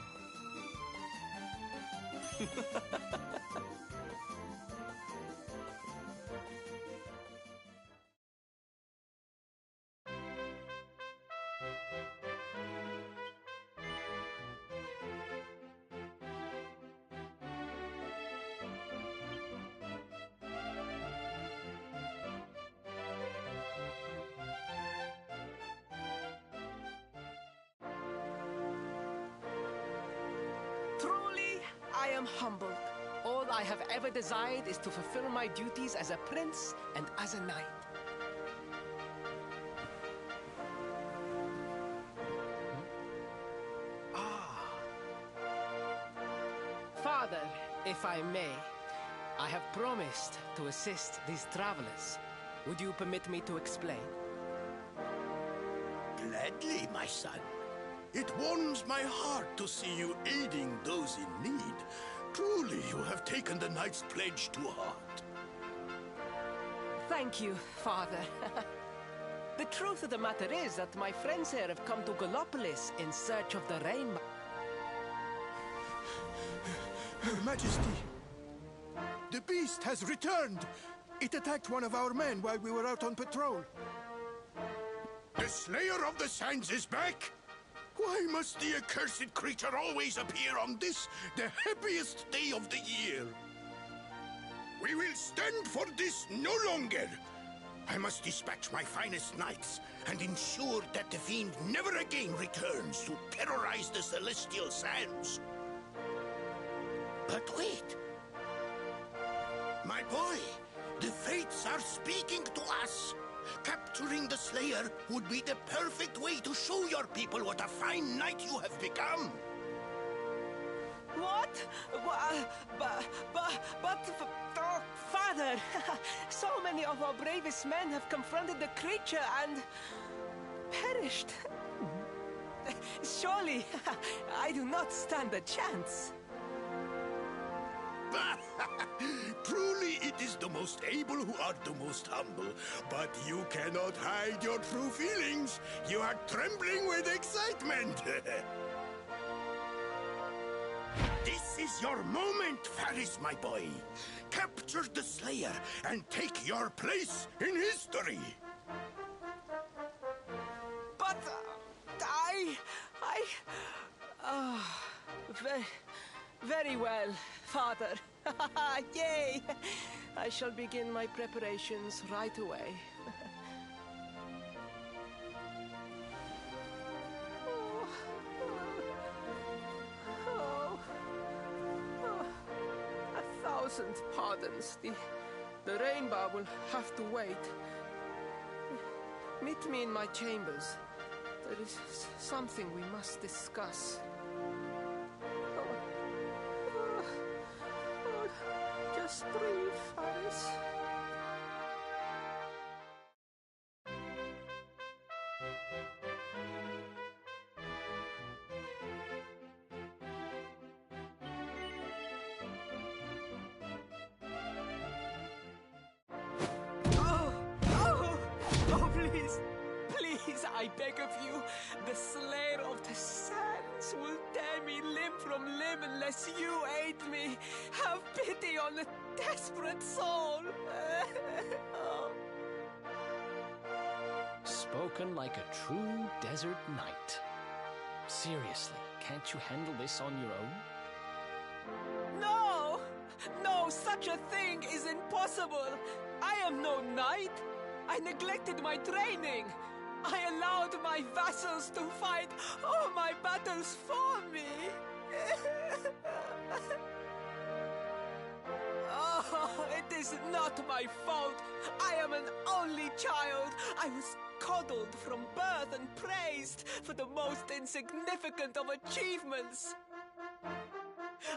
I am humbled. All I have ever desired is to fulfill my duties as a prince and as a knight. Father, if I may, I have promised to assist these travelers. Would you permit me to explain? Gladly, my son. It warms my heart to see you aiding those in need. Truly, You have taken the knight's pledge to heart. Thank you, Father. The truth of the matter is that my friends here have come to Gallopolis in search of the rainbow. Your Majesty, the beast has returned. It attacked one of our men while we were out on patrol. The Slayer of the Sands is back? Why must the accursed creature always appear on this, the happiest day of the year? We will stand for this no longer. I must dispatch my finest knights and ensure that the fiend never again returns to terrorize the Celestial Sands. But wait. My boy, the fates are speaking to us. Capturing the Slayer would be the perfect way to show your people what a fine knight you have become. What? Oh, Father, so many of our bravest men have confronted the creature and perished. Surely, I do not stand a chance. Truly, it is the most able who are the most humble. But you cannot hide your true feelings. You are trembling with excitement. This is your moment, Faris, my boy. Capture the Slayer and take your place in history. But very well, Father. Yay! I shall begin my preparations right away. A thousand pardons. The rainbow will have to wait. Meet me in my chambers. There is something we must discuss. Just breathe, Faris. Oh, please. Please, I beg of you. The Slayer of the Sands will tear me limb from limb unless you aid me. Have pity on a desperate soul. Spoken like a true desert knight. Seriously, can't you handle this on your own? No! No, such a thing is impossible. I am no knight. I neglected my training. I allowed my vassals to fight all my battles for me. Oh, it is not my fault. I am an only child. I was coddled from birth and praised for the most insignificant of achievements.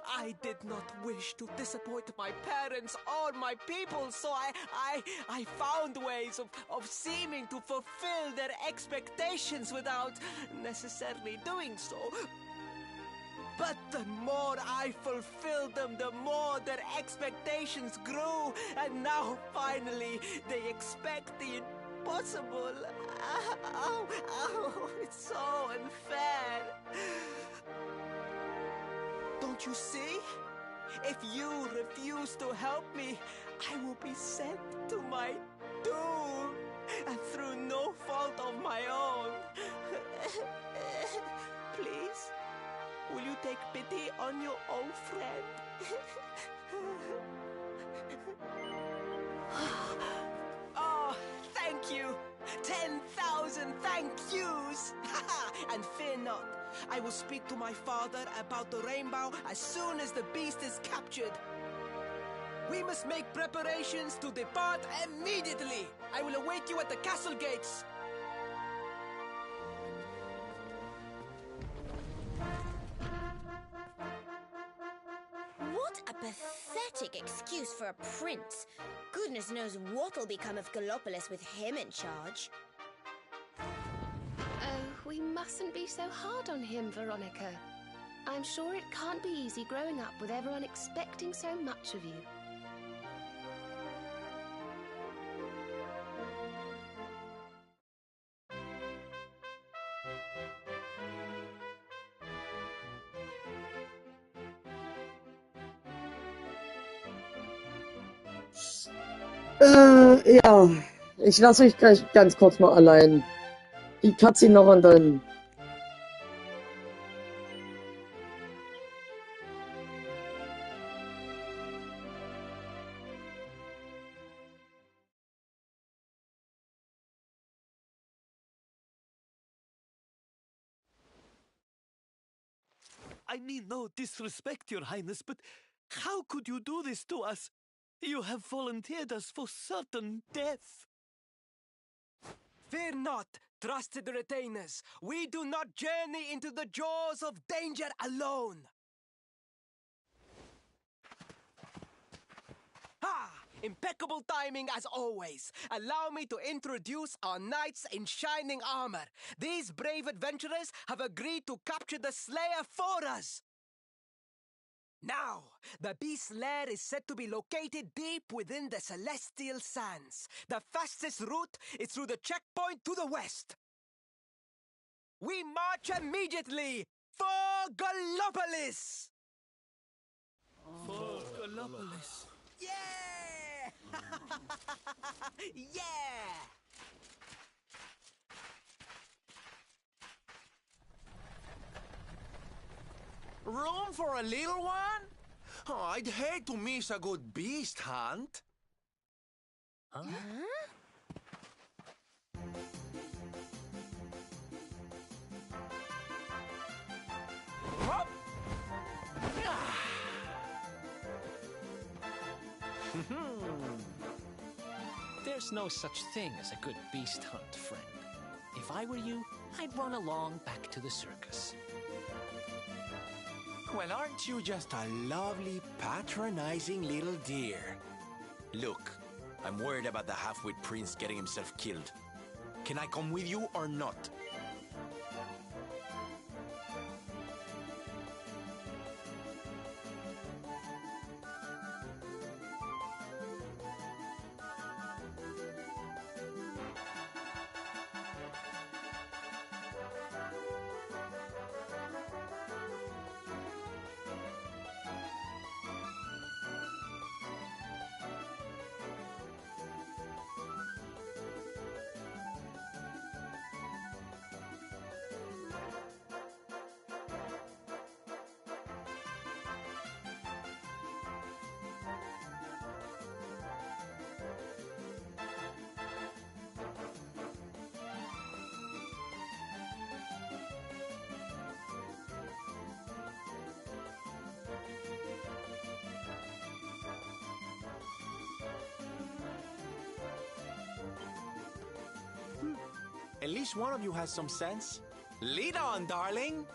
I did not wish to disappoint my parents or my people, so I found ways of seeming to fulfill their expectations without necessarily doing so. But the more I fulfilled them, the more their expectations grew, and now finally they expect the impossible. Oh, it's so unfair. Don't you see? If you refuse to help me, I will be sent to my doom, and through no fault of my own. Please, will you take pity on your old friend? Oh, thank you. 10,000 thank yous. And fear not. I will speak to my father about the rainbow as soon as the beast is captured. We must make preparations to depart immediately. I will await you at the castle gates. What a pathetic excuse for a prince. Goodness knows what'll become of Gallopolis with him in charge. Oh, we mustn't be so hard on him, Veronica. I'm sure it can't be easy growing up with everyone expecting so much of you. Ja, ich lasse euch gleich ganz kurz mal allein. Die Cutscene noch und dann... I mean no disrespect, Your Highness, but how could you do this to us? You have volunteered us for certain death. Fear not, trusted retainers. We do not journey into the jaws of danger alone. Ah! Impeccable timing as always. Allow me to introduce our knights in shining armor. These brave adventurers have agreed to capture the Slayer for us. Now, the beast's lair is said to be located deep within the Celestial Sands. The fastest route is through the checkpoint to the west. We march immediately for Gallopolis! For Gallopolis. Yeah! Yeah! Room for a little one? Oh, I'd hate to miss a good beast hunt. Huh? Hop! There's no such thing as a good beast hunt, friend. If I were you, I'd run along back to the circus. Well, aren't you just a lovely, patronizing little dear? Look, I'm worried about the half-wit prince getting himself killed. Can I come with you or not? At least one of you has some sense. Lead on, darling!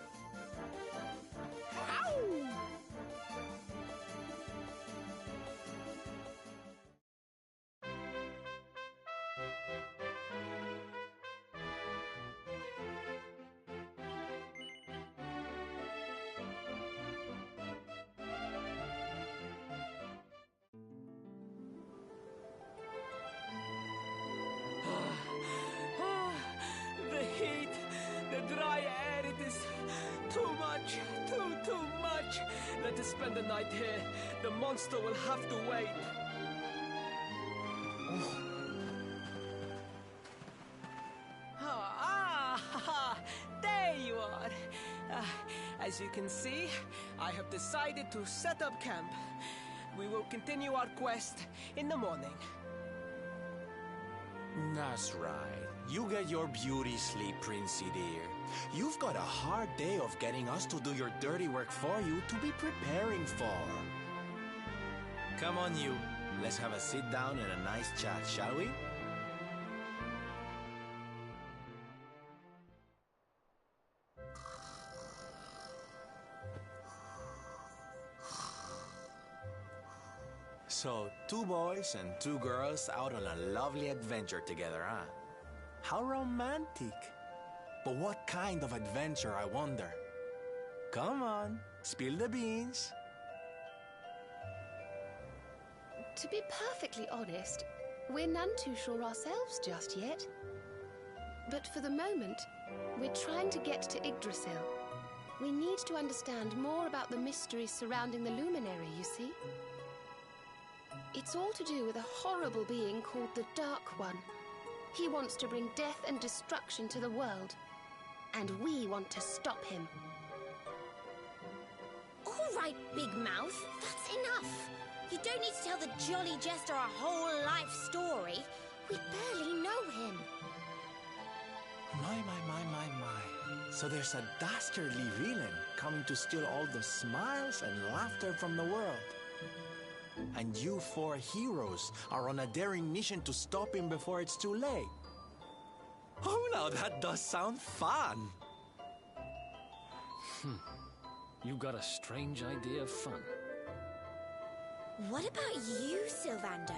The heat, the dry air, it is too much, too much. Let us spend the night here. The monster will have to wait. There you are. As you can see, I have decided to set up camp. We will continue our quest in the morning. That's right. You get your beauty sleep, Princey dear. You've got a hard day of getting us to do your dirty work for you to be preparing for. Come on, you. Let's have a sit down and a nice chat, shall we? So, 2 boys and 2 girls out on a lovely adventure together, huh? How romantic. But what kind of adventure, I wonder? Come on, spill the beans. To be perfectly honest, we're none too sure ourselves just yet. But for the moment, we're trying to get to Yggdrasil. We need to understand more about the mysteries surrounding the Luminary, you see. It's all to do with a horrible being called the Dark One. He wants to bring death and destruction to the world. And we want to stop him. All right, Big Mouth, that's enough. You don't need to tell the Jolly Jester our whole life story. We barely know him. My. So there's a dastardly villain coming to steal all the smiles and laughter from the world. And you four heroes are on a daring mission to stop him before it's too late. Oh, now that does sound fun. You got a strange idea of fun. What about you, Sylvando?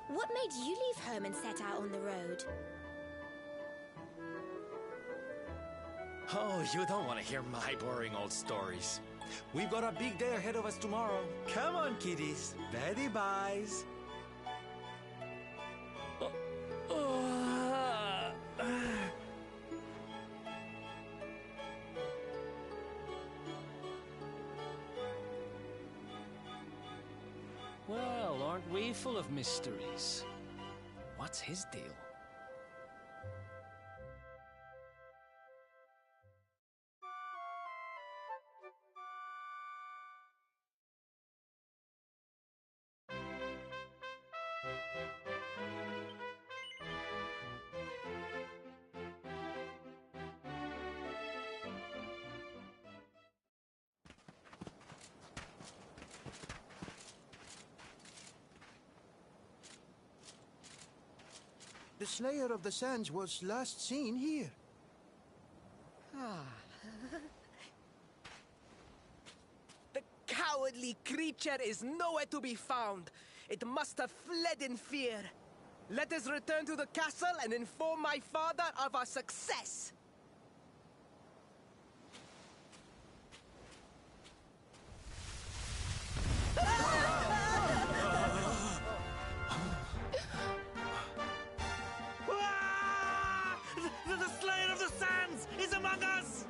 What made you leave home and set out on the road? Oh, you don't want to hear my boring old stories. We've got a big day ahead of us tomorrow. Come on, kiddies. Betty buys. Well, aren't we full of mysteries? What's his deal? The Slayer of the Sands was last seen here. The cowardly creature is nowhere to be found. It must have fled in fear. Let us return to the castle and inform my father of our success. The Slayer of the Sands is among us!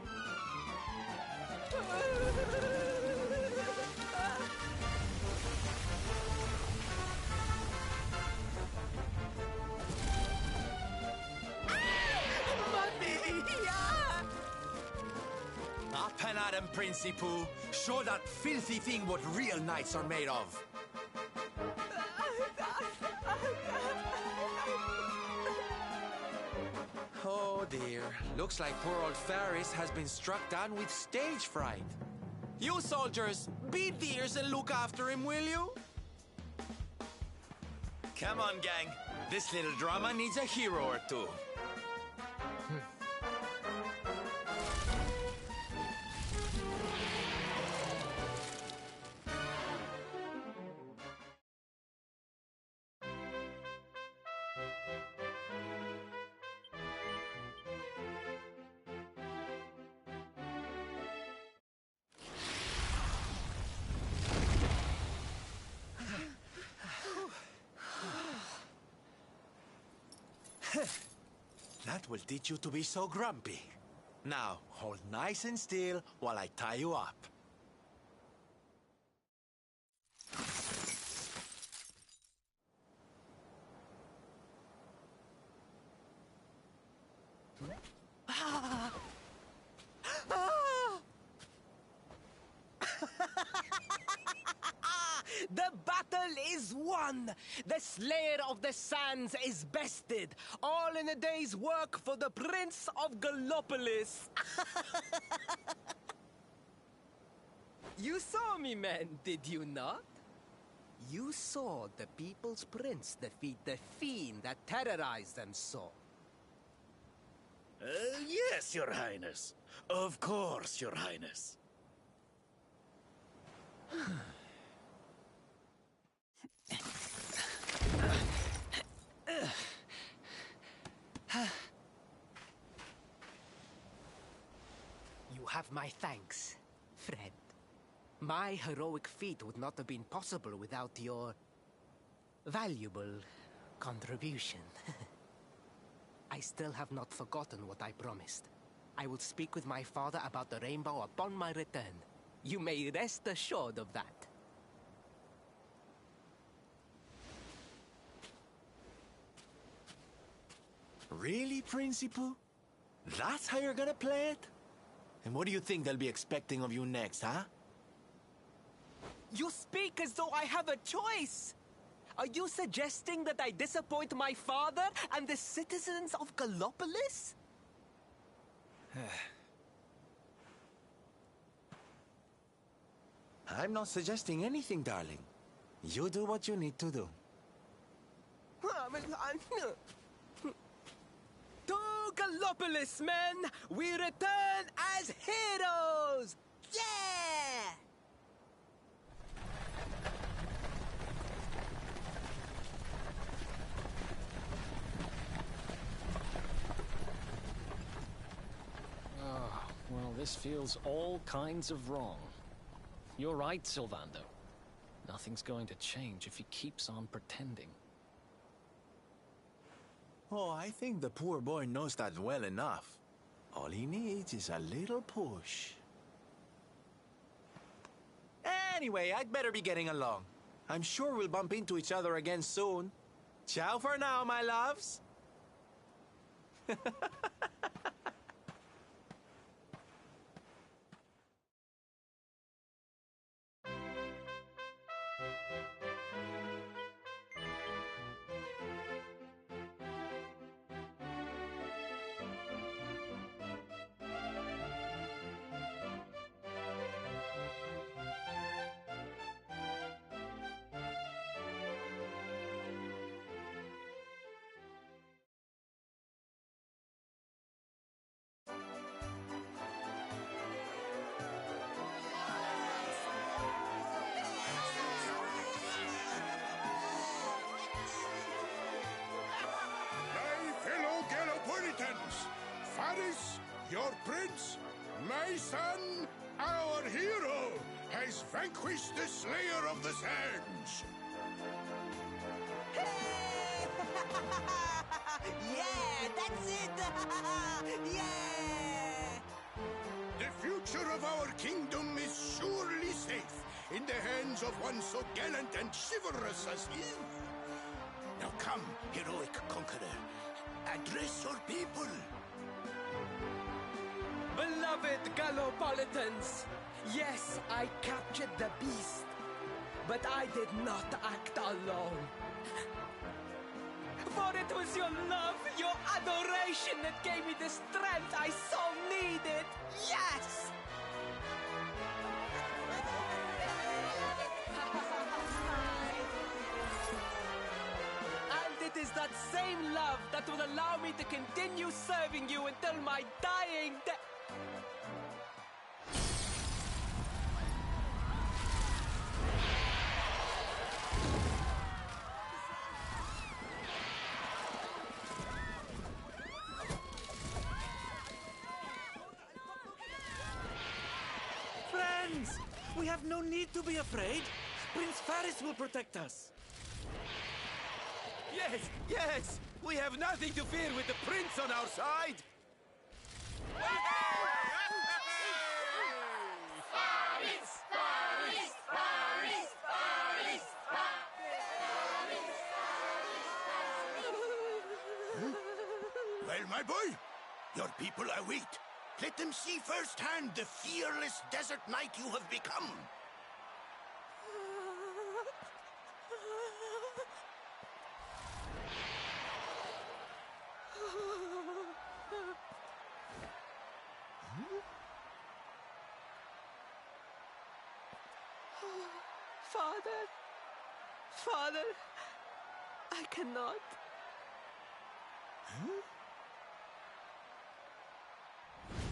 Up and at him, Princey Pooh. Show that filthy thing what real knights are made of. Oh dear. Looks like poor old Faris has been struck down with stage fright. You soldiers, beat the ears and look after him, will you? Come on, gang. This little drama needs a hero or two. That will teach you to be so grumpy. Now, hold nice and still while I tie you up. The battle is won! The Slayer of the Sands is bested! All in a day's work for the Prince of Gallopolis! You saw me, men, did you not? You saw the People's Prince defeat the fiend that terrorized them so. Yes, Your Highness. Of course, Your Highness. You have my thanks. friend. My heroic feat would not have been possible without your valuable contribution. I still have not forgotten what I promised. I will speak with my father about the rainbow upon my return. You may rest assured of that. Really, Principal? That's how you're gonna play it? And what do you think they'll be expecting of you next, huh? You speak as though I have a choice! Are you suggesting that I disappoint my father and the citizens of Gallopolis? I'm not suggesting anything, darling. You do what you need to do. To Gallopolis, men! We return as heroes! Yeah! Oh, well, this feels all kinds of wrong. You're right, Sylvando. Nothing's going to change if he keeps on pretending. Oh, I think the poor boy knows that well enough. All he needs is a little push. Anyway, I'd better be getting along. I'm sure we'll bump into each other again soon. Ciao for now, my loves. Faris, your prince, my son, our hero, has vanquished the Slayer of the Sands. Yeah, that's it! Yeah! The future of our kingdom is surely safe in the hands of one so gallant and chivalrous as he. Now come, heroic conqueror, address your people. Beloved Gallopolitans, yes, I captured the beast, but I did not act alone. For it was your love, your adoration that gave me the strength I so needed. Yes! And it is that same love that will allow me to continue serving you until my dying day. Friends! We have no need to be afraid. Prince Faris will protect us. Yes, yes! We have nothing to fear with the prince on our side! Well, my boy, your people await. Let them see firsthand the fearless desert knight you have become. Father, Father, I cannot.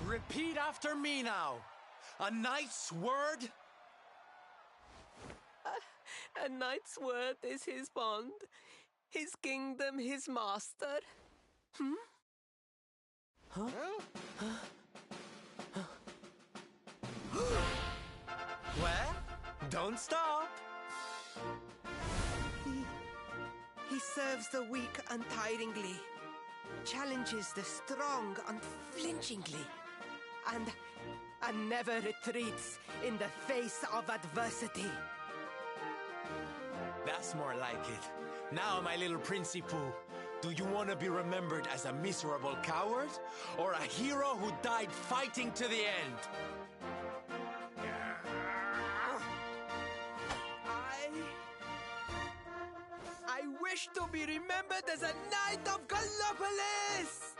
Repeat after me now. A knight's word? A knight's word is his bond, his kingdom, his master. Hmm? Huh? Well, don't stop. He serves the weak untiringly, challenges the strong unflinchingly, and never retreats in the face of adversity. That's more like it. Now, my little Principal, do you want to be remembered as a miserable coward or a hero who died fighting to the end? I wish to be remembered as a knight of Gallopolis!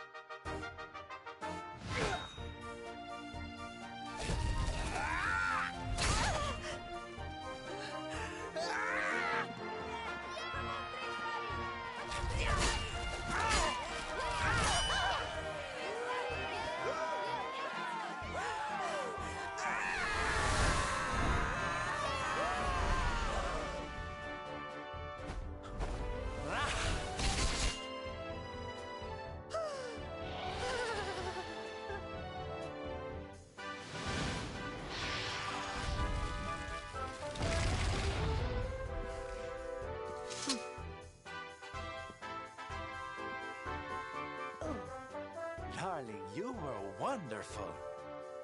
Darling, you were wonderful.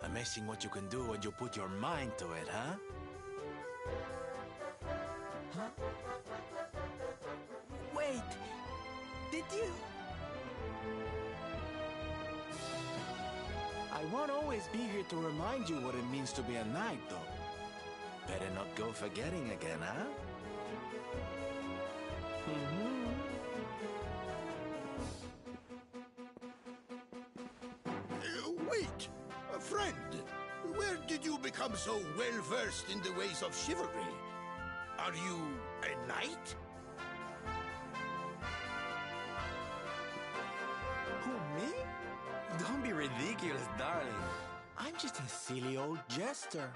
Amazing what you can do when you put your mind to it, huh? Wait, did you? I won't always be here to remind you what it means to be a knight, though. Better not go forgetting again, huh? Wait! A friend! Where did you become so well-versed in the ways of chivalry? Are you a knight? Who, me? Don't be ridiculous, darling. I'm just a silly old jester.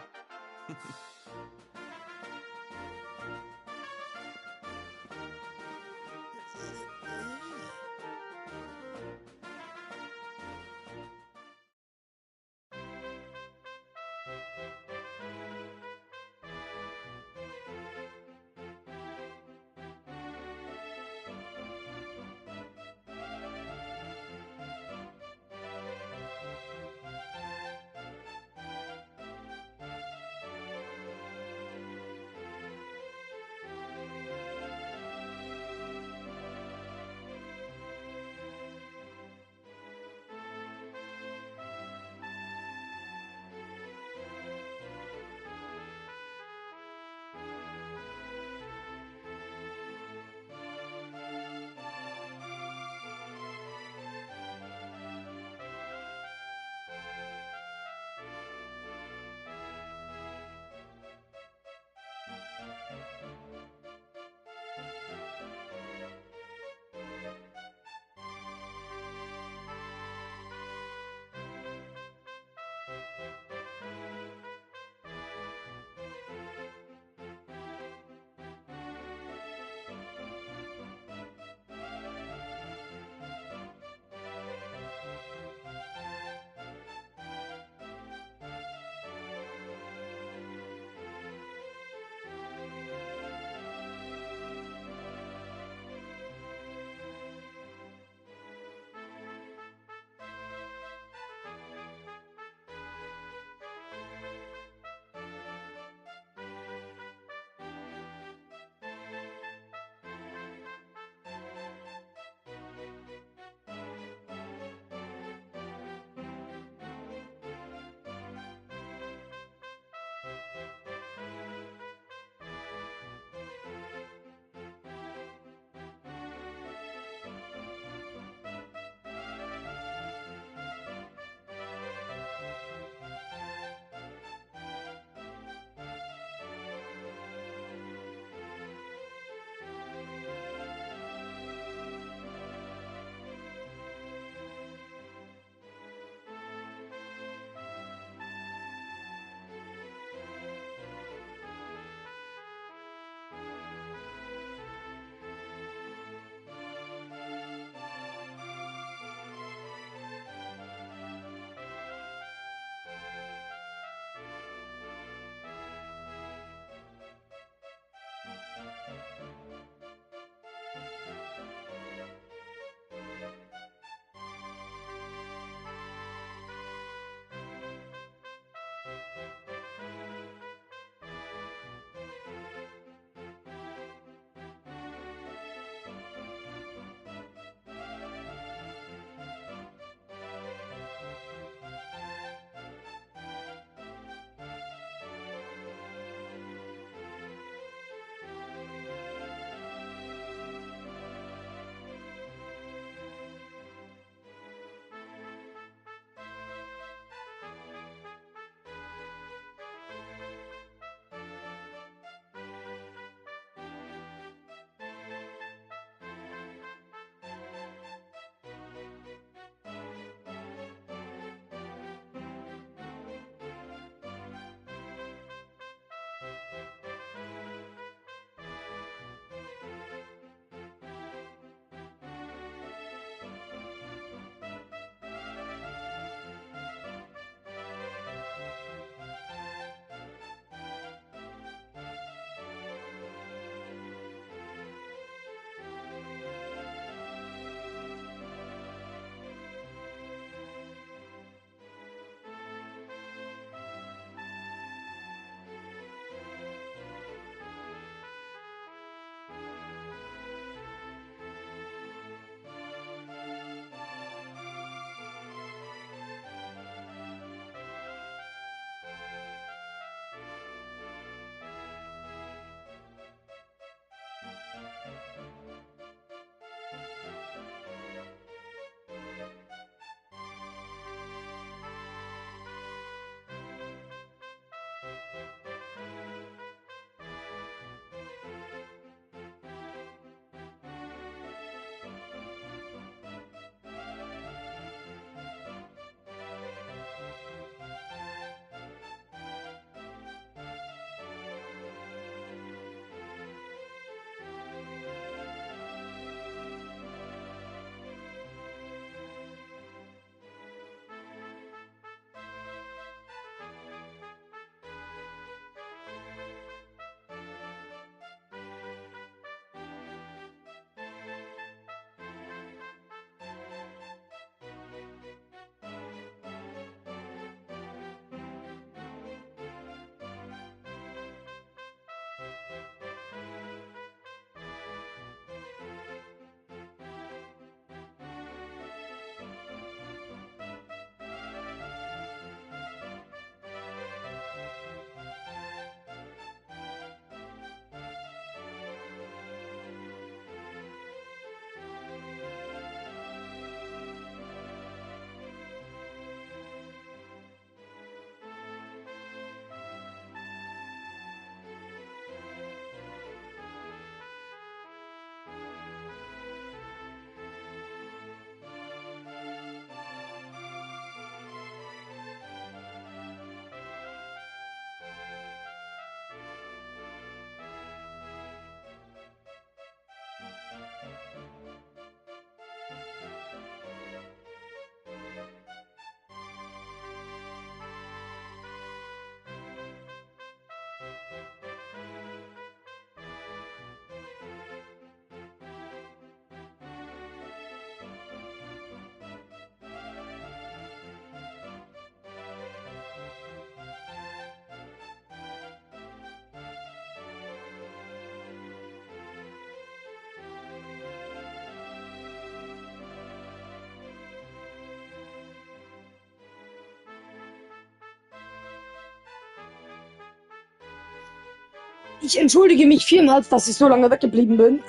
Ich entschuldige mich vielmals, dass ich so lange weggeblieben bin.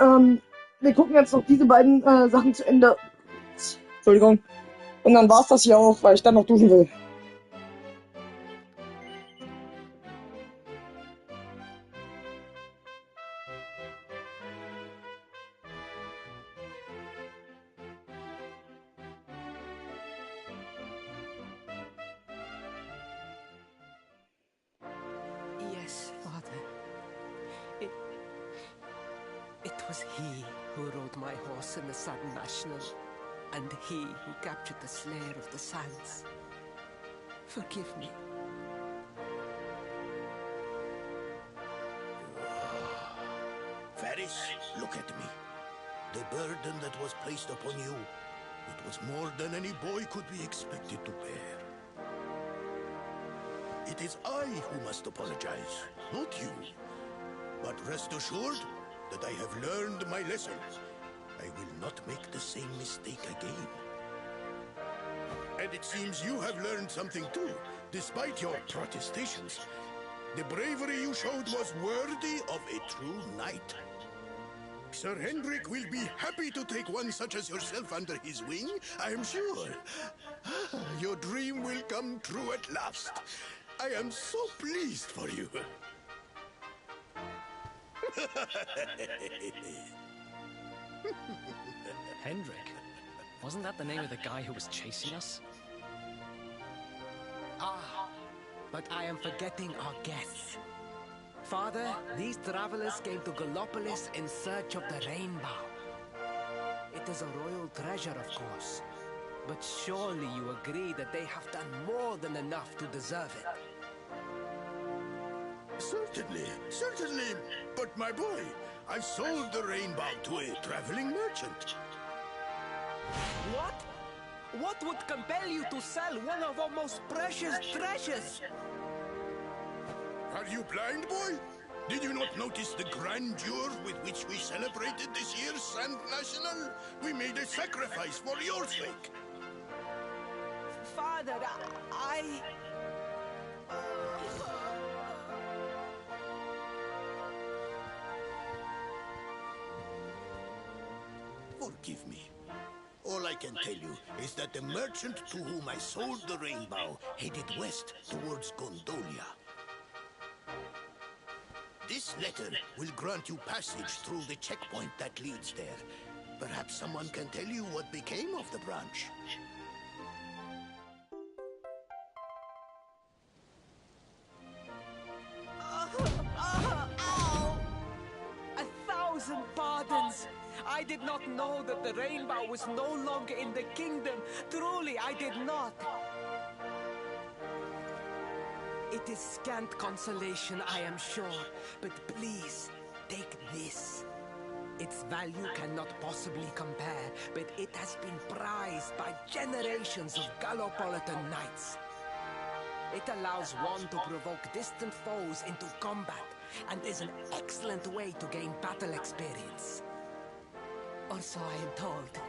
Wir gucken jetzt noch diese beiden Sachen zu Ende. Entschuldigung. Und dann war's das hier auch, weil ich dann noch duschen will. Yes, Father. It was he who rode my horse in the Southern National, and he who captured the Slayer of the Sands. Forgive me. Faris, look at me. The burden that was placed upon you, it was more than any boy could be expected to bear. It is I who must apologize, not you. But rest assured that I have learned my lesson. I will not make the same mistake again. And it seems you have learned something too, despite your protestations. The bravery you showed was worthy of a true knight. Sir Hendrik will be happy to take one such as yourself under his wing, I am sure. Your dream will come true at last. I am so pleased for you. Hendrik? Wasn't that the name of the guy who was chasing us? Ah, but I am forgetting our guests. Father, these travelers came to Gallopolis in search of the rainbow. It is a royal treasure, of course. But surely you agree that they have done more than enough to deserve it. Certainly, certainly. But my boy, I sold the rainbow to a traveling merchant. What? What would compel you to sell one of our most precious treasures? Are you blind, boy? Did you not notice the grandeur with which we celebrated this year's Sand National? We made a sacrifice for your sake. Father, I... Forgive me. All I can tell you is that the merchant to whom I sold the rainbow headed west towards Gondolia. This letter will grant you passage through the checkpoint that leads there. Perhaps someone can tell you what became of the branch. Ow! 1,000 pardons! I did not know that the rainbow was no longer in the kingdom. Truly, I did not. It is scant consolation, I am sure. But please, take this. Its value cannot possibly compare, but it has been prized by generations of Gallopolitan knights. It allows one to provoke distant foes into combat, and is an excellent way to gain battle experience. Or so I am told.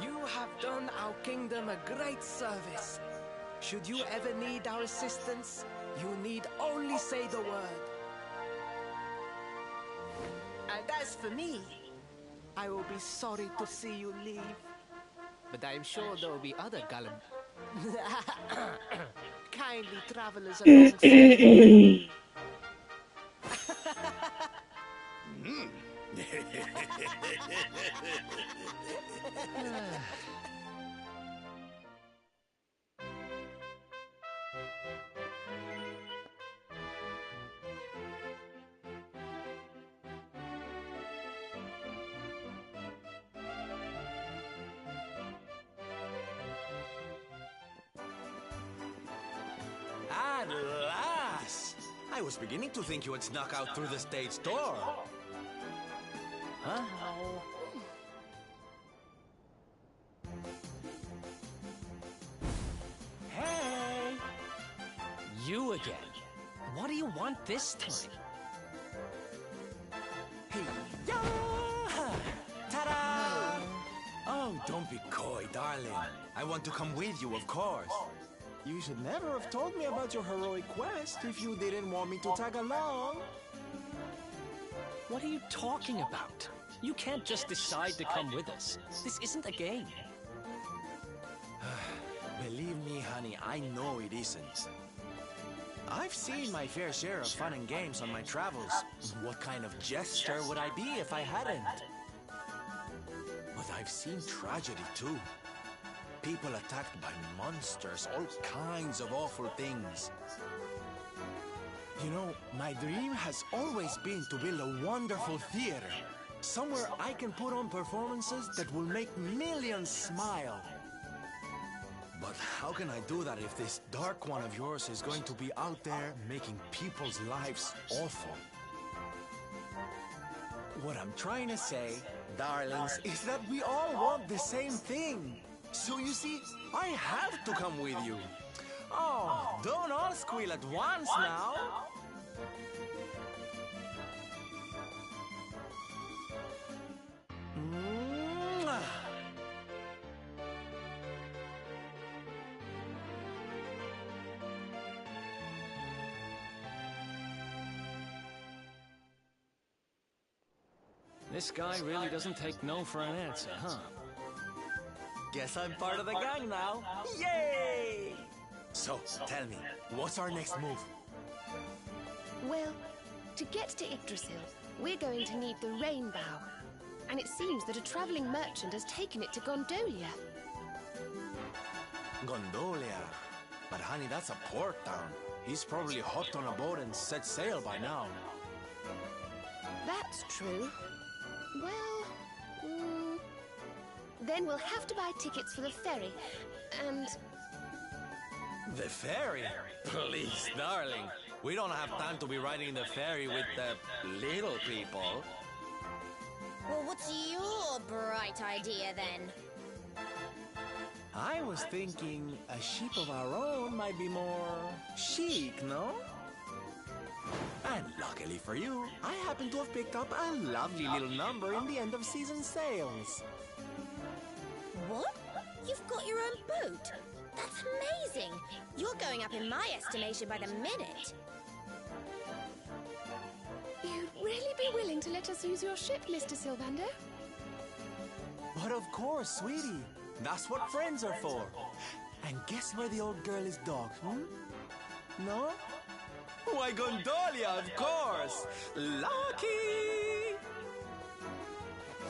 You have done our kingdom a great service. Should you ever need our assistance, you need only say the word. And as for me, I will be sorry to see you leave. But I am sure there will be other kindly travelers alongside. At last! I was beginning to think you had snuck out through the stage door. Huh? Hey! You again. What do you want this time? Hey, yeah! Ta-da! Oh, don't be coy, darling. I want to come with you, of course. You should never have told me about your heroic quest if you didn't want me to tag along. What are you talking about? You can't just decide to come with us. This isn't a game. Believe me, honey, I know it isn't. I've seen my fair share of fun and games on my travels. What kind of jester would I be if I hadn't? But I've seen tragedy too. People attacked by monsters, all kinds of awful things. You know, my dream has always been to build a wonderful theater. Somewhere I can put on performances that will make millions smile. But how can I do that if this dark one of yours is going to be out there making people's lives awful? What I'm trying to say, darlings, is that we all want the same thing. So you see, I have to come with you. Oh, don't all squeal at once now. Mwah. This guy really doesn't take no for an answer, huh? Guess I'm part of the gang now. Yay! So, tell me, what's our next move? Well, to get to Yggdrasil, we're going to need the Rainbow. And it seems that a traveling merchant has taken it to Gondolia. Gondolia? But honey, that's a port town. He's probably hopped on a boat and set sail by now. That's true. Well, then we'll have to buy tickets for the ferry, and... The ferry? Please, darling. We don't have time to be riding the ferry with the little people. Well, what's your bright idea then? I was thinking a ship of our own might be more chic, no? And luckily for you, I happen to have picked up a lovely little number in the end of season sales. What? You've got your own boat? That's amazing! You're going up in my estimation by the minute. You'd really be willing to let us use your ship, Mr. Sylvander? But of course, sweetie. That's what friends are for. And guess where the old girl is docked, No? Why, Gondolia, of course! Lucky!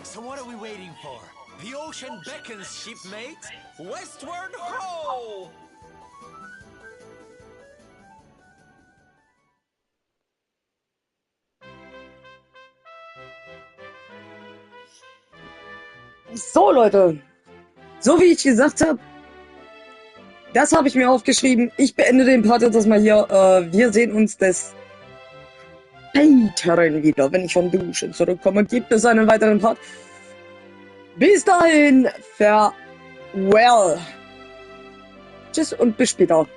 So what are we waiting for? The ocean beckons, shipmate! Westward ho! So, Leute. So wie ich gesagt habe, das habe ich mir aufgeschrieben. Ich beende den Part jetzt erstmal hier. Wir sehen uns des Späteren wieder, wenn ich vom Duschen zurückkomme. Gibt es einen weiteren Part. Bis dahin, farewell. Tschüss und bis später.